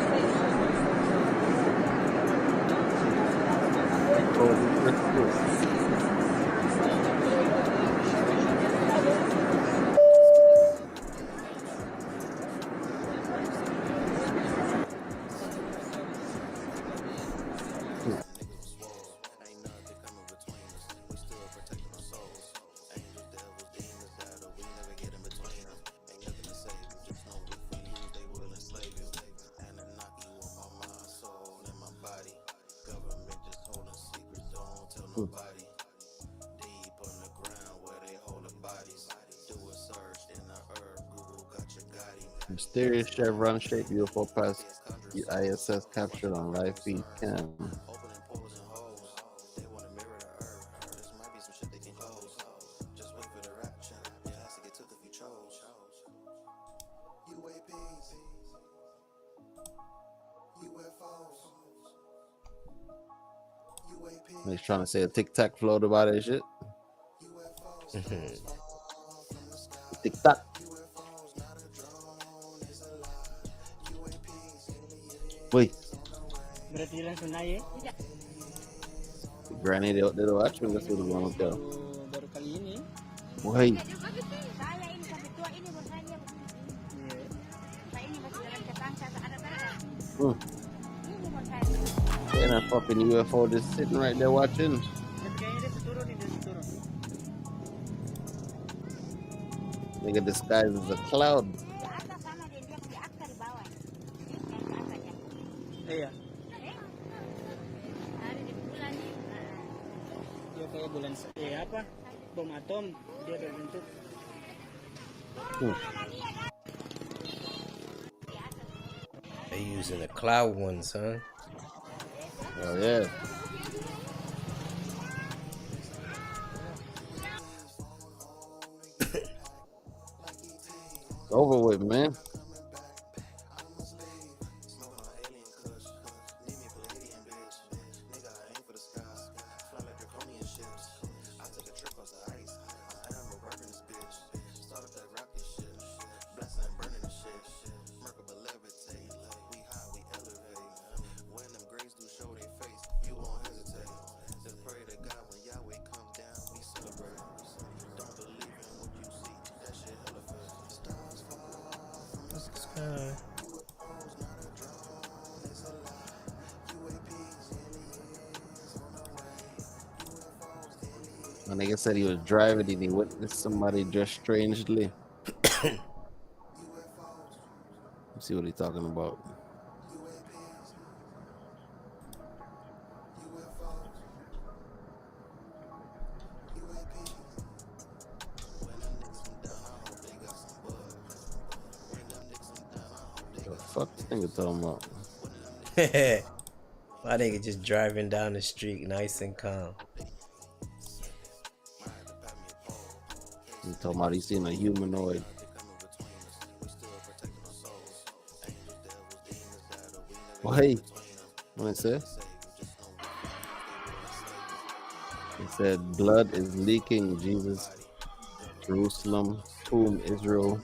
[SPEAKER 3] Mysterious chevron-shaped UFO past the ISS captured on live feed cam. He's trying to say a tic-tac float about that shit. Tic-tac. Wait. Granny dia watch me suruh bangun kau. Woi. And a fucking UFO just sitting right there watching. Nigga disguised as a cloud.
[SPEAKER 16] Iya. Dia kayak bulan apa? Bom atom dia berbentuk.
[SPEAKER 6] They using the cloud ones, huh?
[SPEAKER 3] Oh yeah. It's over with, man. My nigga said he was driving and he witnessed somebody dressed strangely. Let's see what he's talking about. The fuck this nigga talking about?
[SPEAKER 6] My nigga just driving down the street nice and calm.
[SPEAKER 3] He's talking about he's seen a humanoid. Oh, hey. What it say? It said blood is leaking. Jesus, Jerusalem, tomb, Israel.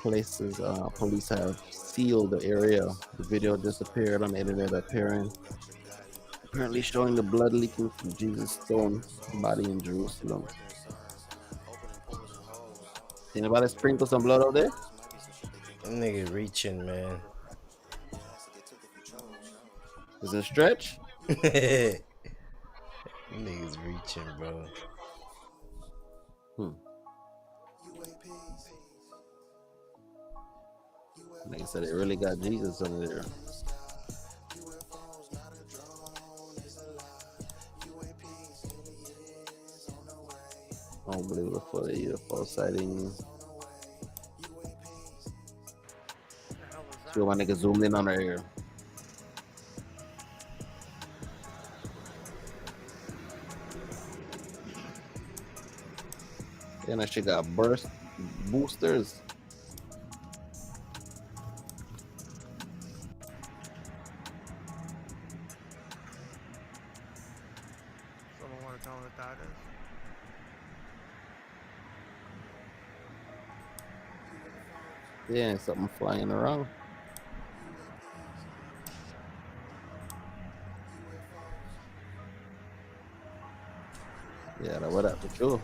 [SPEAKER 3] Places police have sealed the area. The video disappeared on the internet, apparently showing the blood leaking from Jesus' stone body in Jerusalem. Anybody sprinkle some blood out there?
[SPEAKER 6] That nigga reaching, man.
[SPEAKER 3] Is it a stretch?
[SPEAKER 6] Niggas reaching, bro.
[SPEAKER 3] Like I said, it really got Jesus under there. Unbelievable for the UFO sighting. See what my nigga zoomed in on her ear. And that shit got burst boosters.
[SPEAKER 15] Someone want to tell me what that is?
[SPEAKER 3] Yeah, something flying around. Yeah, what up for sure.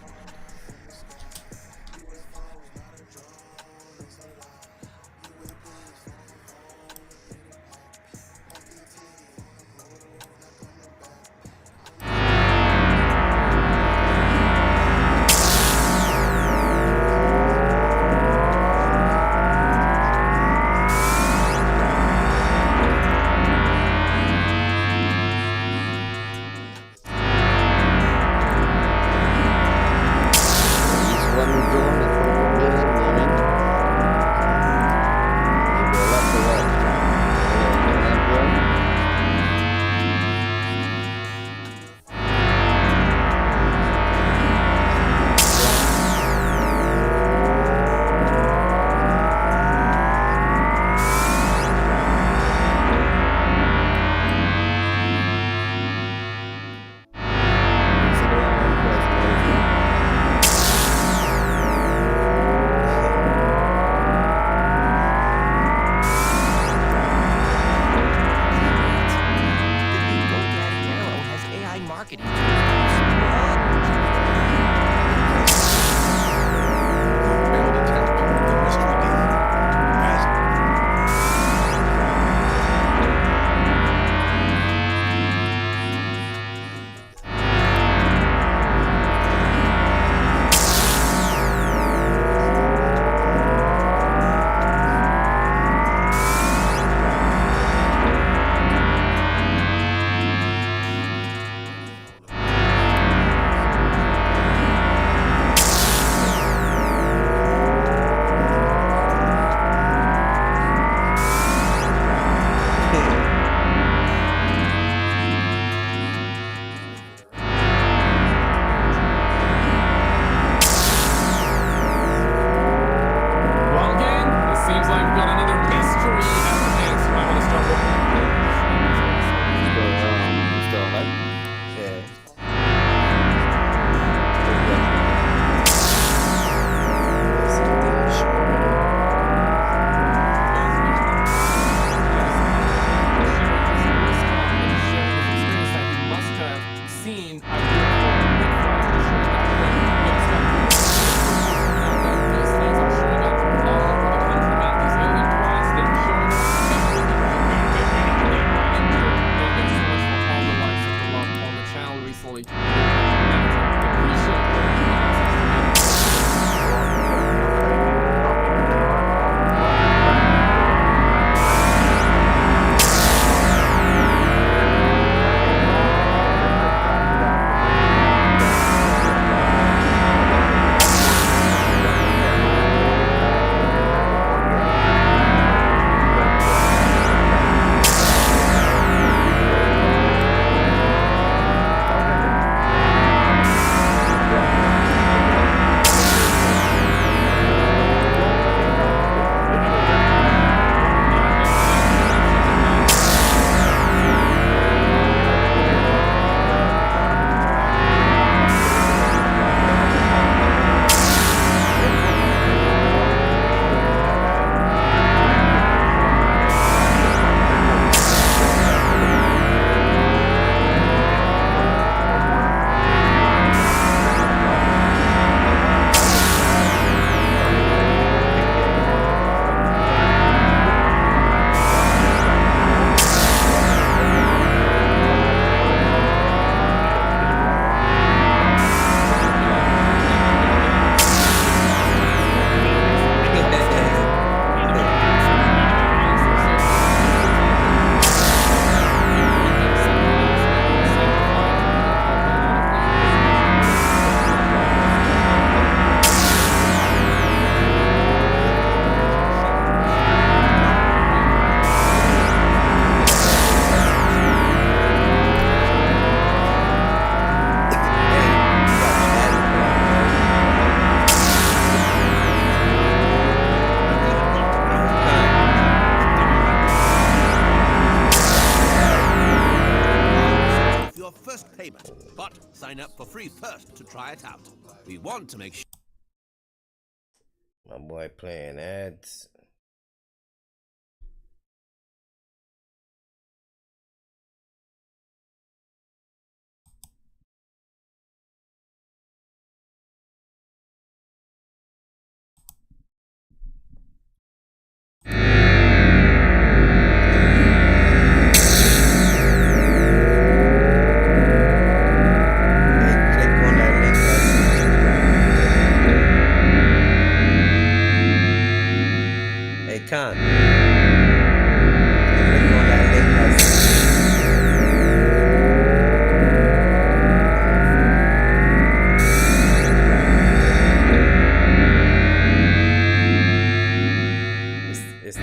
[SPEAKER 17] But sign up for free first to try it out. We want to make sure.
[SPEAKER 6] My boy playing ads. Hey, Khan. Click on that link I sent. It's the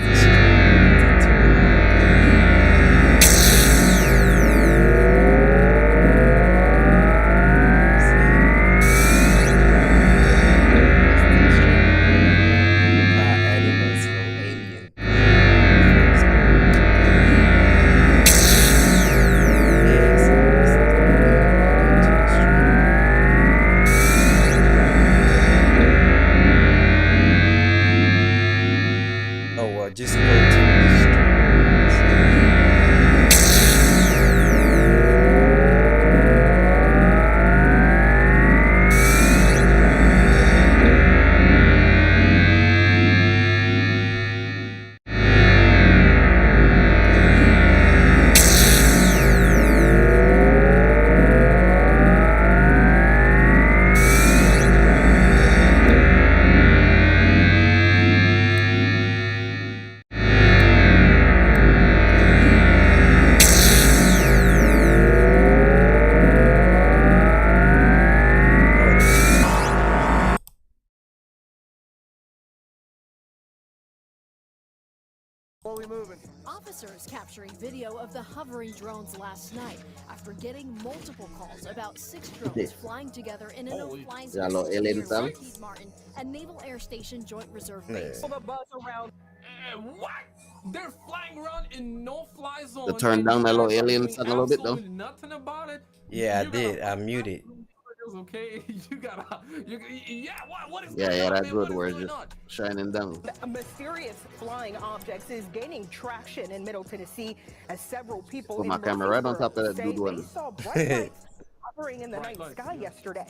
[SPEAKER 6] just go to the
[SPEAKER 18] Officers capturing video of the hovering drones last night after getting multiple calls about 6 drones flying together in a no-fly zone near Lockheed Martin and Naval Air Station Joint Reserve Base.
[SPEAKER 19] The buzz around. What? They're flying around in no-fly zone.
[SPEAKER 3] To turn down that little alien sound a little bit though.
[SPEAKER 19] Nothing about it.
[SPEAKER 6] Yeah, I did. I muted.
[SPEAKER 19] Okay, yeah. What is
[SPEAKER 3] Yeah, that's good. We're just shining down.
[SPEAKER 19] Mysterious flying objects is gaining traction in Middle Tennessee as several people
[SPEAKER 3] Put my camera right on top of that dude one.
[SPEAKER 19] saw bright lights hovering in the night sky yesterday.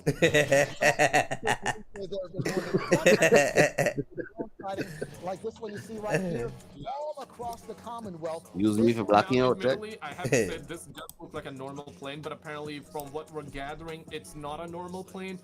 [SPEAKER 24] Like this one you see right here, all across the Commonwealth.
[SPEAKER 3] Use me for blocking out, Jack.
[SPEAKER 19] I have to say this does look like a normal plane, but apparently from what we're gathering, it's not a normal plane.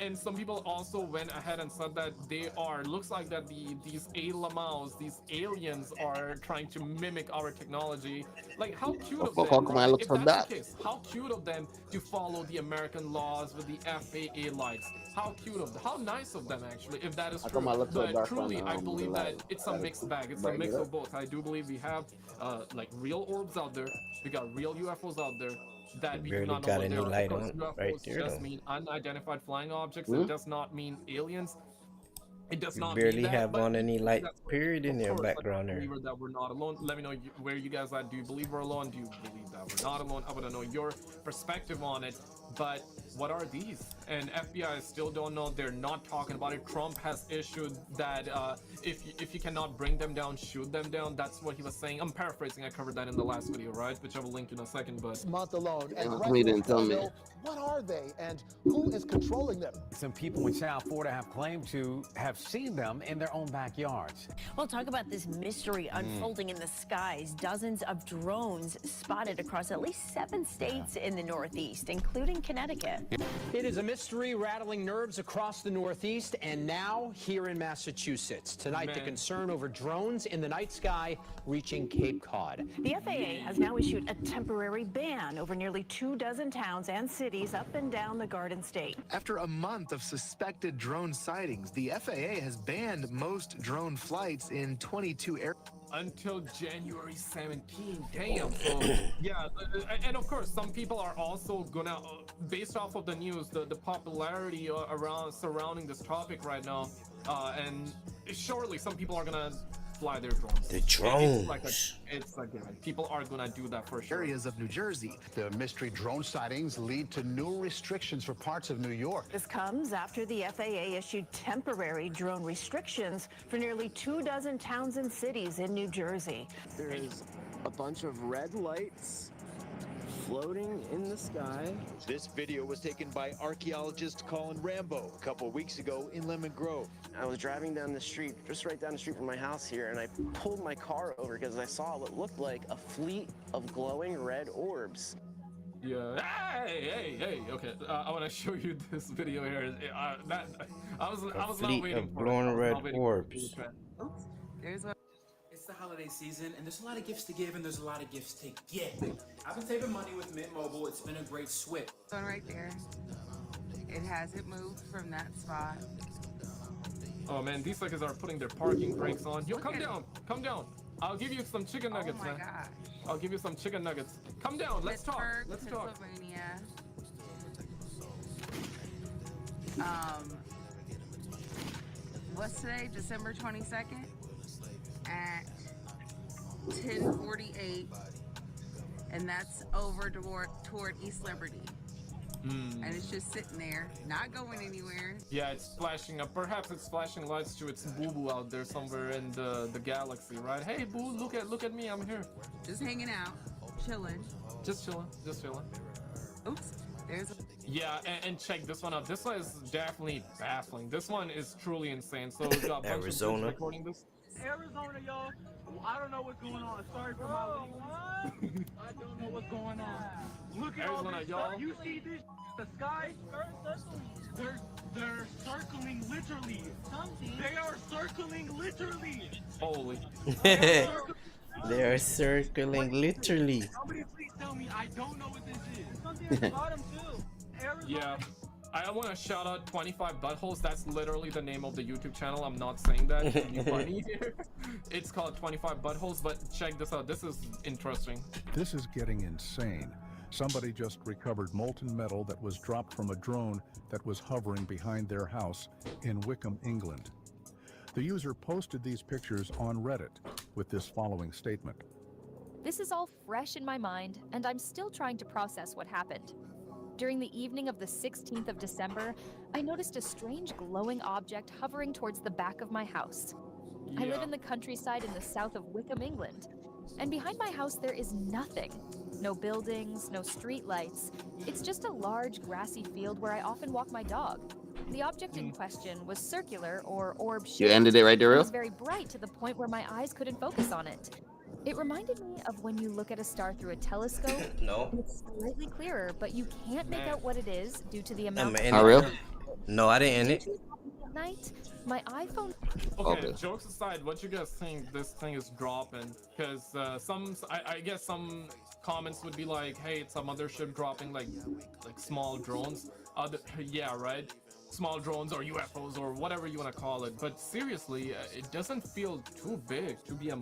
[SPEAKER 19] And some people also went ahead and said that they are, looks like that these A-Lamaus, these aliens are trying to mimic our technology. Like, how cute of them, right? If that's the case, how cute of them to follow the American laws with the FAA lights. How cute of them, how nice of them actually, if that is true. But truly, I believe that it's a mixed bag. It's a mix of both. I do believe we have like real orbs out there. We got real UFOs out there that we do not know what they are. Of course, UFOs just mean unidentified flying objects. It does not mean aliens. It does not
[SPEAKER 6] barely
[SPEAKER 19] mean that,
[SPEAKER 6] have on any light period in
[SPEAKER 19] of
[SPEAKER 6] their
[SPEAKER 19] course,
[SPEAKER 6] background there.
[SPEAKER 19] That we're not alone. Let me know where you guys are. Do you believe we're alone? Do you believe that we're not alone? I want to know your perspective on it. But what are these? And FBI still don't know. They're not talking about it. Trump has issued that if you cannot bring them down, shoot them down. That's what he was saying. I'm paraphrasing. I covered that in the last video, right? Which I will link in a second. But
[SPEAKER 24] month alone. And
[SPEAKER 3] didn't tell me.
[SPEAKER 24] What are they and who is controlling them?
[SPEAKER 25] Some people in South Florida have claimed to have seen them in their own backyards.
[SPEAKER 26] We'll talk about this mystery unfolding in the skies. Dozens of drones spotted across at least 7 states in the Northeast, including Connecticut.
[SPEAKER 27] It is a mystery rattling nerves across the Northeast and now here in Massachusetts. Tonight, the concern over drones in the night sky reaching Cape Cod.
[SPEAKER 26] The FAA has now issued a temporary ban over nearly 24 towns and cities up and down the Garden State.
[SPEAKER 28] After a month of suspected drone sightings, the FAA has banned most drone flights in 22 areas.
[SPEAKER 19] Until January 17th. Damn. So yeah, and of course some people are also gonna based off of the news, the popularity around surrounding this topic right now, and surely some people are gonna fly their drones.
[SPEAKER 6] The
[SPEAKER 19] It's like a given. People are gonna do that for sure.
[SPEAKER 28] Areas of New Jersey.
[SPEAKER 24] The mystery drone sightings lead to new restrictions for parts of New York.
[SPEAKER 26] This comes after the FAA issued temporary drone restrictions for nearly 24 towns and cities in New Jersey.
[SPEAKER 1] There's a bunch of red lights floating in the sky.
[SPEAKER 2] This video was taken by archaeologist Colin Rambo a couple weeks ago in Lemon Grove.
[SPEAKER 1] I was driving down the street, just right down the street from my house here, and I pulled my car over because I saw what looked like a fleet of glowing red orbs.
[SPEAKER 19] Yeah. Hey. Okay. I want to show you this video here. I was not waiting for
[SPEAKER 6] glowing red orbs.
[SPEAKER 4] Oops. There's one. It's the holiday season, and there's a lot of gifts to give, and there's a lot of gifts to get. I've been saving money with Mint Mobile. It's been a great switch.
[SPEAKER 5] One right there. It hasn't moved from that spot.
[SPEAKER 19] Oh man, these suckers are putting their parking brakes on. Yo, come down. I'll give you some chicken nuggets, man.
[SPEAKER 5] Gosh.
[SPEAKER 19] I'll give you some chicken nuggets. Come down, let's talk. Let's talk.
[SPEAKER 5] Pennsylvania. What's today? December 22nd at 10:48, and that's over toward East Liberty. And it's just sitting there, not going anywhere.
[SPEAKER 19] Yeah, it's flashing up. Perhaps it's flashing lights to its boo-boo out there somewhere in the galaxy, right? Hey, boo, look at me, I'm here.
[SPEAKER 5] Just hanging out, chilling.
[SPEAKER 19] Just chilling.
[SPEAKER 5] Oops, there's a...
[SPEAKER 19] Yeah, and check this one out. This one is definitely baffling. This one is truly insane. So we got a bunch
[SPEAKER 6] Arizona.
[SPEAKER 19] of recording this.
[SPEAKER 7] Arizona, y'all. I don't know what's going on. Sorry for my language. I don't know what's going on. Look at
[SPEAKER 19] Arizona,
[SPEAKER 7] all this
[SPEAKER 19] y'all.
[SPEAKER 7] stuff. You see this? The sky? They're circling literally. They are circling literally.
[SPEAKER 19] Holy.
[SPEAKER 6] They are circling literally.
[SPEAKER 7] Somebody please tell me. I don't know what this is. Something at the bottom too. Arizona.
[SPEAKER 19] Yeah. I want to shout out 25 Buttholes. That's literally the name of the YouTube channel. I'm not saying that to be funny here. It's called 25 Buttholes, but check this out. This is interesting.
[SPEAKER 20] This is getting insane. Somebody just recovered molten metal that was dropped from a drone that was hovering behind their house in Wickham, England. The user posted these pictures on Reddit with this following statement.
[SPEAKER 21] This is all fresh in my mind, and I'm still trying to process what happened. During the evening of the 16th of December, I noticed a strange glowing object hovering towards the back of my house. I live in the countryside in the south of Wickham, England. And behind my house there is nothing. No buildings, no street lights. It's just a large grassy field where I often walk my dog. The object in question was circular or orb-shaped.
[SPEAKER 3] You ended it right there,
[SPEAKER 21] It
[SPEAKER 3] Real?
[SPEAKER 21] was very bright to the point where my eyes couldn't focus on it. It reminded me of when you look at a star through a telescope.
[SPEAKER 6] No.
[SPEAKER 21] It's slightly clearer, but you can't make out what it is due to the amount
[SPEAKER 6] Oh, real? No, I didn't end it.
[SPEAKER 21] At night, my iPhone.
[SPEAKER 19] Okay, jokes aside, what you guys think this thing is dropping? Because I guess some comments would be like, hey, it's a mothership dropping like small drones. Yeah, right? Small drones or UFOs or whatever you want to call it. But seriously, it doesn't feel too big to be a